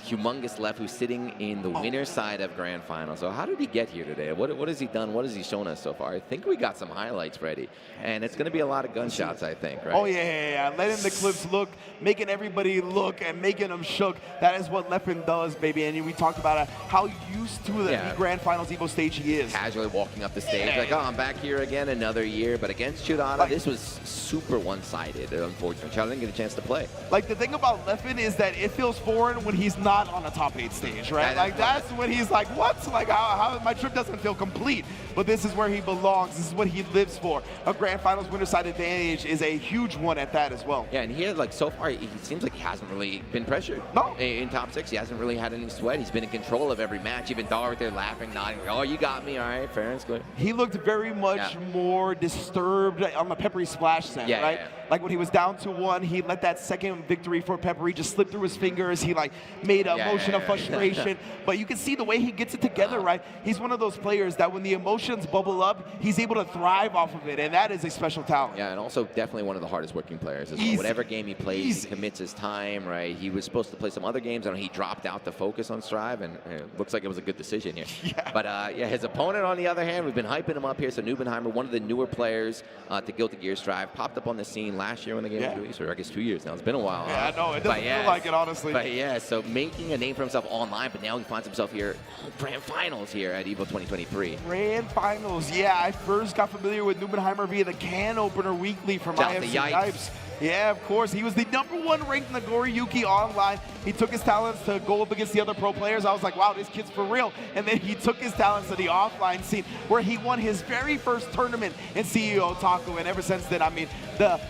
humongous Leff, who's sitting in the winner's side of Grand Final. So how did he get here today? What has he done? What has he shown us so far? I think we got some highlights ready. And it's going to be a lot of gunshots, I think, right? Oh, yeah. Letting the clips look, making everybody look, and making them shook. That is what Leffen does, baby. And we talked about how used to the Grand Finals Evo stage he is. Casually walking up the stage, like, oh, I'm back here again another year. But against Tyurara, this was super one-sided, unfortunately. Tyurara didn't get a chance to play. Like, the thing about Leffen is that it feels foreign when he's not on a top 8 stage, right? Like, that's when he's like, what? Like, how my trip doesn't feel complete. But this is where he belongs. This is what he lives for. A Grand Finals winner side advantage is a huge one at that as well. Yeah, and he had, like, so far, he seems like he hasn't really been pressured. No. In top 6, he hasn't really had any sweat. He's been in control of every match. Even Daru there laughing, nodding, like, oh, you got me. All right, fair and square. He looked very much more disturbed on the Peppery Splash set, right? Like when he was down to 1, he let that second victory for Peppery just slip through his fingers. He like made a motion of frustration. But you can see the way he gets it together, right? He's one of those players that when the emotions bubble up, he's able to thrive off of it, and that is a special talent. Yeah, and also definitely one of the hardest working players as well. Whatever game he plays, he commits his time, right? He was supposed to play some other games, and he dropped out to focus on Strive, and it looks like it was a good decision here. But his opponent, on the other hand, we've been hyping him up here. So Nubenheimer, one of the newer players to Guilty Gear Strive, popped up on the scene last year when the game was released, or I guess 2 years now. It's been a while. Yeah, I know. It doesn't feel like it, honestly. But yeah, so making a name for himself online, but now he finds himself here, Grand Finals here at EVO 2023. Grand Finals, yeah. I first got familiar with Nubenheimer via the can opener weekly from IFC Yipes. Yeah, of course. He was the #1 ranked Nagoriyuki online. He took his talents to go up against the other pro players. I was like, wow, this kid's for real. And then he took his talents to the offline scene where he won his very first tournament in CEO Otaku. And ever since then, I mean, the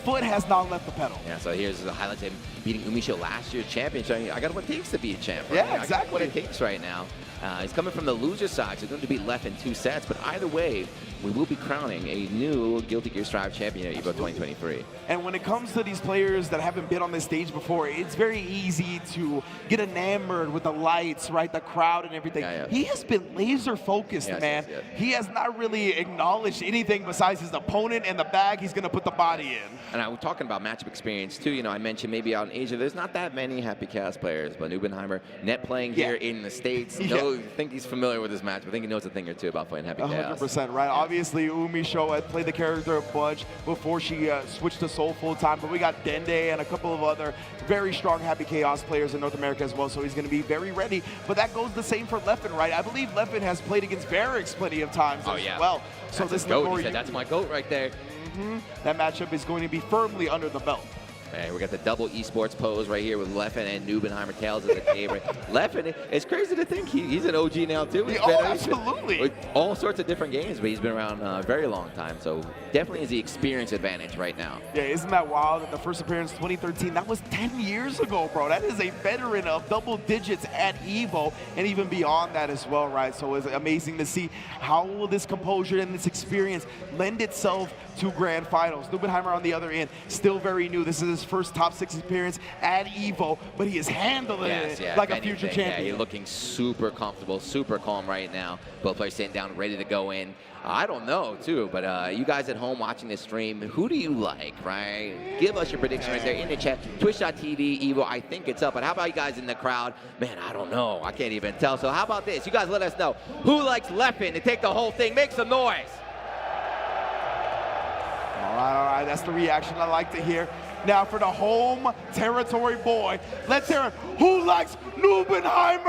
foot has not left the pedal. Yeah, so here's the highlights of him beating UMISHO last year's champion, showing I got what it takes to be a champ. Right? Yeah, I got exactly. what it takes right now. He's coming from the loser side, so he's going to beat Leffen in 2 sets. But either way, we will be crowning a new Guilty Gear Strive champion at EVO 2023. And when it comes to these players that haven't been on this stage before, it's very easy to get enamored with the lights, right, the crowd and everything. He has been laser focused, man. He has not really acknowledged anything besides his opponent and the bag he's going to put the body in. And I was talking about matchup experience too. You know, I mentioned maybe out in Asia, there's not that many Happy Chaos players, but Nubenheimer, net playing here in the States, I think he's familiar with this match. I think he knows a thing or two about playing Happy Chaos. 100%, right? Obviously, UMISHO had played the character a bunch before she switched to Soul full time, but we got Dende and a couple of other very strong Happy Chaos players in North America as well, so he's going to be very ready. But that goes the same for Leffen, right? I believe Leffen has played against Verix plenty of times as well. So that's this goat. He said, that's my goat right there. That matchup is going to be firmly under the belt. Hey, we got the double esports pose right here with Leffen and Nubenheimer tails at the table. Leffen, it's crazy to think he's an OG now too. Absolutely. With all sorts of different games, but he's been around a very long time. So definitely is the experience advantage right now. Yeah, isn't that wild? That the first appearance 2013, that was 10 years ago, bro. That is a veteran of double digits at EVO and even beyond that as well, right? So it's amazing to see how will this composure and this experience lend itself to grand finals. Nubenheimer on the other end, still very new. This is his first top 6 appearance at EVO, but he is handling it like a future champion. Yeah, he's looking super comfortable, super calm right now. Both players sitting down, ready to go in. I don't know, too, but you guys at home watching this stream, who do you like, right? Give us your prediction right there in the chat. Twitch.tv, EVO, I think it's up. But how about you guys in the crowd? Man, I don't know. I can't even tell. So how about this? You guys let us know. Who likes Leffen to take the whole thing? Make some noise. All right, that's the reaction I like to hear. Now for the home territory boy, let's hear it. Who likes Nubenheimer?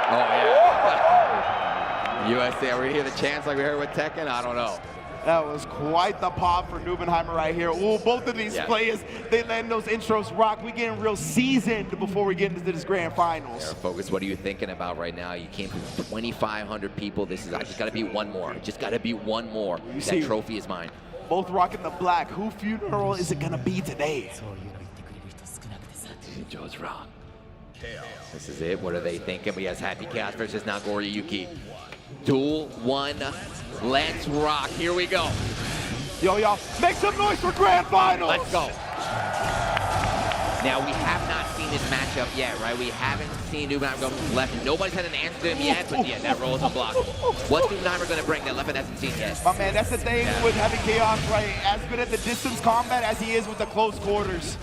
Oh, yeah. USA, are we hear the chants like we heard with Tekken? I don't know. That was quite the pop for Nubenheimer right here. Ooh, both of these players, they land those intros rock. We getting real seasoned before we get into this grand finals. Yeah, Focus, what are you thinking about right now? You came through 2,500 people. I just got to beat one more. Just got to beat one more. That trophy is mine. Both rocking the black. Who funeral is it going to be today? Joe's wrong. This is it. What are they thinking? We have Happy Chaos versus Nagoriyuki. Duel 1. Let's rock. Here we go. Yo, y'all, make some noise for grand finals. Let's go. Now, we have not seen this matchup yet, right? We haven't seen Nubenheimer go left. Nobody's had an answer to him yet, but yeah, that roll is unblocked. What's Nubenheimer going to bring that Leffen hasn't seen yet? My man, that's the thing with Happy Chaos, right? As good at the distance combat as he is with the close quarters.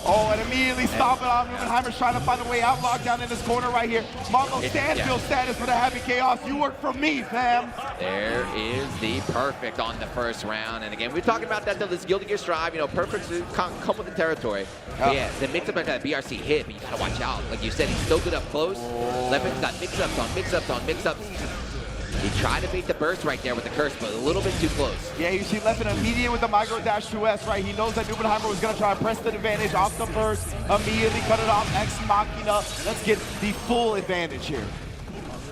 Oh, and immediately stomping on Nubenheimer's trying to find a way out, locked down in this corner right here. Mongo standstill status for the Happy Chaos. You work for me, fam. There is the perfect on the first round. And again, we're talking about that, though, this Guilty Gear Strive, you know, perfect come with the territory. But yeah, the mix-up like that BRC hit, but you gotta watch out. Like you said, he's so good up close. Leffen's got mix-ups on mix-ups on mix-ups. He tried to beat the burst right there with the curse, but a little bit too close. Yeah, you see Leffen immediate with the micro dash 2S, right? He knows that Nubenheimer was going to try to press the advantage off the burst, immediately cut it off, Ex Machina. Let's get the full advantage here.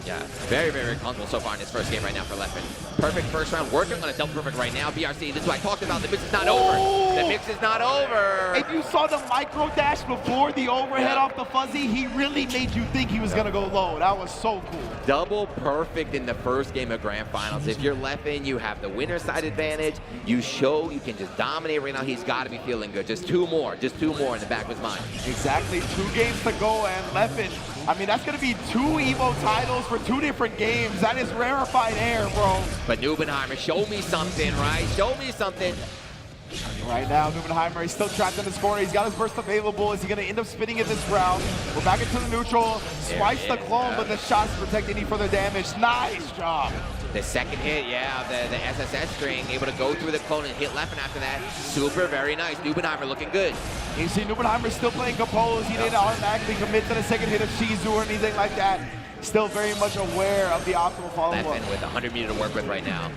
Yeah, very, very comfortable so far in his first game right now for Leffen. Perfect first round, working on a double perfect right now. BRC, this is what I talked about. The mix is not over. The mix is not over. If you saw the micro dash before the overhead off the fuzzy, he really made you think he was going to go low. That was so cool. Double perfect in the first game of grand finals. If you're Leffen, you have the winner side advantage. You show you can just dominate right now. He's got to be feeling good. Just two more in the back of his mind. Exactly, 2 games to go, and Leffen, I mean, that's going to be 2 EVO titles for 2 different games. That is rarefied air, bro. But Nubenheimer, show me something, right? Show me something. Right now, Nubenheimer, he's still trapped in this corner. He's got his burst available. Is he going to end up spinning it this round? We're back into the neutral. Swipes the clone, but the shots protect any further damage. Nice job. The second hit, the SSS string, able to go through the clone and hit Leffen after that. Super, very nice. Nubenheimer looking good. You see Nubenheimer still playing composed. He didn't automatically commit to the second hit of Shizu or anything like that. Still very much aware of the optimal follow-up. Leffen with 100 meter to work with right now.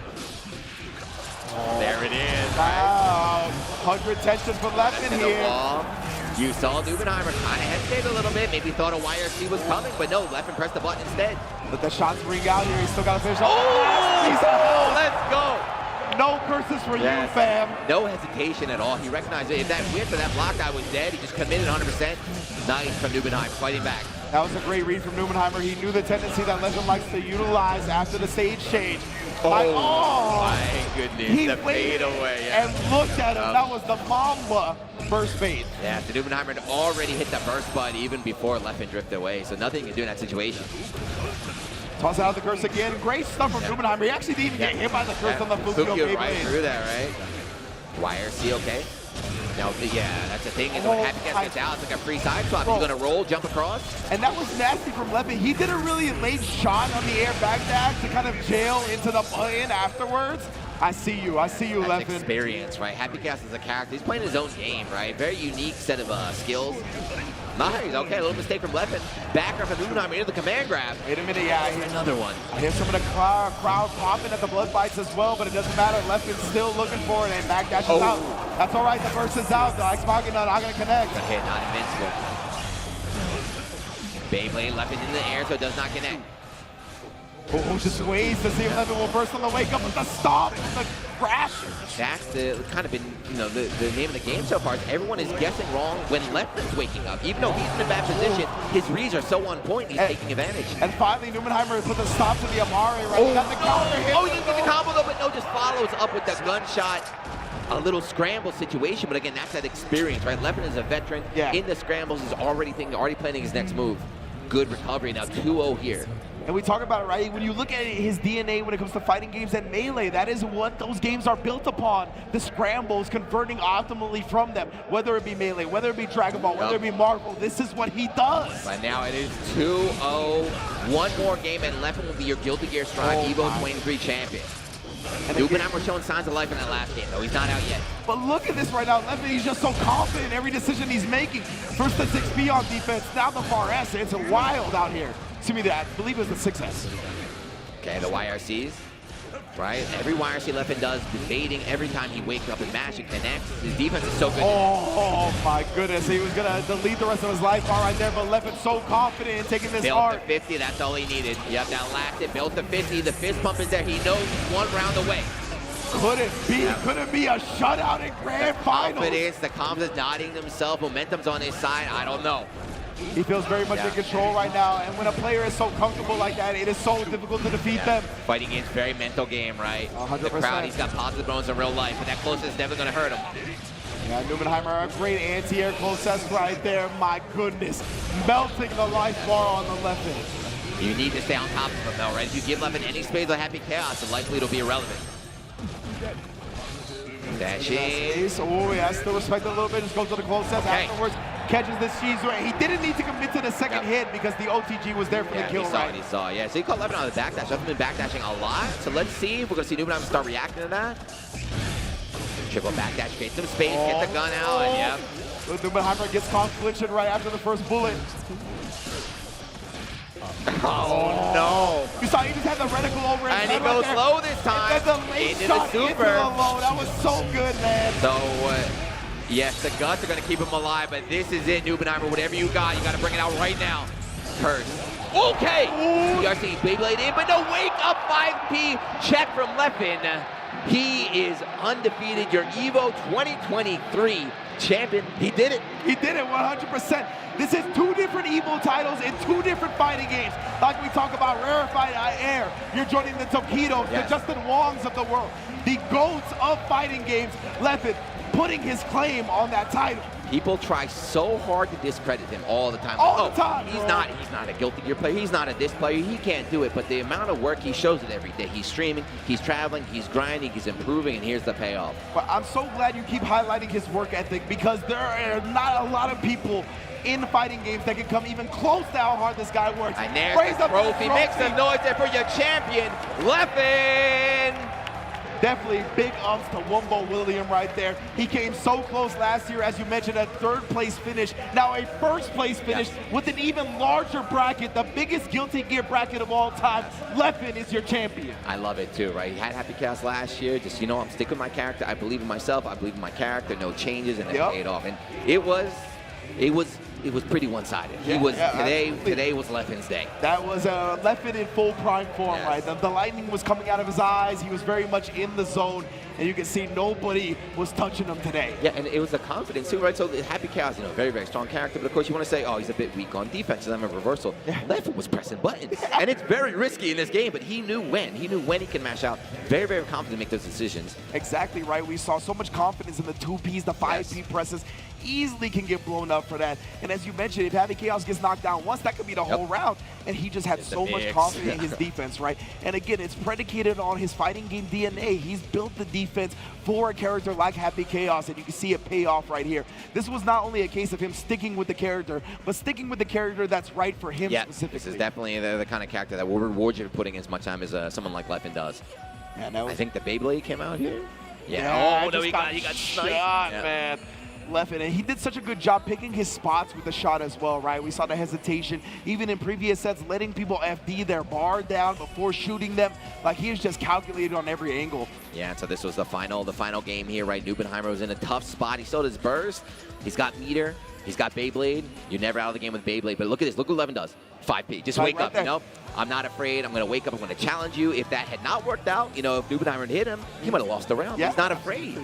There it is. Wow, 100 tension for Leffen here. You saw Nubenheimer kind of hesitate a little bit, maybe thought a YRC was coming, but no, Leffen pressed the button instead. But the shots ring out here, he's still got to finish. Oh, let's go. No curses for you, fam. No hesitation at all. He recognized it. If that whip or that block guy was dead, he just committed 100%. Nice from NBNHMR, fighting back. That was a great read from NBNHMR. He knew the tendency that Leffen likes to utilize after the stage change. My goodness, he the fade away. And looked at him. That was the Mamba burst fade. Yeah, the NBNHMR had already hit the burst button even before Leffen drifted away, so nothing you can do in that situation. Toss out the curse again. Great stuff from NBNHMR. He actually didn't even get hit by the curse on the Fukio right through that, right? YRC okay. Now, yeah, that's the thing. Is when Happy Cat gets out, it's like a free side swap. He's going to roll, jump across. And that was nasty from Leffen. He did a really late shot on the air back dash to kind of jail into the butt-in afterwards. I see you, Leffen. That's experience, right? Happy Cat is a character. He's playing his own game, right? Very unique set of skills. Nice, okay, a little mistake from Leffen. Back up from NBNHMR into the command grab. Wait a minute, yeah. Another one. I hear some of the crowd popping at the blood bites as well, but it doesn't matter. Leffen's still looking for it, and back dash is out. That's all right, the burst is out. The Ice Machina not going to connect. Okay, not invincible. Beyblade, Leffen in the air, so it does not connect. Just waits to see if Leffen will burst on the wake up with the stop, the crash. That's kind of been, the name of the game so far. Is everyone is guessing wrong when Leffen's waking up. Even though he's in a bad position, his reads are so on point, he's taking advantage. And finally, NBNHMR put the stop to the Amari, right? He got the counter hit. Oh, he didn't get the combo though, but no, just follows up with the gunshot. A little scramble situation, but again, that's that experience, right? Leffen is a veteran. In the scrambles, he's already planning his next move. Good recovery, now 2-0 here. And we talk about it, right? When you look at his DNA when it comes to fighting games and Melee, that is what those games are built upon. The scrambles, converting optimally from them. Whether it be Melee, whether it be Dragon Ball, whether it be Marvel, this is what he does. Right now it is 2-0. One more game and Leffen will be your Guilty Gear Strive Evo 23 champion. NBNHMR showing signs of life in that last game, though. He's not out yet. But look at this right now. Leffen, he's just so confident in every decision he's making. First the 6B on defense, now the far S. It's wild out here. To me, I believe it was the 6S. Okay, the YRCs, right? Every YRC Leffen does, baiting every time he wakes up and mash and connects. His defense is so good. Oh my goodness. He was going to delete the rest of his life bar right there, but Leffen's so confident in taking this hard. Built the 50, that's all he needed. Yep, that last hit, built the 50. The fist pump is there. He knows he's one round away. Could it be a shutout in grand finals? The confidence nodding himself. Momentum's on his side. I don't know. He feels very much in control right now, and when a player is so comfortable like that, it is so difficult to defeat them. Fighting game's very mental game, right? 100%. The crowd, he's got positive bonus in real life, but that close is never going to hurt him. Yeah, NBNHMR, a great anti-air close test right there. My goodness, melting the life bar on the Leffen. You need to stay on top of him, though, right? If you give Leffen any space of Happy Chaos, then likely it'll be irrelevant. Dashing. Oh, yeah, still respect a little bit. Just goes to the close test afterwards. Catches the Shizu. He didn't need to commit to the second hit because the OTG was there for the kill, right? He saw, yeah. So he caught Leffen on the backdash. Leffen's been backdashing a lot. So let's see if we're going to see NBNHMR start reacting to that. Triple backdash, create some space, get the gun out, and yep. NBNHMR gets caught flinching right after the first bullet. Oh no! You saw he just had the reticle over his head. And he goes low this time. And then the late shot into the low. That was so good, man. So, yes, the guts are going to keep him alive, but this is it, NBNHMR. Whatever you got to bring it out right now. Curse. Okay! CRC Beyblade in, but no, wake up 5P check from Leffen. He is undefeated, your EVO 2023 champion. He did it. He did it 100%. This is 2 different EVO titles in 2 different fighting games. Like we talk about rarefied air. You're joining the Tokidos, the Justin Wongs of the world, the GOATs of fighting games. Leffen putting his claim on that title. People try so hard to discredit him all the time. All the time. He's not a Guilty Gear player. He's not a this player. He can't do it. But the amount of work, he shows it every day. He's streaming, he's traveling, he's grinding, he's improving, and here's the payoff. But I'm so glad you keep highlighting his work ethic because there are not a lot of people in fighting games that can come even close to how hard this guy works. And there's the trophy. Make some noise there for your champion, Leffen. Definitely big ups to Wumbo William right there. He came so close last year, as you mentioned, a 3rd place finish. Now a 1st place finish with an even larger bracket, the biggest Guilty Gear bracket of all time. Leffen is your champion. I love it too, right? He had Happy Chaos last year. Just, I'm sticking with my character. I believe in myself. I believe in my character. No changes, and it paid off. And it was it was pretty one-sided. Today was Leffen's day. That was Leffen in full prime form, right? The lightning was coming out of his eyes. He was very much in the zone, and you can see nobody was touching him today. Yeah, and it was the confidence too, right? So Happy Chaos, very, very strong character, but of course you want to say, oh, he's a bit weak on defense, and I'm a reversal. Leffen was pressing buttons, and it's very risky in this game, but he knew when. He knew when he can mash out. Very, very confident to make those decisions. Exactly right. We saw so much confidence in the 2Ps, the 5P presses. Easily can get blown up for that. And as you mentioned, if Happy Chaos gets knocked down once, that could be the whole round. And he just had so much confidence in his defense, right? And again, it's predicated on his fighting game DNA. He's built the defense for a character like Happy Chaos, and you can see it pay off right here. This was not only a case of him sticking with the character, but sticking with the character that's right for him specifically. This is definitely the kind of character that will reward you for putting as much time as someone like Leffen does. I think the Beyblade came out here. Yeah, oh, no, he got shot, sniped. man. Leffen, and he did such a good job picking his spots with the shot as well, right? We saw the hesitation, even in previous sets, letting people FD their bar down before shooting them. Like, he is just calculated on every angle. Yeah, so this was the final game here, right? Nubenheimer was in a tough spot. He still had his burst. He's got meter. He's got Beyblade. You're never out of the game with Beyblade, but look at this. Look what Leffen does. 5P. Just wake up, you know? I'm not afraid. I'm going to wake up. I'm going to challenge you. If that had not worked out, if Nubenheimer had hit him, he might have lost the round. He's not afraid.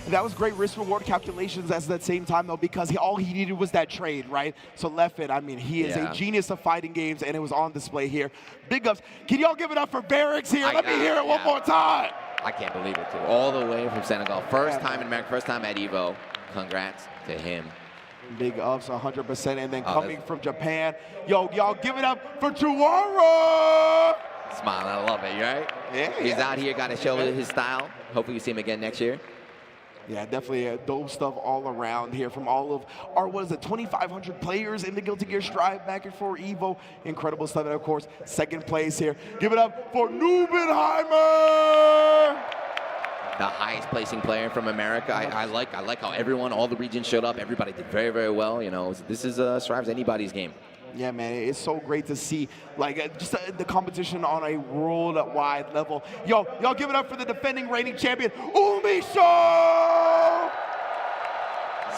That was great risk-reward calculations at the same time, though, because all he needed was that trade, right? So Leffen, I mean, he is a genius of fighting games, and it was on display here. Big ups. Can y'all give it up for Verix here? Let me hear it one more time. I can't believe it, too. All the way from Senegal. First time in America, first time at EVO. Congrats to him. Big ups, 100%. And then coming from Japan, y'all give it up for Tyurara! Smile, I love it, right? Yeah. He's out here, got to show his style. Hopefully you see him again next year. Yeah, definitely dope stuff all around here from all of our, 2,500 players in the Guilty Gear Strive back and forth EVO. Incredible stuff, and of course, second place here. Give it up for Nubenheimer! The highest placing player from America. I like how all the regions showed up. Everybody did very, very well. This is Strive's anybody's game. Yeah, man, it's so great to see, just the competition on a worldwide level. Y'all give it up for the defending reigning champion, UMISHO!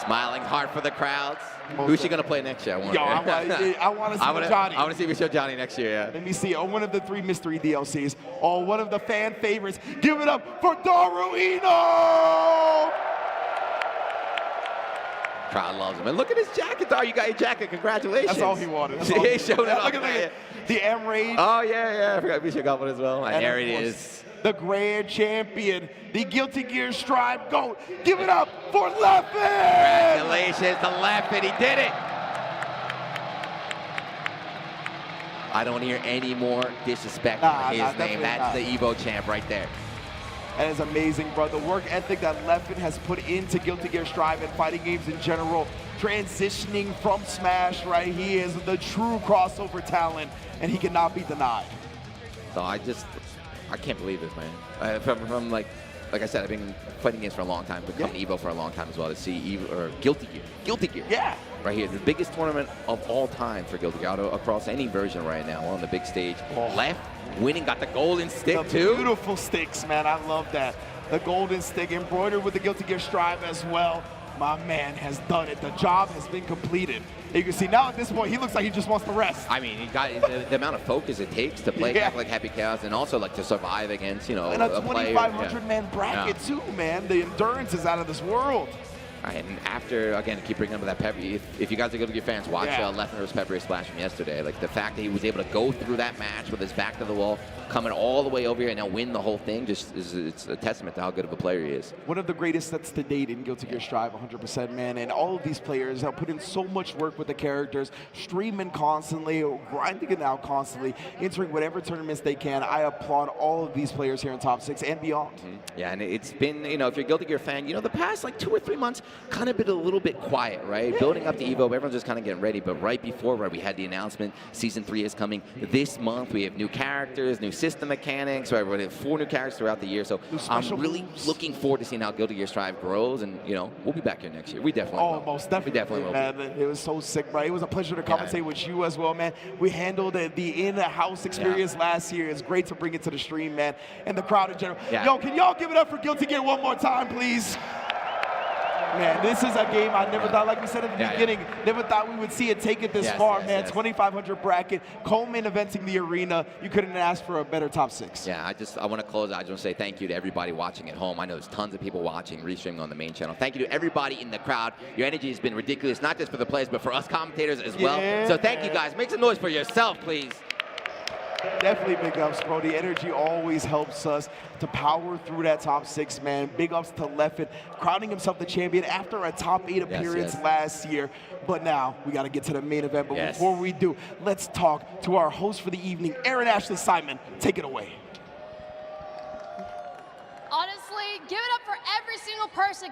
Smiling hard for the crowds. Who's she going to play next year? I want to see Johnny. I want to see if we show Johnny next year, yeah. Let me see. One of the 3 mystery DLCs. One of the fan favorites. Give it up for Daru! Crowd loves him. And look at his jacket, Daru. You got your jacket. Congratulations. That's all he wanted. He showed it off. Look at the M-Rage. Oh, yeah. I forgot Misha got one as well. And there it is. The grand champion, the Guilty Gear Strive GOAT. Give it up for Leffen! Congratulations to Leffen. He did it. I don't hear any more disrespect on his name. That's the EVO champ right there. That is amazing, bro. The work ethic that Leffen has put into Guilty Gear Strive and fighting games in general, transitioning from Smash, right? He is the true crossover talent, and he cannot be denied. So I can't believe this, man. From like I said, I've been fighting games for a long time, but coming to EVO for a long time as well to see Guilty Gear. Yeah. Right here, the biggest tournament of all time for Guilty Gear across any version right now on the big stage. Left winning, got the golden stick too. Beautiful sticks, man. I love that. The golden stick embroidered with the Guilty Gear Strive as well. My man has done it. The job has been completed. You can see now at this point, he looks like he just wants to rest. I mean, he got the amount of focus it takes to play back like Happy Chaos and also to survive against, and a 2,500 man bracket too, man. The endurance is out of this world. And after, again, keep bringing up that Pepper. If you guys are Guilty Gear fans, watch Leffen vs. Pepper Splash from yesterday. Like the fact that he was able to go through that match with his back to the wall, coming all the way over here and now win the whole thing, it's a testament to how good of a player he is. One of the greatest sets to date in Guilty Gear Strive, 100%, man. And all of these players have put in so much work with the characters, streaming constantly, grinding it out constantly, entering whatever tournaments they can. I applaud all of these players here in Top 6 and beyond. Yeah, and it's been, if you're a Guilty Gear fan, the past 2 or 3 months kind of been a little bit quiet, right? Building up to EVO, everyone's just kind of getting ready. But right before, we had the announcement, Season 3 is coming this month. We have new characters, new system mechanics, right? We have 4 new characters throughout the year. So I'm really looking forward to seeing how Guilty Gear Strive grows. And, we'll be back here next year. We definitely will. Most definitely. We definitely will. Man, it was so sick, bro. It was a pleasure to commentate with you as well, man. We handled the in-house experience last year. It's great to bring it to the stream, man, and the crowd in general. Yo, can y'all give it up for Guilty Gear one more time, please? Man, this is a game I never thought, like we said at the beginning, never thought we would see it take it this far, man. 2,500 bracket, co-main eventing the arena. You couldn't ask for a better top 6. Yeah, I want to close out. I just want to say thank you to everybody watching at home. I know there's tons of people watching, restreaming on the main channel. Thank you to everybody in the crowd. Your energy has been ridiculous, not just for the players, but for us commentators as well. So thank you guys. Make some noise for yourself, please. Definitely big ups, bro. The energy always helps us to power through that top 6, man. Big ups to Leffen, crowning himself the champion after a top 8 appearance last year. But now we got to get to the main event. But before we do, let's talk to our host for the evening, Aaron Ashley Simon. Take it away. Honestly, give it up for every single person